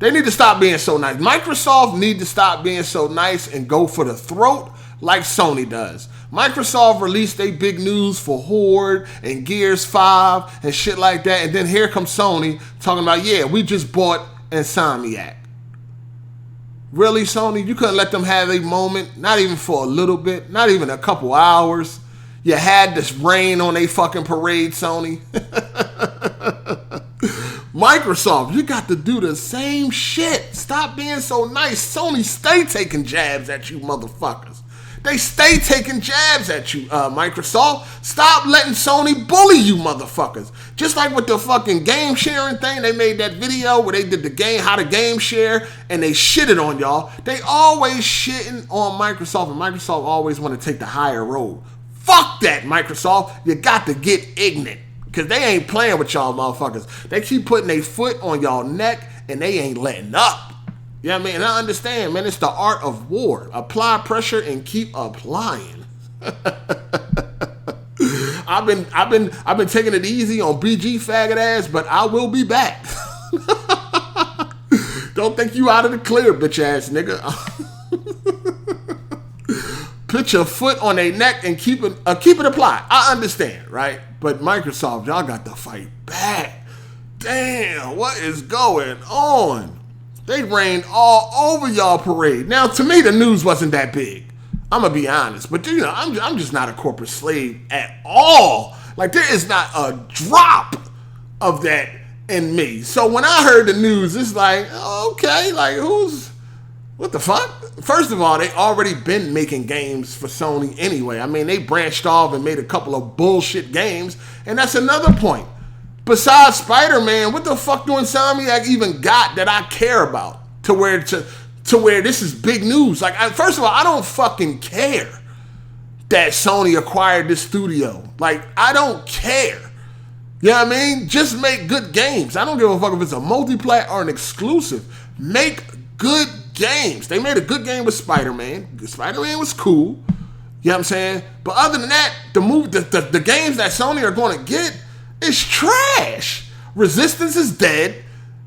They need to stop being so nice. Microsoft need to stop being so nice and go for the throat like Sony does. Microsoft released their big news for Horde and Gears 5 and shit like that. And then here comes Sony talking about, yeah, we just bought Insomniac. Really, Sony? You couldn't let them have a moment? Not even for a little bit? Not even a couple hours? You had this rain on a fucking parade, Sony? Microsoft, you got to do the same shit. Stop being so nice. Sony stay taking jabs at you motherfuckers. They stay taking jabs at you, Microsoft. Stop letting Sony bully you motherfuckers. Just like with the fucking game sharing thing, they made that video where they did the game, how to game share, and they shitted on y'all. They always shitting on Microsoft, and Microsoft always want to take the higher road. Fuck that, Microsoft. You got to get ignorant. Because they ain't playing with y'all motherfuckers. They keep putting their foot on y'all neck, and they ain't letting up. You know what I mean? And I understand, man. It's the art of war. Apply pressure and keep applying. I've been taking it easy on BG faggot ass, but I will be back. Don't think you out of the clear, bitch ass nigga. Put your foot on their neck and keep it applied. I understand, right? But Microsoft, y'all got to fight back. Damn, what is going on? They rained all over y'all parade. Now, to me, the news wasn't that big. I'm going to be honest. But, you know, I'm just not a corporate slave at all. Like, there is not a drop of that in me. So when I heard the news, it's like, okay, like, what the fuck? First of all, they already been making games for Sony anyway. I mean, they branched off and made a couple of bullshit games. And that's another point. Besides Spider-Man, what the fuck do Insomniac even got that I care about to where this is big news? Like, first of all, I don't fucking care that Sony acquired this studio. Like, I don't care. You know what I mean? Just make good games. I don't give a fuck if it's a multiplayer or an exclusive. Make good games. They made a good game with Spider-Man. Spider-Man was cool. You know what I'm saying? But other than that, the games that Sony are going to get, it's trash. Resistance is dead.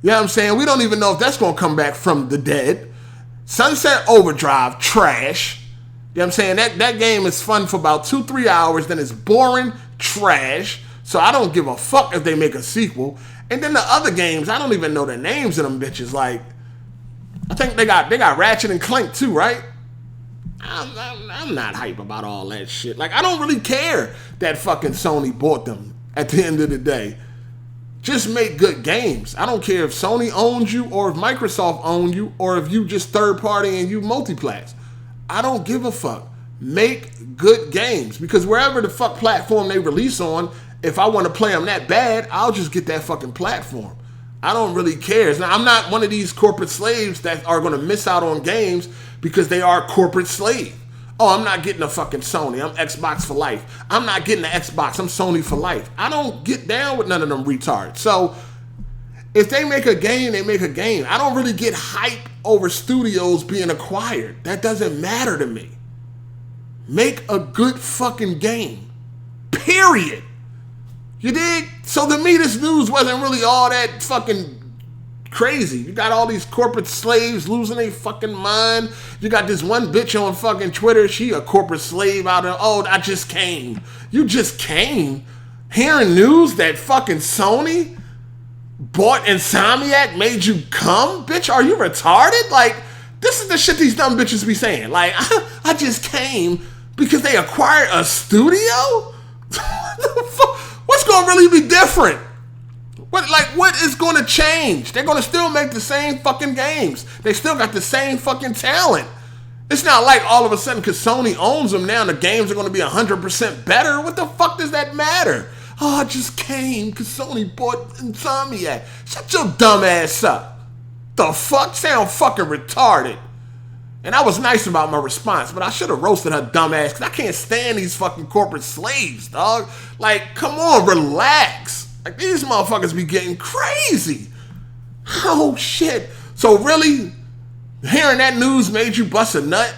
You know what I'm saying? We don't even know if that's going to come back from the dead. Sunset Overdrive, trash. You know what I'm saying? That game is fun for about 2-3 hours, then it's boring, trash. So I don't give a fuck if they make a sequel. And then the other games, I don't even know the names of them bitches. Like, I think they got Ratchet and Clank too, right? I'm not hype about all that shit. Like, I don't really care that fucking Sony bought them at the end of the day. Just make good games. I don't care if Sony owns you or if Microsoft owns you or if you just third party and you multiplats. I don't give a fuck. Make good games, because wherever the fuck platform they release on, if I want to play them that bad, I'll just get that fucking platform. I don't really care. Now, I'm not one of these corporate slaves that are going to miss out on games because they are corporate slave. Oh, I'm not getting a fucking Sony. I'm Xbox for life. I'm not getting an Xbox. I'm Sony for life. I don't get down with none of them retards. So if they make a game, they make a game. I don't really get hype over studios being acquired. That doesn't matter to me. Make a good fucking game. Period. You dig? So to me, this news wasn't really all that fucking crazy. You got all these corporate slaves losing their fucking mind. You got this one bitch on fucking Twitter. She a corporate slave out of, oh, I just came. You just came? Hearing news that fucking Sony bought Insomniac made you come? Bitch, are you retarded? Like, this is the shit these dumb bitches be saying. Like, I just came because they acquired a studio? What's going to really be different? What is going to change? They're going to still make the same fucking games. They still got the same fucking talent. It's not like all of a sudden, because Sony owns them now, the games are going to be 100% better. What the fuck does that matter? Oh, I just came because Sony bought Insomniac. Shut your dumb ass up. The fuck? Sound fucking retarded. And I was nice about my response, but I should have roasted her dumb ass, because I can't stand these fucking corporate slaves, dog. Like, come on, relax. Like, these motherfuckers be getting crazy. Oh, shit. So, really, hearing that news made you bust a nut?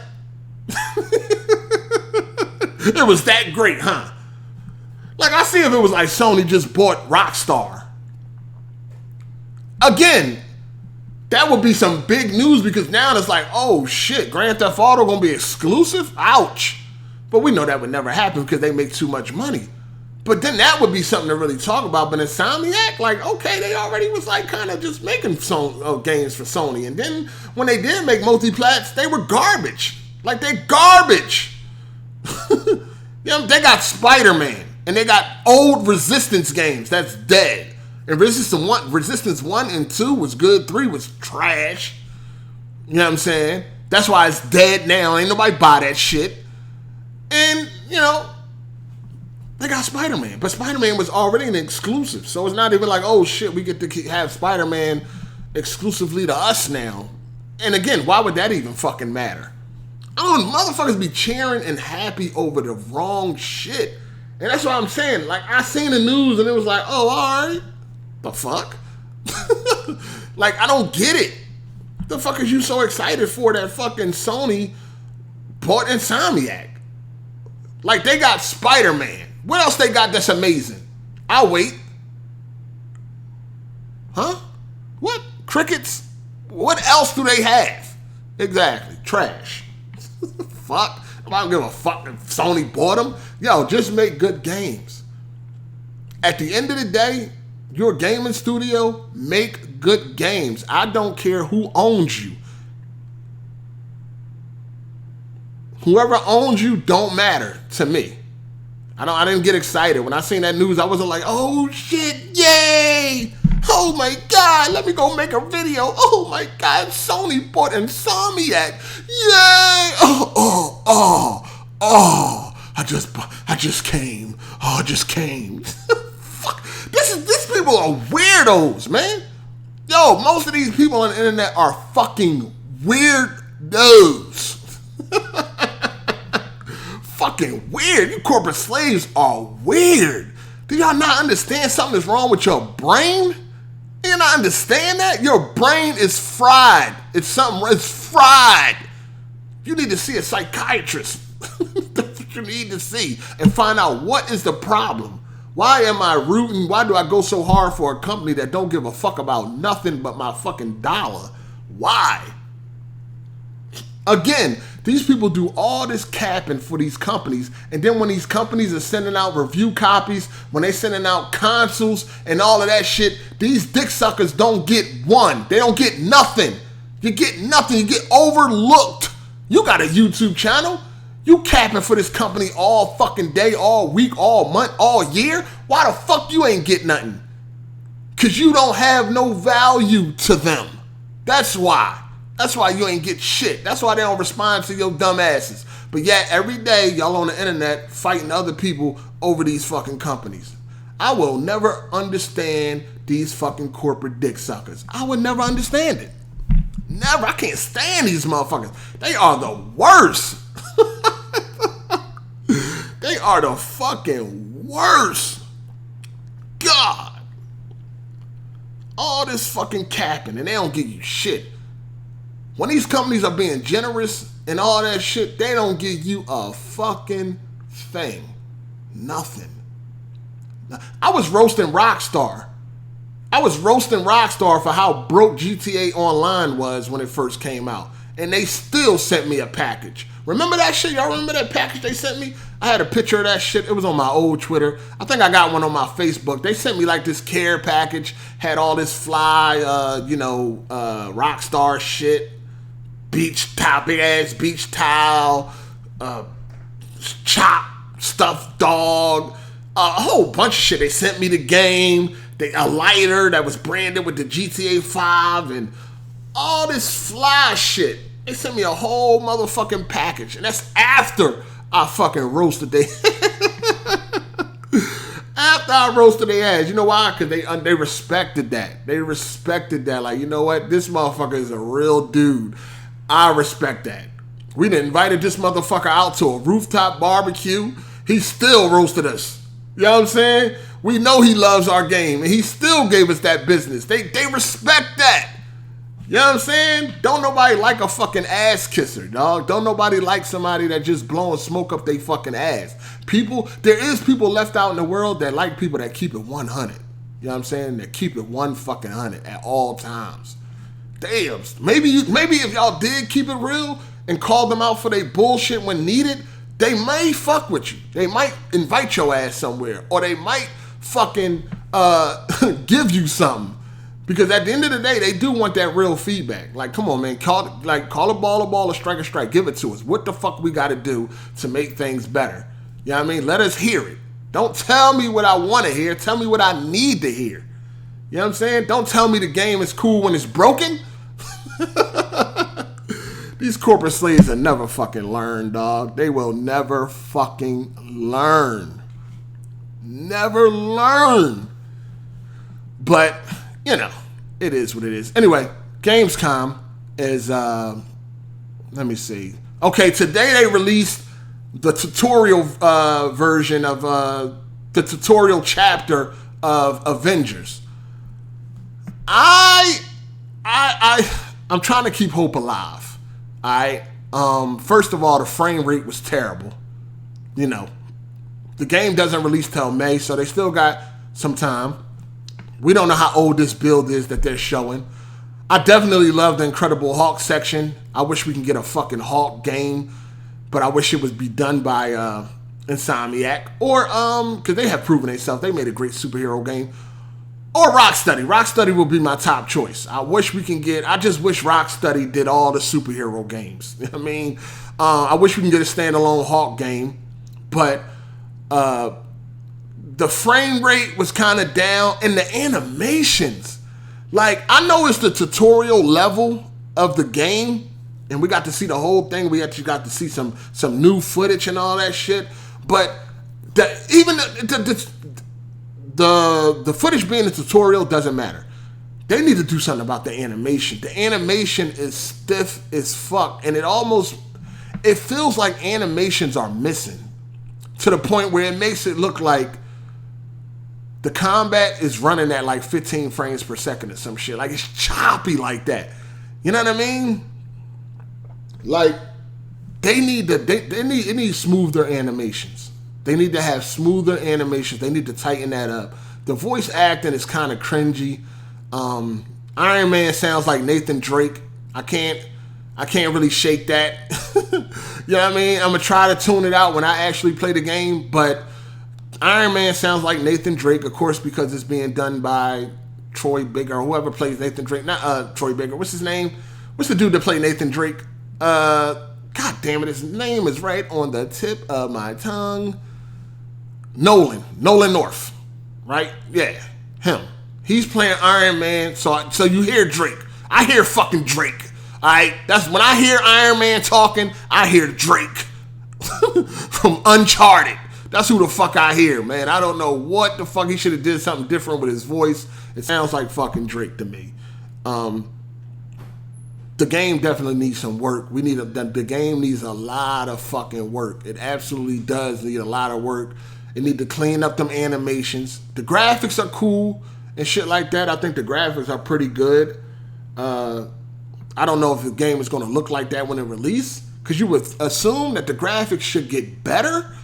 It was that great, huh? Like, I see if it was like Sony just bought Rockstar. Again, that would be some big news, because now it's like, oh, shit, Grand Theft Auto gonna be exclusive? Ouch. But we know that would never happen because they make too much money. But then that would be something to really talk about. But Insomniac, like, okay, they already was like kind of just making games for Sony. And then when they did make multiplats, they were garbage. Like, they garbage. You know, they got Spider-Man. And they got old Resistance games that's dead. And Resistance 1 and 2 was good. 3 was trash. You know what I'm saying? That's why it's dead now. Ain't nobody buy that shit. And, you know, they got Spider-Man, but Spider-Man was already an exclusive, so it's not even like, oh shit, we get to have Spider-Man exclusively to us now. And again, why would that even fucking matter? I don't know, motherfuckers be cheering and happy over the wrong shit. And that's what I'm saying. Like, I seen the news and it was like, oh, all right. The fuck? Like, I don't get it. The fuck is you so excited for that fucking Sony bought Insomniac? Like, they got Spider-Man. What else they got that's amazing? I'll wait. Huh? What? Crickets? What else do they have? Exactly. Trash. Fuck. I don't give a fuck if Sony bought them. Yo, just make good games. At the end of the day, your gaming studio, make good games. I don't care who owns you. Whoever owns you don't matter to me. I didn't get excited. When I seen that news, I wasn't like, oh shit, yay! Oh my God, let me go make a video. Oh my God, Sony bought Insomniac. Yay! I just came. Oh, I just came. Fuck. These people are weirdos, man. Yo, most of these people on the internet are fucking weirdos. Fucking weird. You corporate slaves are weird. Do y'all not understand something is wrong with your brain? Do you not understand that? Your brain is fried. It's fried. You need to see a psychiatrist. That's what you need to see and find out what is the problem. Why am I rooting? Why do I go so hard for a company that don't give a fuck about nothing but my fucking dollar? Why? Again, These people do all this capping for these companies, and then when these companies are sending out review copies, when they sending out consoles and all of that shit, these dick suckers don't get one. They don't get nothing. You get nothing. You get overlooked. You got a YouTube channel. You capping for this company all fucking day, all week, all month, all year. Why the fuck you ain't get nothing? Because you don't have no value to them. That's why. That's why you ain't get shit. That's why they don't respond to your dumb asses. But yet, every day, y'all on the internet fighting other people over these fucking companies. I will never understand these fucking corporate dick suckers. I would never understand it. Never. I can't stand these motherfuckers. They are the worst. They are the fucking worst. God. All this fucking capping and they don't give you shit. When these companies are being generous and all that shit, they don't give you a fucking thing. Nothing. I was roasting Rockstar. For how broke GTA Online was when it first came out. And they still sent me a package. Remember that shit? Y'all remember that package they sent me? I had a picture of that shit. It was on my old Twitter. I think I got one on my Facebook. They sent me like this care package. Had all this fly, Rockstar shit. Beach towel, big ass beach towel. Chop, stuffed dog. A whole bunch of shit. They sent me the game. A lighter that was branded with the GTA 5 and all this fly shit. They sent me a whole motherfucking package. And that's after I fucking roasted they after I roasted their ass. You know why? Because they respected that. They respected that. Like, you know what? This motherfucker is a real dude. I respect that. We done invited this motherfucker out to a rooftop barbecue. He still roasted us. You know what I'm saying? We know he loves our game, and he still gave us that business. They respect that. You know what I'm saying? Don't nobody like a fucking ass kisser, dog. Don't nobody like somebody that just blowing smoke up they fucking ass. There is people left out in the world that like people that keep it 100. You know what I'm saying? That keep it 100 at all times. Damn. Maybe if y'all did keep it real and called them out for their bullshit when needed, they may fuck with you. They might invite your ass somewhere, or they might fucking give you something. Because at the end of the day, they do want that real feedback. Like, come on, man, call a ball, a strike. Give it to us. What the fuck we got to do to make things better? You know what I mean? Let us hear it. Don't tell me what I want to hear. Tell me what I need to hear. You know what I'm saying? Don't tell me the game is cool when it's broken. These corporate slaves will never fucking learn, dog. They will never fucking learn. Never learn. But, you know, it is what it is. Anyway, Gamescom is, let me see. Okay, today they released the tutorial version of the tutorial chapter of Avengers. I'm trying to keep hope alive. First of all, the frame rate was terrible. You know, the game doesn't release till May, so they still got some time. We don't know how old this build is that they're showing. I definitely love the Incredible Hulk section. I wish we can get a fucking Hulk game, but I wish it would be done by Insomniac, or because they have proven themselves. They made a great superhero game. Or Rocksteady. Rocksteady will be my top choice. I just wish Rocksteady did all the superhero games. You know what I mean? I wish we can get a standalone Hulk game. But the frame rate was kind of down. And the animations. Like, I know it's the tutorial level of the game. And we got to see the whole thing. We actually got to see some new footage and all that shit. But the footage being a tutorial doesn't matter. They need to do something about the animation. The animation is stiff as fuck, and it feels like animations are missing to the point where it makes it look like the combat is running at like 15 frames per second or some shit. Like, it's choppy like that. You know what I mean? Like, they need smoother animations. They need to have smoother animations. They need to tighten that up. The voice acting is kind of cringy. Iron Man sounds like Nathan Drake. I can't really shake that. You know what I mean? I'm going to try to tune it out when I actually play the game, but Iron Man sounds like Nathan Drake, of course, because it's being done by Troy Baker, or whoever plays Nathan Drake. Not Troy Baker. What's his name? What's the dude that played Nathan Drake? God damn it, his name is right on the tip of my tongue. Nolan North, right? Yeah, him. He's playing Iron Man, so you hear Drake. I hear fucking Drake. All right, that's when I hear Iron Man talking. I hear Drake from Uncharted. That's who the fuck I hear, man. I don't know what the fuck. He should have did something different with his voice. It sounds like fucking Drake to me. The game definitely needs some work. The game needs a lot of fucking work. It absolutely does need a lot of work. It need to clean up them animations. The graphics are cool and shit like that. I think the graphics are pretty good. I don't know if the game is going to look like that when it releases, because you would assume that the graphics should get better,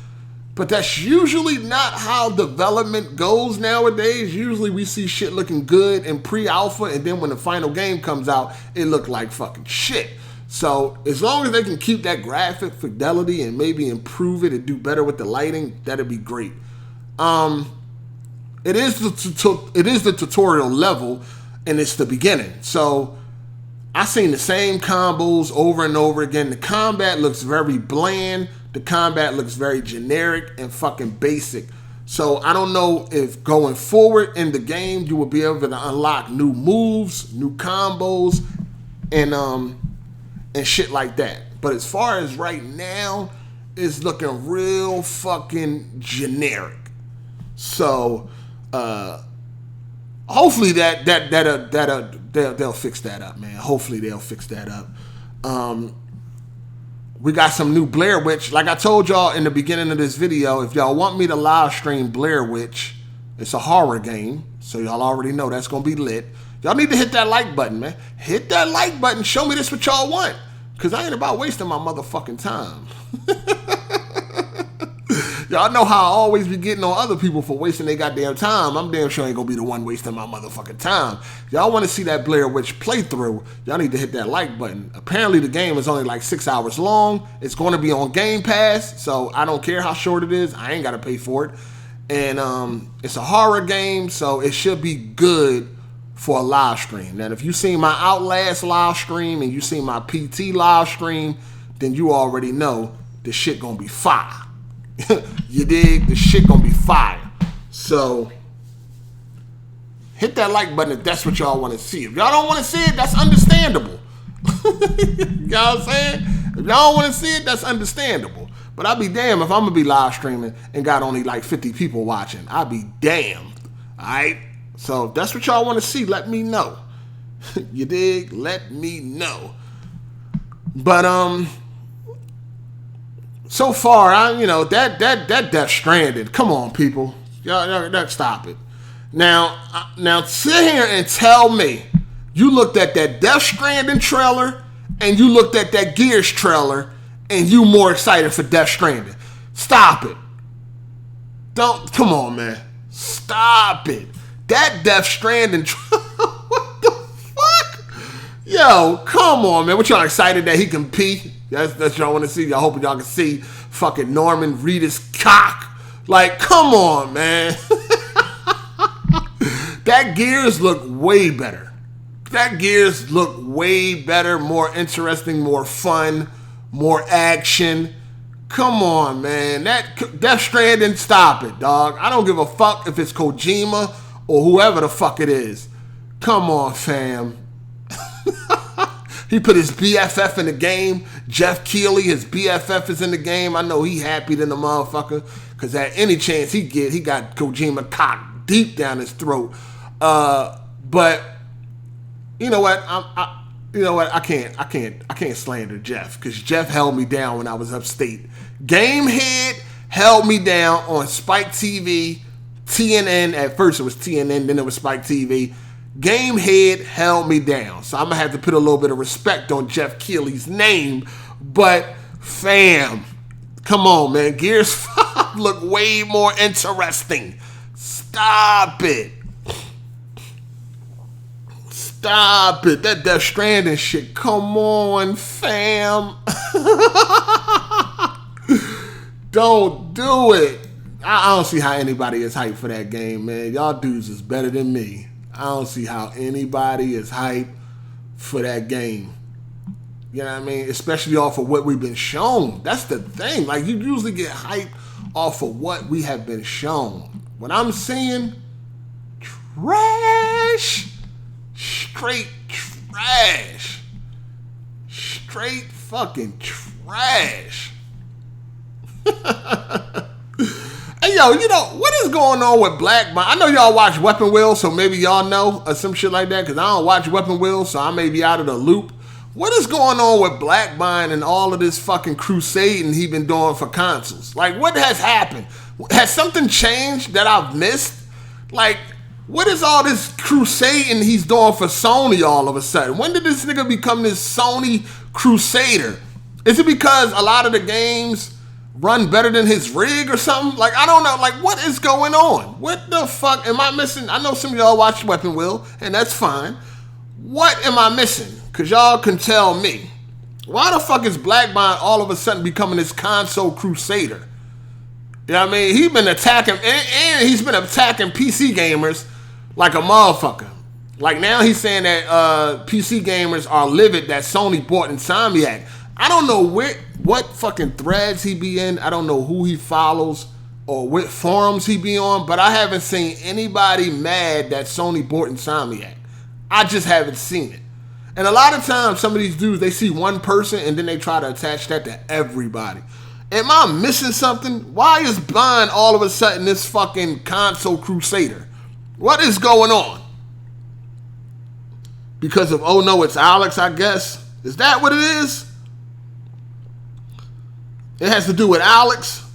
but that's usually not how development goes nowadays. Usually we see shit looking good in pre-alpha, and then when the final game comes out, it look like fucking shit. So as long as they can keep that graphic fidelity and maybe improve it and do better with the lighting, that'd be great. It is the tutorial level, and it's the beginning. So I've seen the same combos over and over again. The combat looks very bland. The combat looks very generic and fucking basic. So I don't know if going forward in the game you will be able to unlock new moves, new combos, and shit like that. But as far as right now, it's looking real fucking generic. So hopefully they'll fix that up, man. Hopefully they'll fix that up. We got some new Blair Witch. Like I told y'all in the beginning of this video, if y'all want me to live stream Blair Witch, it's a horror game, so y'all already know that's gonna be lit. Y'all need to hit that like button, man. Hit that like button. Show me this what y'all want, because I ain't about wasting my motherfucking time. Y'all know how I always be getting on other people for wasting their goddamn time. I'm damn sure ain't gonna be the one wasting my motherfucking time. Y'all want to see that Blair Witch playthrough, y'all need to hit that like button. Apparently the game is only like 6 hours long. It's going to be on Game Pass, so I don't care how short it is. I ain't got to pay for it. And it's a horror game, so it should be good for a live stream. Now, if you seen my Outlast live stream and you seen my PT live stream, then you already know the shit gonna be fire. You dig? The shit gonna be fire. So hit that like button if that's what y'all want to see. If y'all don't want to see it, that's understandable. You know what I'm saying? If y'all don't want to see it, that's understandable. But I'll be damned if I'm gonna be live streaming and got only like 50 people watching. I'll be damned. Alright? So if that's what y'all want to see, let me know. You dig? Let me know. But so far, that Death Stranded. Come on, people, y'all stop it. Now, sit here and tell me you looked at that Death Stranding trailer and you looked at that Gears trailer and you more excited for Death Stranding. Stop it. Come on, man. Stop it. That Death Stranding trailer. What the fuck? Yo, come on, man. What y'all excited that he can pee? That's y'all want to see. Y'all hoping y'all can see fucking Norman Reedus' cock. Like, come on, man. That Gears look way better. That Gears look way better, more interesting, more fun, more action. Come on, man. That Death Stranding, stop it, dog. I don't give a fuck if it's Kojima or whoever the fuck it is. Come on, fam. He put his BFF in the game. Jeff Keighley, his BFF, is in the game. I know he happy than the motherfucker, because at any chance he got Kojima cock deep down his throat. But you know what? I can't slander Jeff, because Jeff held me down when I was upstate. Gamehead held me down on Spike TV, TNN. At first it was TNN, then it was Spike TV. Gamehead held me down. So I'm going to have to put a little bit of respect on Jeff Keighley's name. But, fam, come on, man. Gears 5 look way more interesting. Stop it. Stop it. That Death Stranding shit. Come on, fam. Don't do it. I don't see how anybody is hyped for that game, man. Y'all dudes is better than me. I don't see how anybody is hyped for that game. You know what I mean? Especially off of what we've been shown. That's the thing. Like, you usually get hyped off of what we have been shown. What I'm seeing, trash. Straight trash. Straight fucking trash. Hey, yo, you know, what is going on with Black Bond? I know y'all watch Weapon Wheel, so maybe y'all know or some shit like that, because I don't watch Weapon Wheel, so I may be out of the loop. What is going on with Black Bond and all of this fucking crusading he been doing for consoles? Like, what has happened? Has something changed that I've missed? Like, what is all this crusading he's doing for Sony all of a sudden? When did this nigga become this Sony crusader? Is it because a lot of the games run better than his rig or something? Like, I don't know. Like, what is going on? What the fuck am I missing? I know some of y'all watch Weapon Wheel, and that's fine. What am I missing? Because y'all can tell me. Why the fuck is Black Bond all of a sudden becoming this console crusader? You know what I mean? He's been attacking, and he's been attacking PC gamers like a motherfucker. Like, now he's saying that PC gamers are livid that Sony bought Insomniac. I don't know what fucking threads he be in. I don't know who he follows or what forums he be on, but I haven't seen anybody mad that Sony bought Insomniac. I just haven't seen it. And a lot of times, some of these dudes, they see one person and then they try to attach that to everybody. Am I missing something? Why is Bond all of a sudden this fucking console crusader? What is going on? Because of, oh no, it's Alex, I guess. Is that what it is? It has to do with Alex.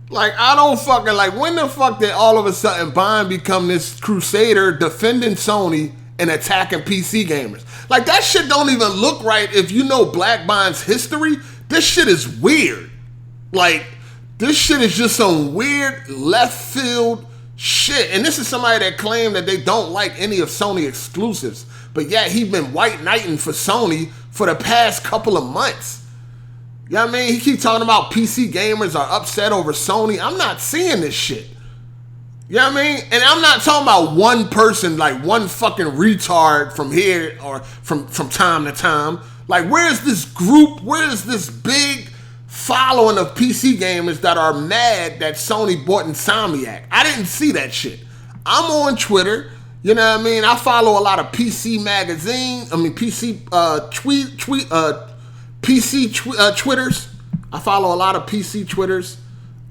Like, I don't fucking, like, when the fuck did all of a sudden Bond become this crusader defending Sony and attacking PC gamers? Like, that shit don't even look right if you know Black Bond's history. This shit is weird. Like, this shit is just some weird left field shit. And this is somebody that claimed that they don't like any of Sony exclusives. But yet he been white knighting for Sony for the past couple of months. You know what I mean? He keep talking about PC gamers are upset over Sony. I'm not seeing this shit. You know what I mean? And I'm not talking about one person, like one fucking retard from here or from time to time. Like, where's this group? Where's this big following of PC gamers that are mad that Sony bought Insomniac? I didn't see that shit. I'm on Twitter. You know what I mean? I follow a lot of PC magazine. I mean, PC Twitters. I follow a lot of PC Twitters.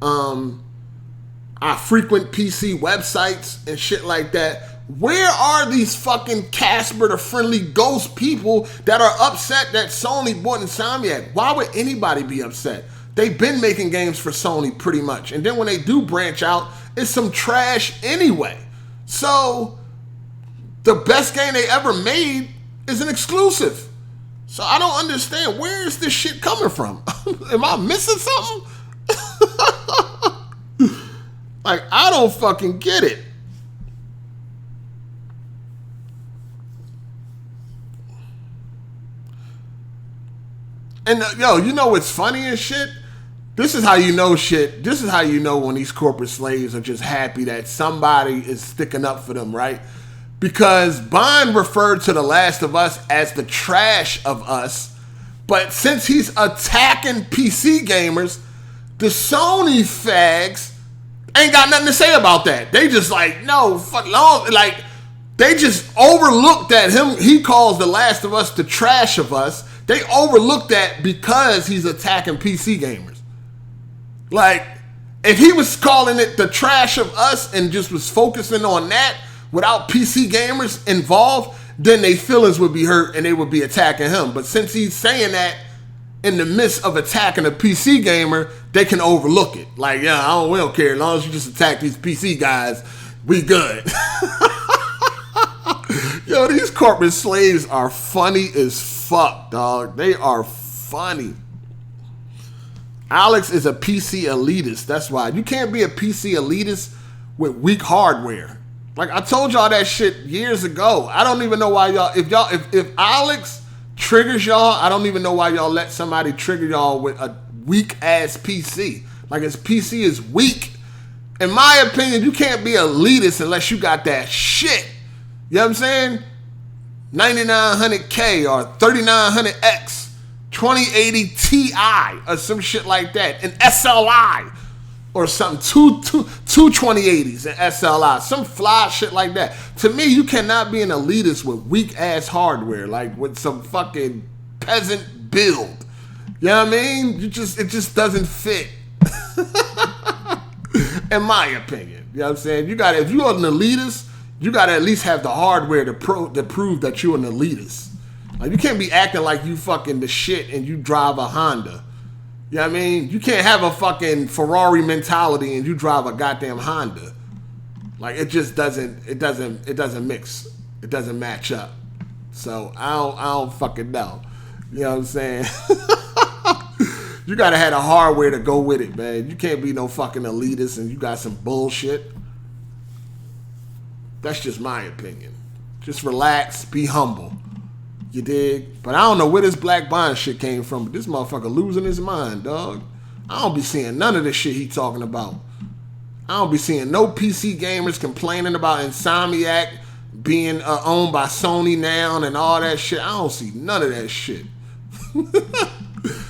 I frequent PC websites and shit like that. Where are these fucking Casper the Friendly Ghost people that are upset that Sony bought Insomniac? Why would anybody be upset? They've been making games for Sony pretty much. And then when they do branch out, it's some trash anyway. So the best game they ever made is an exclusive. So I don't understand. Where is this shit coming from? Am I missing something? Like, I don't fucking get it. And yo, you know what's funny as shit? This is how you know shit. This is how you know when these corporate slaves are just happy that somebody is sticking up for them, right? Because Bond referred to The Last of Us as the trash of us. But since he's attacking PC gamers, the Sony fags ain't got nothing to say about that. They just like, no, fuck, no, like, they just overlooked that him. He calls The Last of Us the trash of us. They overlooked that because he's attacking PC gamers. Like, if he was calling it the trash of us and just was focusing on that without PC gamers involved, then their feelings would be hurt and they would be attacking him. But since he's saying that in the midst of attacking a PC gamer, they can overlook it. Like, yeah, we don't care. As long as you just attack these PC guys, we good. Yo, these corporate slaves are funny as fuck, dog. They are funny. Alex is a PC elitist. That's why. You can't be a PC elitist with weak hardware. Like, I told y'all that shit years ago. I don't even know why y'all, if Alex triggers y'all. I don't even know why y'all let somebody trigger y'all with a weak ass PC. Like his PC is weak. In my opinion, you can't be elitist unless you got that shit. You know what I'm saying? 9900K or 3900X, 2080 Ti or some shit like that. An SLI or something. Two 2080s and SLI. Some fly shit like that. To me, you cannot be an elitist with weak ass hardware. Like with some fucking peasant build. You know what I mean? It just doesn't fit. In my opinion. You know what I'm saying? If you're an elitist, you gotta at least have the hardware to prove that you're an elitist. Like you can't be acting like you fucking the shit and you drive a Honda. You know what I mean? You can't have a fucking Ferrari mentality and you drive a goddamn Honda. Like it just doesn't mix. It doesn't match up. So I don't fucking know. You know what I'm saying? You gotta have the hardware to go with it, man. You can't be no fucking elitist and you got some bullshit. That's just my opinion. Just relax, be humble. You dig? But I don't know where this Black Bond shit came from, but this motherfucker losing his mind, dog. I don't be seeing none of this shit he talking about. I don't be seeing no PC gamers complaining about Insomniac being owned by Sony now and all that shit. I don't see none of that shit.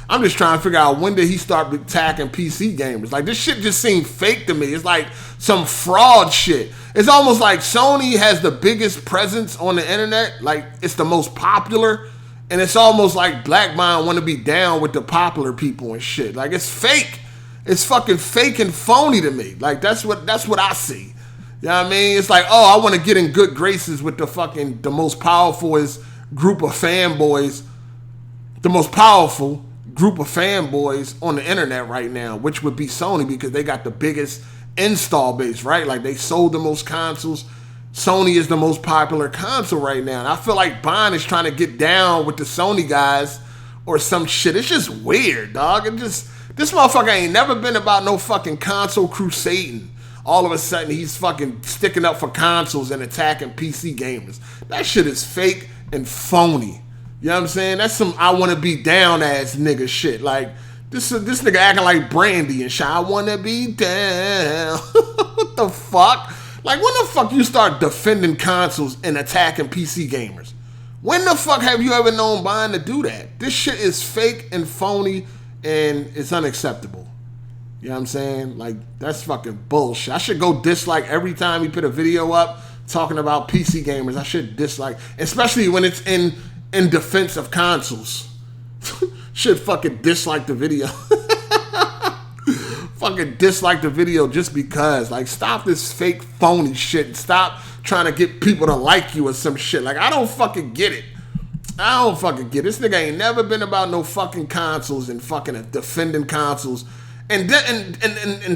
I'm just trying to figure out when did he start attacking PC gamers. Like, this shit just seemed fake to me. It's like some fraud shit. It's almost like Sony has the biggest presence on the internet. Like, it's the most popular. And it's almost like Black Mind want to be down with the popular people and shit. Like, it's fake. It's fucking fake and phony to me. Like, that's what I see. You know what I mean? It's like, oh, I want to get in good graces with the most powerful group of fanboys. The most powerful group of fanboys on the internet right now, which would be Sony because they got the biggest install base, right? Like they sold the most consoles. Sony is the most popular console right now. And I feel like Bond is trying to get down with the Sony guys or some shit. It's just weird, dog. This motherfucker ain't never been about no fucking console crusading. All of a sudden he's fucking sticking up for consoles and attacking PC gamers. That shit is fake and phony. You know what I'm saying? That's some I want to be down ass nigga shit. Like, this nigga acting like Brandy and shit. I want to be down. What the fuck? Like, when the fuck you start defending consoles and attacking PC gamers? When the fuck have you ever known Bond to do that? This shit is fake and phony and it's unacceptable. You know what I'm saying? Like, that's fucking bullshit. I should go dislike every time he put a video up talking about PC gamers. I should dislike, especially when it's in defense of consoles. Should fucking dislike the video. Fucking dislike the video just because. Like, stop this fake phony shit and stop trying to get people to like you or some shit. Like, I don't fucking get it. I don't fucking get it. This nigga ain't never been about no fucking consoles and fucking defending consoles and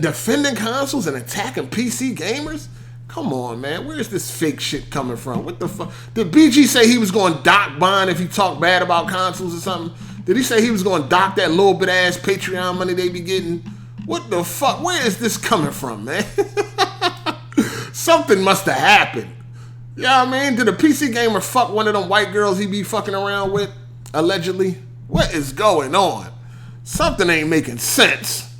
defending consoles and attacking PC gamers. Come on, man. Where's this fake shit coming from? What the fuck? Did BG say he was going to dock Bond if he talked bad about consoles or something? Did he say he was going to dock that little bit ass Patreon money they be getting? What the fuck? Where is this coming from, man? Something must have happened. You know what I mean? Did a PC gamer fuck one of them white girls he be fucking around with? Allegedly? What is going on? Something ain't making sense.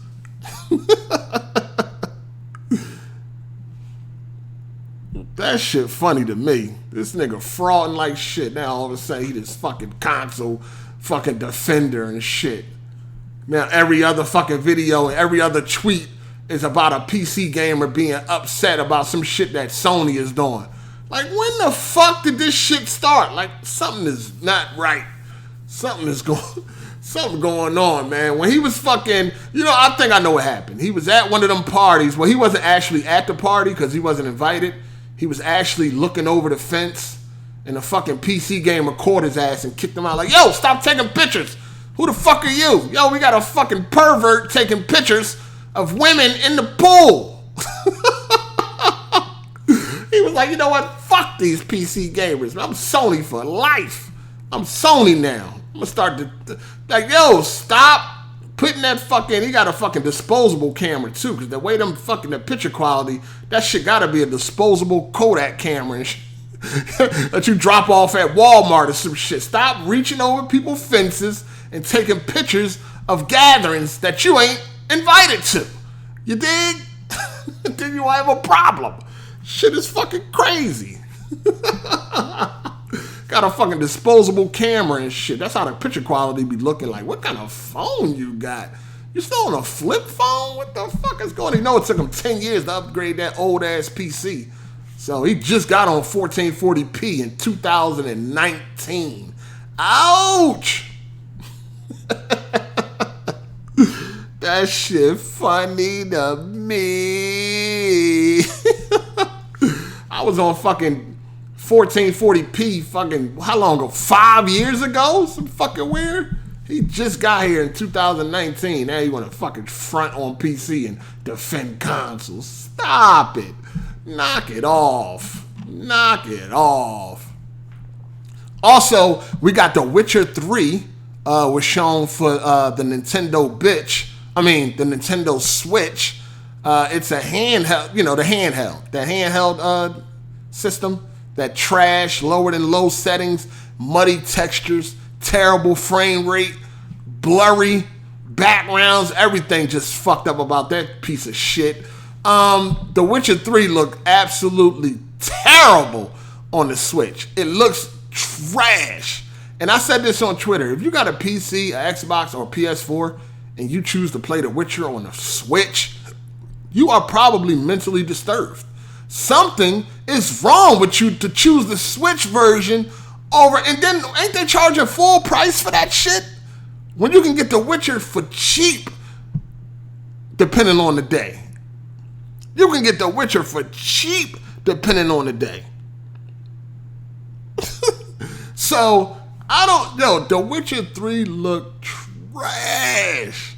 That shit funny to me. This nigga frauding like shit. Now all of a sudden he this fucking console fucking defender and shit. Now every other fucking video and every other tweet is about a PC gamer being upset about some shit that Sony is doing. Like, when the fuck did this shit start? Like, something is not right. Something going on, man. When he was fucking, I think I know what happened. He was at one of them parties. Well, he wasn't actually at the party because he wasn't invited. He was actually looking over the fence, and the fucking PC gamer caught his ass and kicked him out like, yo, stop taking pictures. Who the fuck are you? Yo, we got a fucking pervert taking pictures of women in the pool. He was like, you know what? Fuck these PC gamers. I'm Sony for life. I'm Sony now. I'm gonna start to, like, yo, stop putting that fucking, he got a fucking disposable camera too, because the way them fucking, the picture quality, that shit gotta be a disposable Kodak camera and shit. that you drop off at Walmart or some shit. Stop reaching over people's fences and taking pictures of gatherings that you ain't invited to. You dig? Then you have a problem. Shit is fucking crazy. Got a fucking disposable camera and shit. That's how the picture quality be looking like. What kind of phone you got? You still on a flip phone? What the fuck is going on? You know it took him 10 years to upgrade that old ass PC. So he just got on 1440p in 2019. Ouch! That shit funny to me. I was on fucking 1440p fucking, how long ago? 5 years ago? Some fucking weird. He just got here in 2019. Now you want to fucking front on PC and defend consoles. Stop it. Knock it off. Knock it off. Also, we got The Witcher 3 was shown for the Nintendo the Nintendo Switch. It's a handheld, the handheld system. That trash, lowered and low settings, muddy textures, terrible frame rate, blurry backgrounds, everything just fucked up about that piece of shit. The Witcher 3 looked absolutely terrible on the Switch. It looks trash. And I said this on Twitter. If you got a PC, an Xbox, or a PS4, and you choose to play The Witcher on the Switch, you are probably mentally disturbed. Something is wrong with you to choose the Switch version over, and then ain't they charging full price for that shit? When you can get The Witcher for cheap, depending on the day. You can get The Witcher for cheap, depending on the day. So, The Witcher 3 looked trash.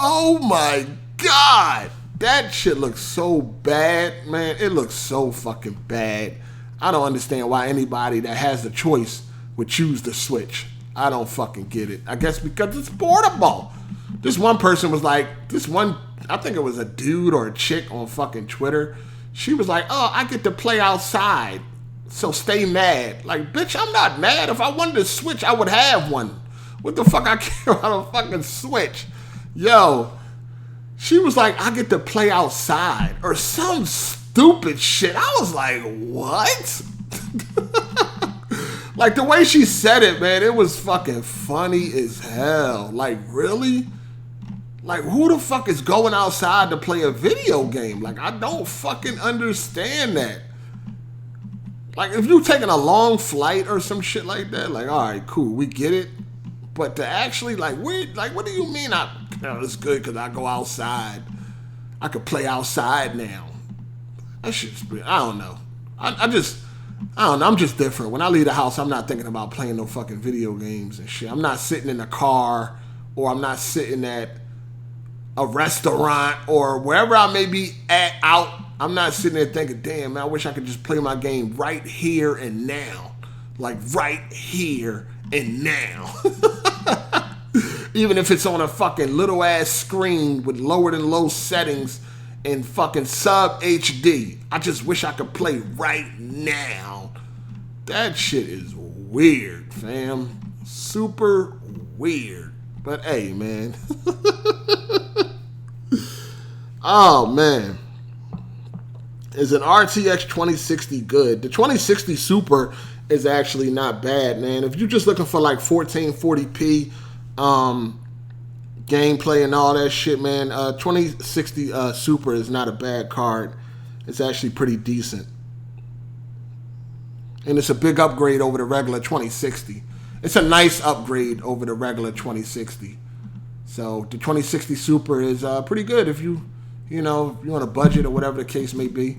Oh my God. That shit looks so bad, man. It looks so fucking bad. I don't understand why anybody that has the choice would choose the Switch. I don't fucking get it. I guess because it's portable. This one person was like, I think it was a dude or a chick on fucking Twitter. She was like, oh, I get to play outside, so stay mad. Like, bitch, I'm not mad. If I wanted a Switch, I would have one. What the fuck I care about a fucking Switch? Yo. She was like, I get to play outside or some stupid shit. I was like, what? Like the way she said it, man, it was fucking funny as hell. Like, really? Like, who the fuck is going outside to play a video game? Like, I don't fucking understand that. Like, if you're taking a long flight or some shit like that, like, all right, cool, we get it. But to actually, like, what do you mean it's good because I go outside? I could play outside now. That shit's, I don't know. I don't know. I'm just different. When I leave the house, I'm not thinking about playing no fucking video games and shit. I'm not sitting in a car, or I'm not sitting at a restaurant or wherever I may be out. I'm not sitting there thinking, damn, man, I wish I could just play my game right here and now. Like, right here and now. Even if it's on a fucking little ass screen with lower than low settings and fucking sub HD. I just wish I could play right now. That shit is weird, fam. Super weird. But hey, man. Oh, man. Is an RTX 2060 good? The 2060 Super is actually not bad, man. If you're just looking for like 1440p gameplay and all that shit, man, 2060 Super is not a bad card. It's actually pretty decent. And it's a big upgrade over the regular 2060. It's a nice upgrade over the regular 2060. So the 2060 Super is pretty good if you on a budget or whatever the case may be.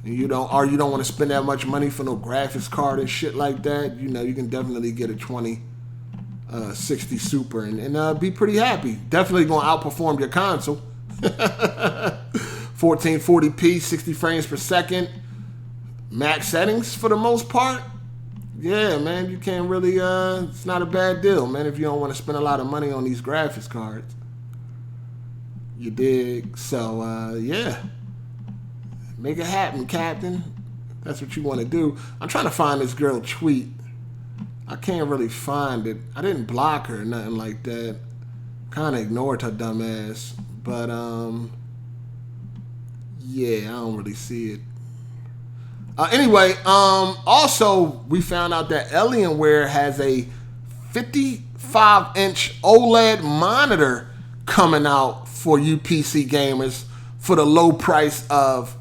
And you don't want to spend that much money for no graphics card and shit like that. You can definitely get a 2060 Super and be pretty happy. Definitely going to outperform your console. 1440p, 60 frames per second. Max settings for the most part. Yeah, man, you can't really, it's not a bad deal, man, if you don't want to spend a lot of money on these graphics cards. You dig? So, yeah. Make it happen, Captain. that's what you want to do. I'm trying to find this girl tweet. I can't really find it. I didn't block her or nothing like that. Kind of ignored her dumb ass. But, yeah, I don't really see it. Anyway, also, we found out that Alienware has a 55-inch OLED monitor coming out for you PC gamers for the low price of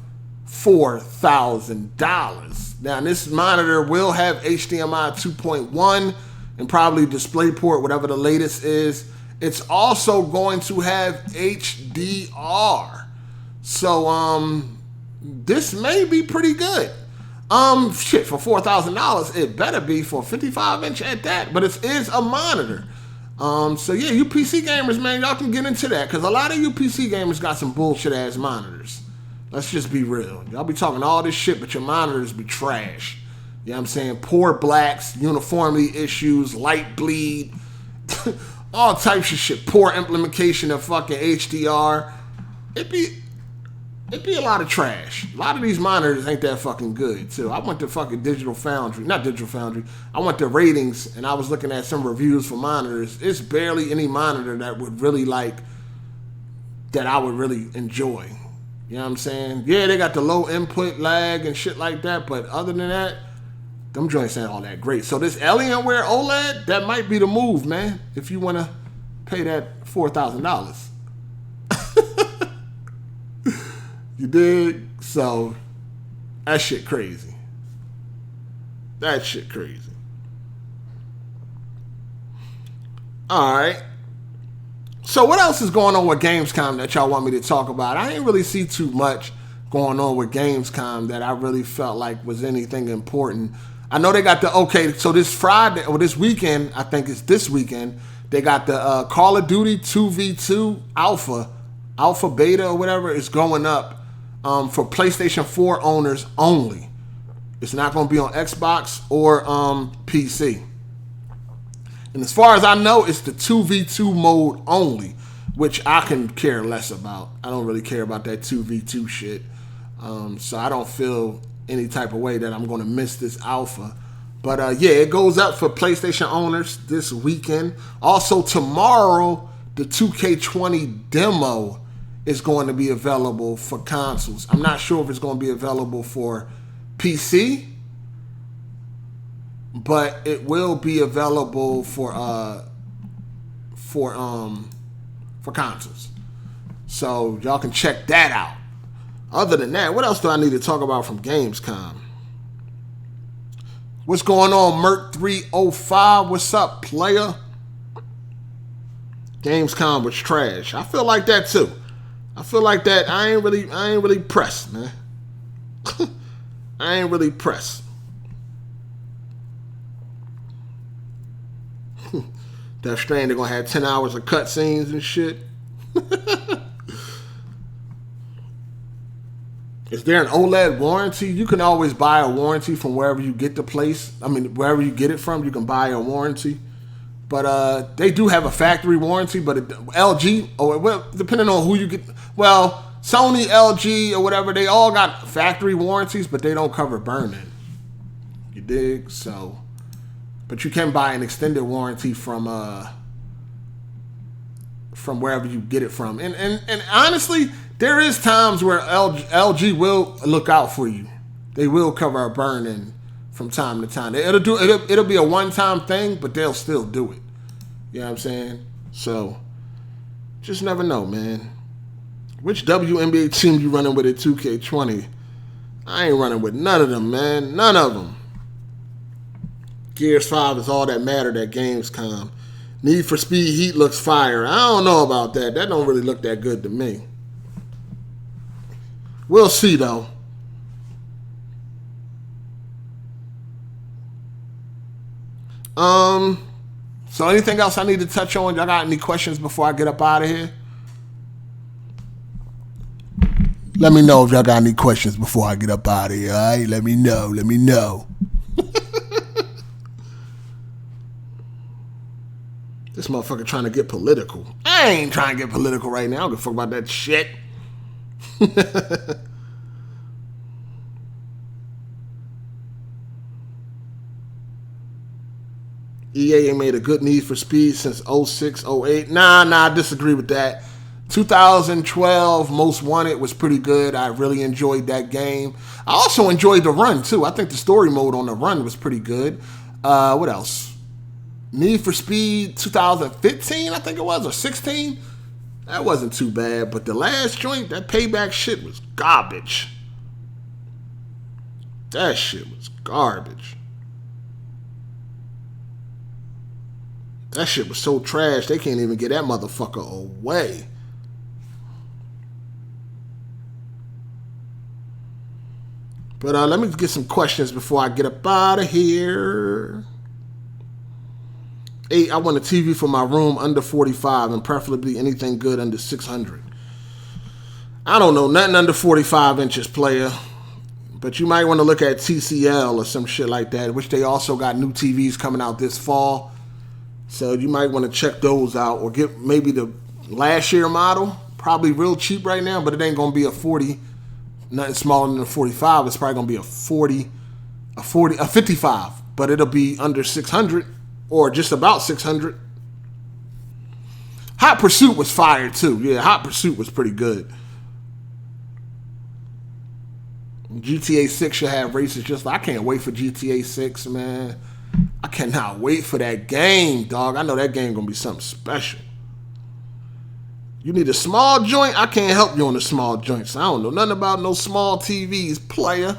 $4,000. Now, this monitor will have HDMI 2.1 and probably DisplayPort, whatever the latest is. It's also going to have HDR. So, this may be pretty good. Shit, for $4,000, it better be for 55-inch at that. But it is a monitor. So yeah, you PC gamers, man, y'all can get into that. Because a lot of you PC gamers got some bullshit-ass monitors. Let's just be real. Y'all be talking all this shit, but your monitors be trash. You know what I'm saying? Poor blacks, uniformity issues, light bleed, all types of shit. Poor implementation of fucking HDR. It'd be a lot of trash. A lot of these monitors ain't that fucking good, too. I went to fucking not Digital Foundry. I went to ratings, and I was looking at some reviews for monitors. It's barely any monitor that would really that I would really enjoy. You know what I'm saying? Yeah, they got the low input lag and shit like that, but other than that, them joints ain't all that great. So this Alienware OLED, that might be the move, man, if you want to pay that $4,000. You dig? So, that shit crazy. That shit crazy. Alright. So, what else is going on with Gamescom that y'all want me to talk about? I ain't really see too much going on with Gamescom that I really felt like was anything important. I know they got so this Friday, or this weekend, I think it's this weekend, they got the Call of Duty 2v2 alpha beta or whatever is going up. For PlayStation 4 owners only. It's not going to be on Xbox or PC. And as far as I know, it's the 2v2 mode only, which I can care less about. I don't really care about that 2v2 shit. So I don't feel any type of way that I'm going to miss this alpha. But yeah, it goes up for PlayStation owners this weekend. Also tomorrow, the 2K20 demo is going to be available for consoles. I'm not sure if it's going to be available for PC, but it will be available for consoles. So y'all can check that out. Other than that, what else do I need to talk about from Gamescom? What's going on, Merc305? What's up, player? Gamescom was trash. I feel like that too. I feel like that. I ain't really pressed, man. I ain't really pressed. Death Stranding gonna have 10 hours of cutscenes and shit. Is there an OLED warranty? You can always buy a warranty from wherever you get the place. I mean, wherever you get it from, you can buy a warranty. But they do have a factory warranty, but LG, or well, depending on who you get, well, Sony, LG, or whatever, they all got factory warranties, but they don't cover burn-in. You dig? So, but you can buy an extended warranty from wherever you get it from. And honestly, there is times where LG will look out for you. They will cover a burn-in from time to time. It'll be a one-time thing, but they'll still do it. You know what I'm saying? So, just never know, man. Which WNBA team you running with at 2K20? I ain't running with none of them, man. None of them. Gears 5 is all that mattered at Gamescom. Need for Speed Heat looks fire. I don't know about that. That don't really look that good to me. We'll see, though. So anything else I need to touch on? Y'all got any questions before I get up out of here? Let me know if y'all got any questions before I get up out of here, all right? Let me know. This motherfucker trying to get political. I ain't trying to get political right now. I don't give a fuck about that shit. EA ain't made a good Need for Speed since 06, 08. Nah, I disagree with that. 2012 Most Wanted was pretty good. I really enjoyed that game. I also enjoyed the run, too. I think the story mode on the run was pretty good. What else? Need for Speed 2015, I think it was, or 16. That wasn't too bad. But the last joint, that Payback shit was garbage. That shit was garbage. That shit was so trash, they can't even get that motherfucker away. But let me get some questions before I get up out of here. 8, I want a TV for my room under 45 and preferably anything good under 600. I don't know, nothing under 45 inches, player. But you might want to look at TCL or some shit like that, which they also got new TVs coming out this fall. So you might want to check those out or get maybe the last year model. Probably real cheap right now, but it ain't going to be a 40. Nothing smaller than a 45. It's probably going to be a 55. But it'll be under 600 or just about 600. Hot Pursuit was fire too. Yeah, Hot Pursuit was pretty good. GTA 6 should have races just like, I can't wait for GTA 6, man. I cannot wait for that game, dog. I know that game gonna be something special. You need a small joint? I can't help you on the small joints. I don't know nothing about no small TVs, player.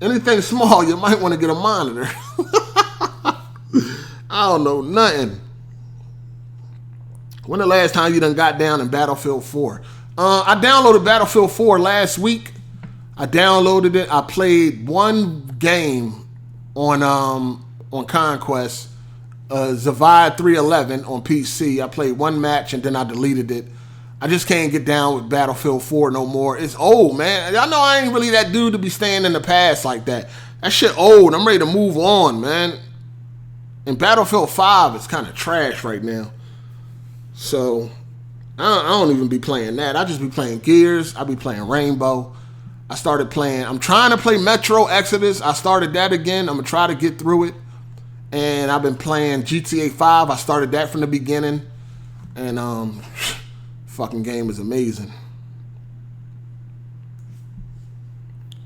Anything small, you might want to get a monitor. I don't know nothing. When the last time you done got down in Battlefield 4? I downloaded Battlefield 4 last week. I downloaded it. I played one game on Conquest, Zavad 311 on PC. I played one match and then I deleted it. I just can't get down with Battlefield 4 no more. It's old, man. I know I ain't really that dude to be staying in the past like that. That shit old. I'm ready to move on, man. And Battlefield 5 is kind of trash right now. So, I don't even be playing that. I just be playing Gears. I be playing Rainbow. I'm trying to play Metro Exodus. I started that again. I'm going to try to get through it. And I've been playing GTA 5. I started that from the beginning. And, fucking game is amazing.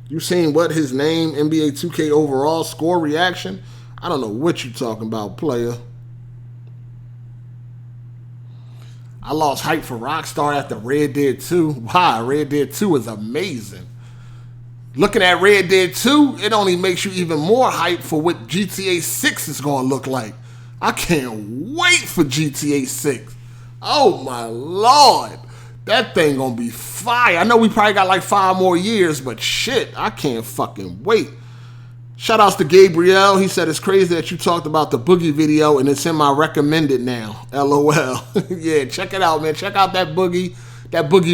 You seen what his name, NBA 2K overall score reaction? I don't know what you talking about, player. I lost hype for Rockstar after Red Dead 2. Why? Red Dead 2 is amazing. Looking at Red Dead 2, it only makes you even more hype for what GTA 6 is going to look like. I can't wait for GTA 6. Oh my Lord. That thing going to be fire. I know we probably got like 5 more years, but shit, I can't fucking wait. Shout outs to Gabriel. He said it's crazy that you talked about the Boogie video and it's in my recommended now. LOL. Yeah, check it out, man. Check out that Boogie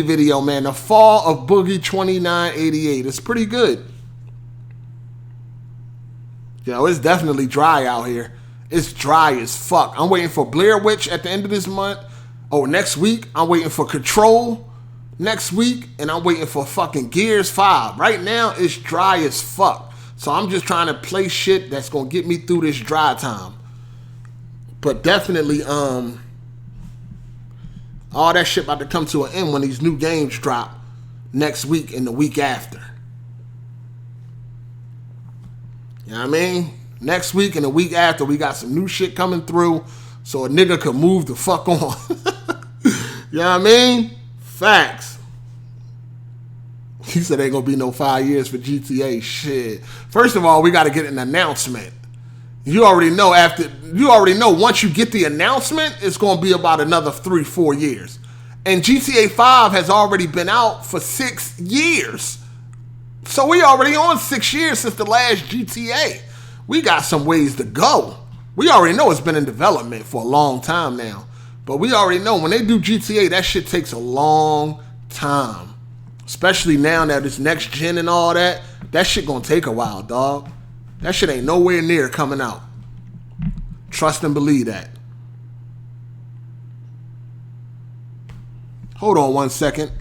video, man. The Fall of Boogie 2988. It's pretty good. Yo, it's definitely dry out here. It's dry as fuck. I'm waiting for Blair Witch at the end of this month. Oh, next week, I'm waiting for Control next week, and I'm waiting for fucking Gears 5. Right now, it's dry as fuck. So I'm just trying to play shit that's going to get me through this dry time. But definitely, all that shit about to come to an end when these new games drop next week and the week after. You know what I mean? Next week and the week after, we got some new shit coming through so a nigga could move the fuck on. You know what I mean? Facts. He said ain't gonna be no 5 years for GTA. Shit. First of all, we gotta get an announcement. You already know once you get the announcement, it's gonna be about another 3-4 years. And GTA 5 has already been out for 6 years. So we already on 6 years since the last GTA. We got some ways to go. We already know it's been in development for a long time now. But we already know when they do GTA, that shit takes a long time. Especially now that it's next gen and all that. That shit gonna take a while, dog. That shit ain't nowhere near coming out. Trust and believe that. Hold on 1 second.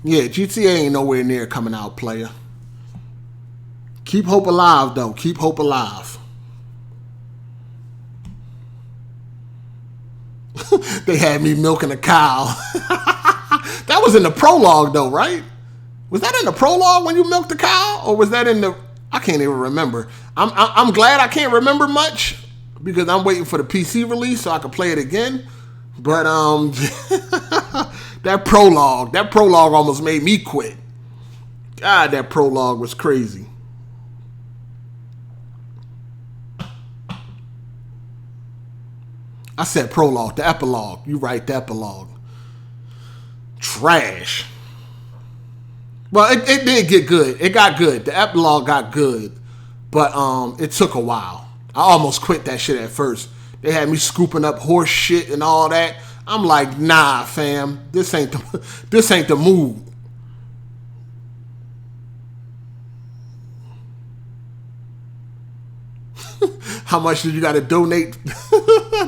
Yeah, GTA ain't nowhere near coming out, player. Keep hope alive, though. Keep hope alive. They had me milking a cow. That was in the prologue, though, right? Was that in the prologue when you milked the cow, or was that in the? I can't even remember. I'm glad I can't remember much because I'm waiting for the PC release so I can play it again. But that prologue almost made me quit. God, that prologue was crazy. I said prologue, the epilogue. You right, the epilogue. Trash. Well, it did get good. It got good. The epilogue got good. But it took a while. I almost quit that shit at first. They had me scooping up horse shit and all that. I'm like, nah, fam. This ain't the move. How much did you got to donate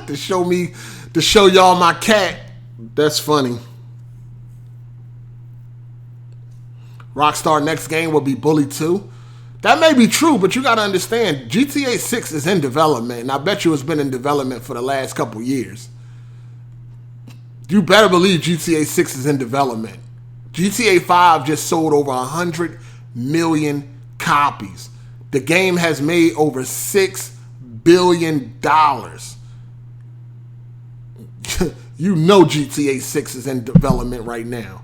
to show y'all my cat? That's funny. Rockstar next game will be Bully 2. That may be true, but you got to understand, GTA 6 is in development, and I bet you it's been in development for the last couple years. You better believe GTA 6 is in development. GTA 5 just sold over 100 million copies. The game has made over $6 billion. You know GTA 6 is in development right now.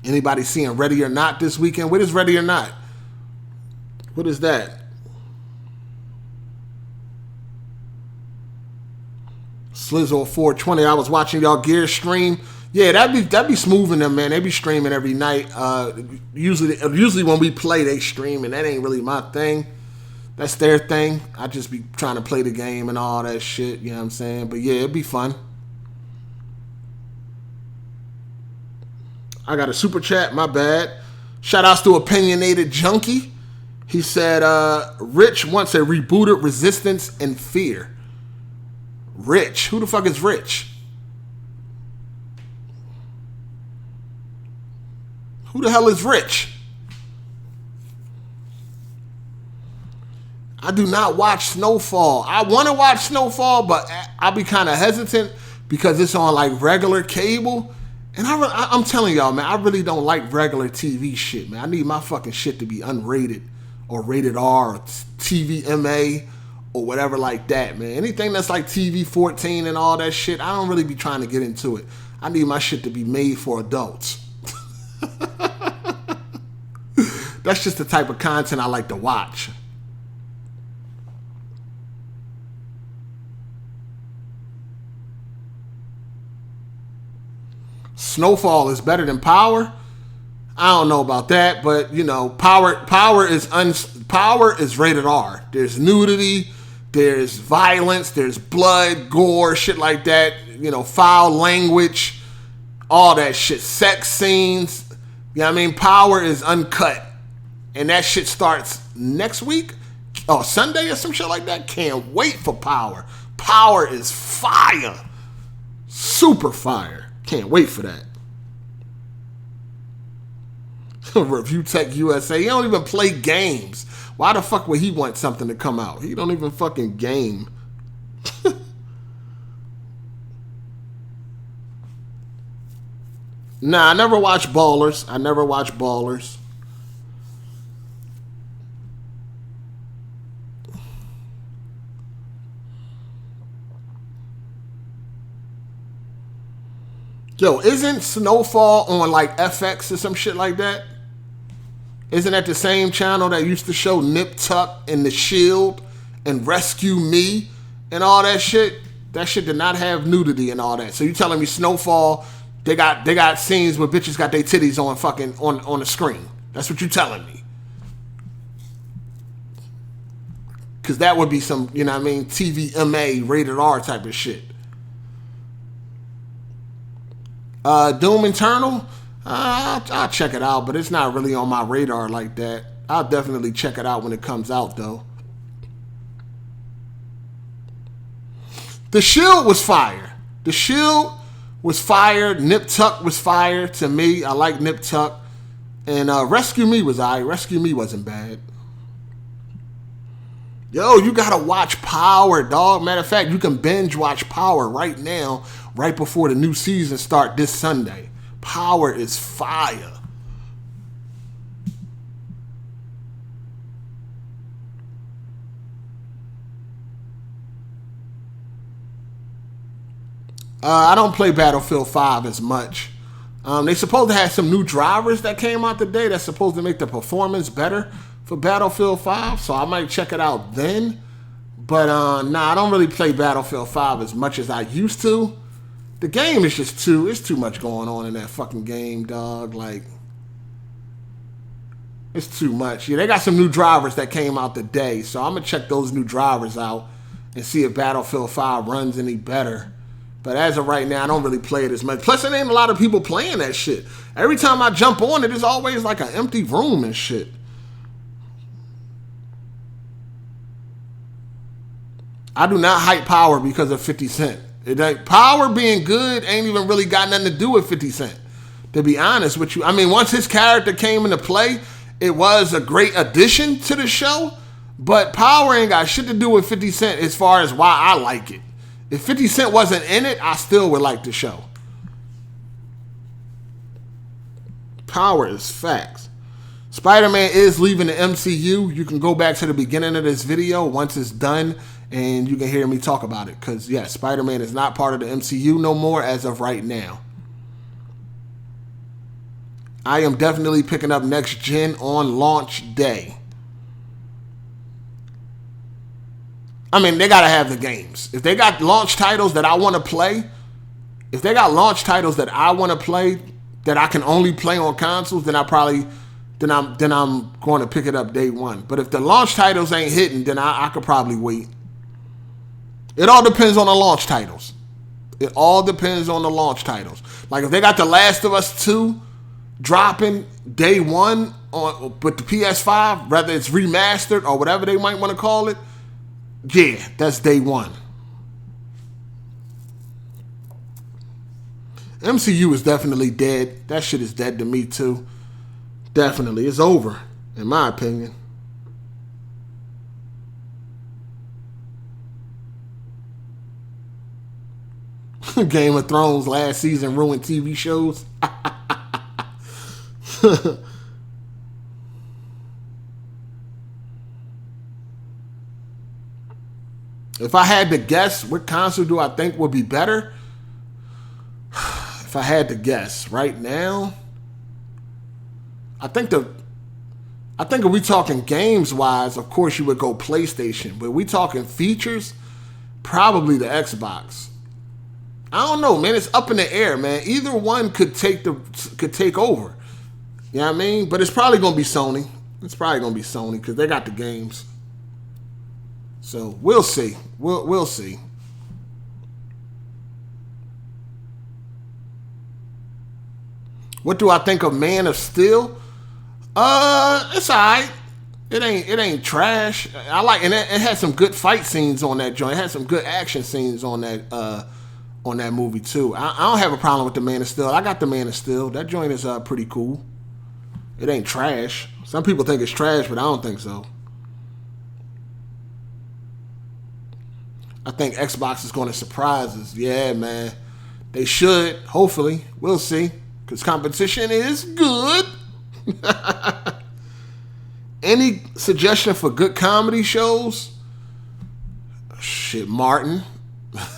Anybody seeing Ready or Not this weekend? What is Ready or Not? What is that? Slizzle 420. I was watching y'all Gear stream. Yeah, that'd be smoothing them, man. They be streaming every night. Usually when we play, they stream, and that ain't really my thing. That's their thing. I just be trying to play the game and all that shit. You know what I'm saying? But yeah, it'd be fun. I got a super chat. My bad. Shout outs to Opinionated Junkie. He said, Rich wants a rebooted Resistance and Fear. Rich? Who the fuck is Rich? Who the hell is Rich? I do not watch Snowfall. I want to watch Snowfall, but I'll be kind of hesitant because it's on like regular cable. And I'm telling y'all, man, I really don't like regular TV shit, man. I need my fucking shit to be unrated or rated R or TVMA or whatever like that, man. Anything that's like TV 14 and all that shit, I don't really be trying to get into it. I need my shit to be made for adults. That's just the type of content I like to watch. Snowfall is better than Power. I don't know about that, but you know, Power is rated R. There's nudity, there's violence, there's blood, gore, shit like that. You know, foul language, all that shit, sex scenes. You know what I mean? Power is uncut, and that shit starts next week. Oh, Sunday or some shit like that. Can't wait for Power. Power is fire, super fire. Can't wait for that. Review Tech USA. He don't even play games. Why the fuck would he want something to come out? He don't even fucking game. Nah, I never watched Ballers. Yo, isn't Snowfall on like FX or some shit like that? Isn't that the same channel that used to show Nip Tuck and The Shield and Rescue Me and all that shit? That shit did not have nudity and all that. So you telling me Snowfall, they got scenes where bitches got their titties on fucking on the screen. That's what you telling me. Cause that would be some, you know what I mean, TVMA rated R type of shit. Doom Eternal, I'll check it out, but it's not really on my radar like that. I'll definitely check it out when it comes out, though. The Shield was fire. The Shield was fire. Nip Tuck was fire to me. I like Nip Tuck. And Rescue Me was alright. Rescue Me wasn't bad. Yo, you gotta watch Power, dog. Matter of fact, you can binge watch Power right now, right before the new season start this Sunday. Power is fire. I don't play Battlefield 5 as much. They supposed to have some new drivers that came out today that's supposed to make the performance better for Battlefield 5, so I might check it out then. But nah, I don't really play Battlefield 5 as much as I used to. The game is just it's too much going on in that fucking game, dog. Like, it's too much. Yeah, they got some new drivers that came out today, so I'm gonna check those new drivers out and see if Battlefield 5 runs any better. But as of right now, I don't really play it as much. Plus, there ain't a lot of people playing that shit. Every time I jump on it, it's always like an empty room and shit. I do not hype Power because of 50 Cent. Power being good ain't even really got nothing to do with 50 Cent, to be honest with you. I mean, once his character came into play, it was a great addition to the show. But Power ain't got shit to do with 50 Cent as far as why I like it. If 50 Cent wasn't in it, I still would like the show. Power is facts. Spider-Man is leaving the MCU. You can go back to the beginning of this video once it's done, and you can hear me talk about it. Because, yeah, Spider-Man is not part of the MCU no more as of right now. I am definitely picking up Next Gen on launch day. I mean, they got to have the games. If they got launch titles that I want to play, that I can only play on consoles, then I'm going to pick it up day one. But if the launch titles ain't hitting, then I could probably wait. It all depends on the launch titles. Like if they got The Last of Us 2 dropping day one with the PS5, whether it's remastered or whatever they might want to call it, yeah, that's day one. MCU is definitely dead. That shit is dead to me too. Definitely. It's over, in my opinion. Game of Thrones last season ruined TV shows. If I had to guess, what console do I think would be better? If I had to guess right now, I think if we talking games wise, of course you would go PlayStation. But we talking features, probably the Xbox. I don't know, man. It's up in the air, man. Either one could take over. You know what I mean? But it's probably gonna be Sony. Because they got the games. So we'll see. We'll see. What do I think of Man of Steel? It's alright. It ain't trash. I like, and it had some good fight scenes on that joint. It had some good action scenes on that movie too. I don't have a problem with the Man of Steel. I got the Man of Steel. That joint is pretty cool. It ain't trash. Some people think it's trash, but I don't think so. I think Xbox is going to surprise us. Yeah, man. They should. Hopefully. We'll see. Because competition is good. Any suggestion for good comedy shows? Shit, Martin.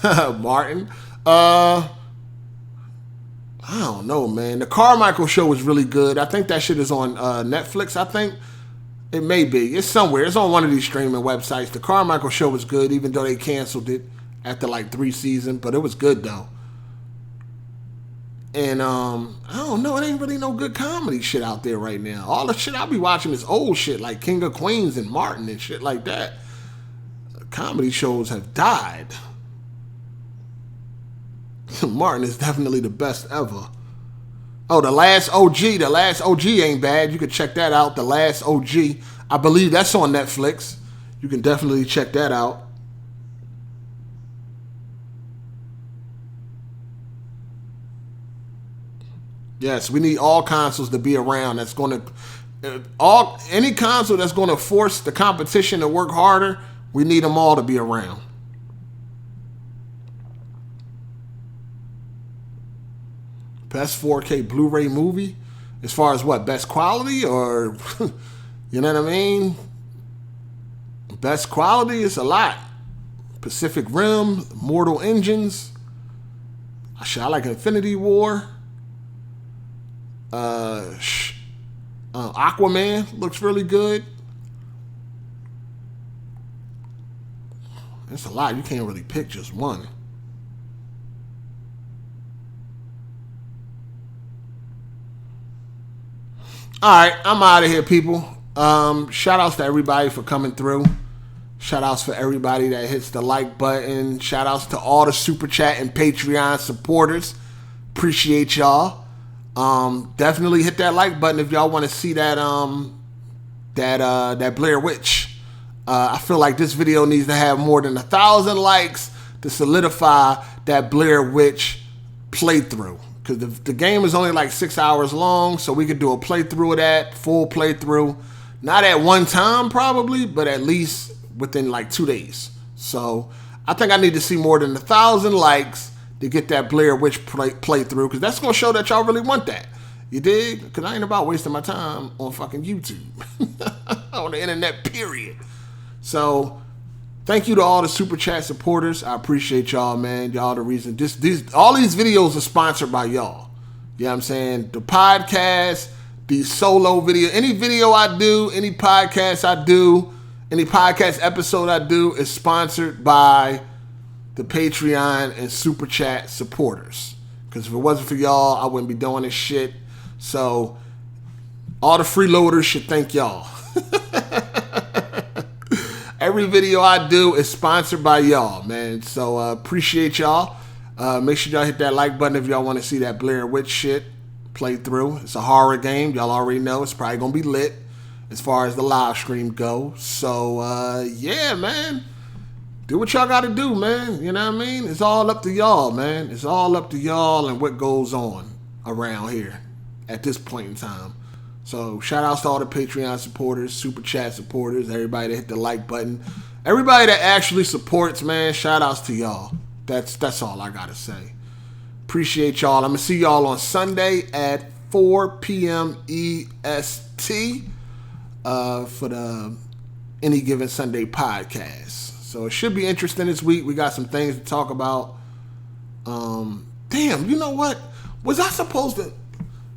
Martin. I don't know, man. The Carmichael Show was really good. I think that shit is on Netflix, I think. It may be. It's somewhere. It's on one of these streaming websites. The Carmichael Show was good, even though they canceled it after like 3 seasons. But it was good, though. And, I don't know. It ain't really no good comedy shit out there right now. All the shit I be watching is old shit, like King of Queens and Martin and shit like that. Comedy shows have died. Martin is definitely the best ever. Oh, The Last OG. The Last OG ain't bad. You can check that out. The Last OG. I believe that's on Netflix. You can definitely check that out. Yes, we need all consoles to be around. That's going to any console that's going to force the competition to work harder. We need them all to be around. Best 4K Blu-ray movie, as far as what, best quality, or you know what I mean? Best quality is a lot. Pacific Rim, Mortal Engines. I like Infinity War. Aquaman looks really good. It's a lot. You can't really pick just one. All right, I'm out of here, people. Shout outs to everybody for coming through. Shout outs for everybody that hits the like button. Shout outs to all the Super Chat and Patreon supporters. Appreciate y'all. Definitely hit that like button if y'all want to see that that Blair Witch. I feel like this video needs to have more than 1,000 likes to solidify that Blair Witch playthrough. Because the game is only like 6 hours long, so we could do a playthrough of that, full playthrough. Not at one time probably, but at least within like 2 days. So I think I need to see more than 1,000 likes to get that Blair Witch playthrough, because that's going to show that y'all really want that. You dig? Because I ain't about wasting my time on fucking YouTube. On the internet, period. So thank you to all the Super Chat supporters. I appreciate y'all, man. Y'all the reason. All these videos are sponsored by y'all. You know what I'm saying? The podcast, these solo video, any video I do, any podcast I do, any podcast episode I do is sponsored by the Patreon and Super Chat supporters. Because if it wasn't for y'all, I wouldn't be doing this shit. So all the freeloaders should thank y'all. Every video I do is sponsored by y'all, man. So appreciate y'all. Make sure y'all hit that like button if y'all want to see that Blair Witch shit played through. It's a horror game. Y'all already know it's probably going to be lit as far as the live stream go. So, yeah, man. Do what y'all got to do, man. You know what I mean? It's all up to y'all, man. It's all up to y'all and what goes on around here at this point in time. So shout outs to all the Patreon supporters, Super Chat supporters, everybody that hit the like button. Everybody that actually supports, man, shout outs to y'all. That's all I gotta say. Appreciate y'all. I'm gonna see y'all on Sunday at 4 p.m. EST for the Any Given Sunday podcast. So it should be interesting this week. We got some things to talk about. Damn, you know what? Was I supposed to...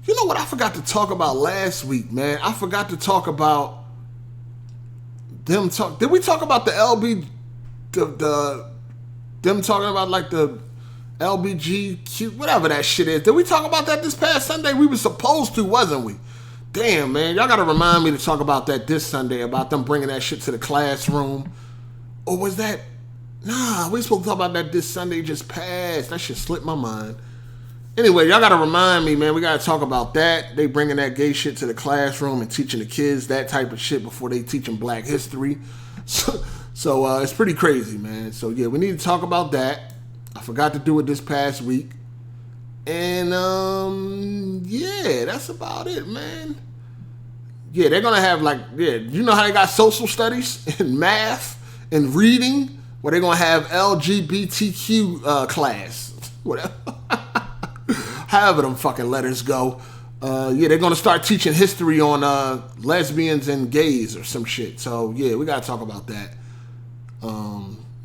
You know what I forgot to talk about last week, man? I forgot to talk about them talk. Did we talk about the LB, them talking about like the LBGQ, whatever that shit is? Did we talk about that this past Sunday? We were supposed to, wasn't we? Damn, man, y'all gotta remind me to talk about that this Sunday, about them bringing that shit to the classroom. Or was that? Nah, we supposed to talk about that this Sunday just passed. That shit slipped my mind. Anyway, y'all gotta remind me, man. We gotta talk about that. They bringing that gay shit to the classroom and teaching the kids that type of shit before they teach them Black history. So it's pretty crazy, man. So yeah, we need to talk about that. I forgot to do it this past week, and yeah, that's about it, man. Yeah, they're gonna have you know how they got social studies and math and reading, where they're gonna have LGBTQ class, whatever. However them fucking letters go. Yeah, they're going to start teaching history on lesbians and gays or some shit. So, yeah, we got to talk about that.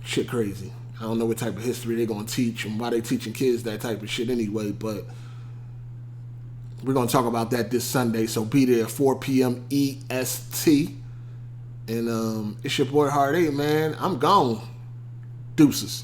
Shit crazy. I don't know what type of history they're going to teach and why they teaching kids that type of shit anyway, but we're going to talk about that this Sunday. So be there at 4 p.m. EST. And it's your boy Hard8, man. I'm gone. Deuces.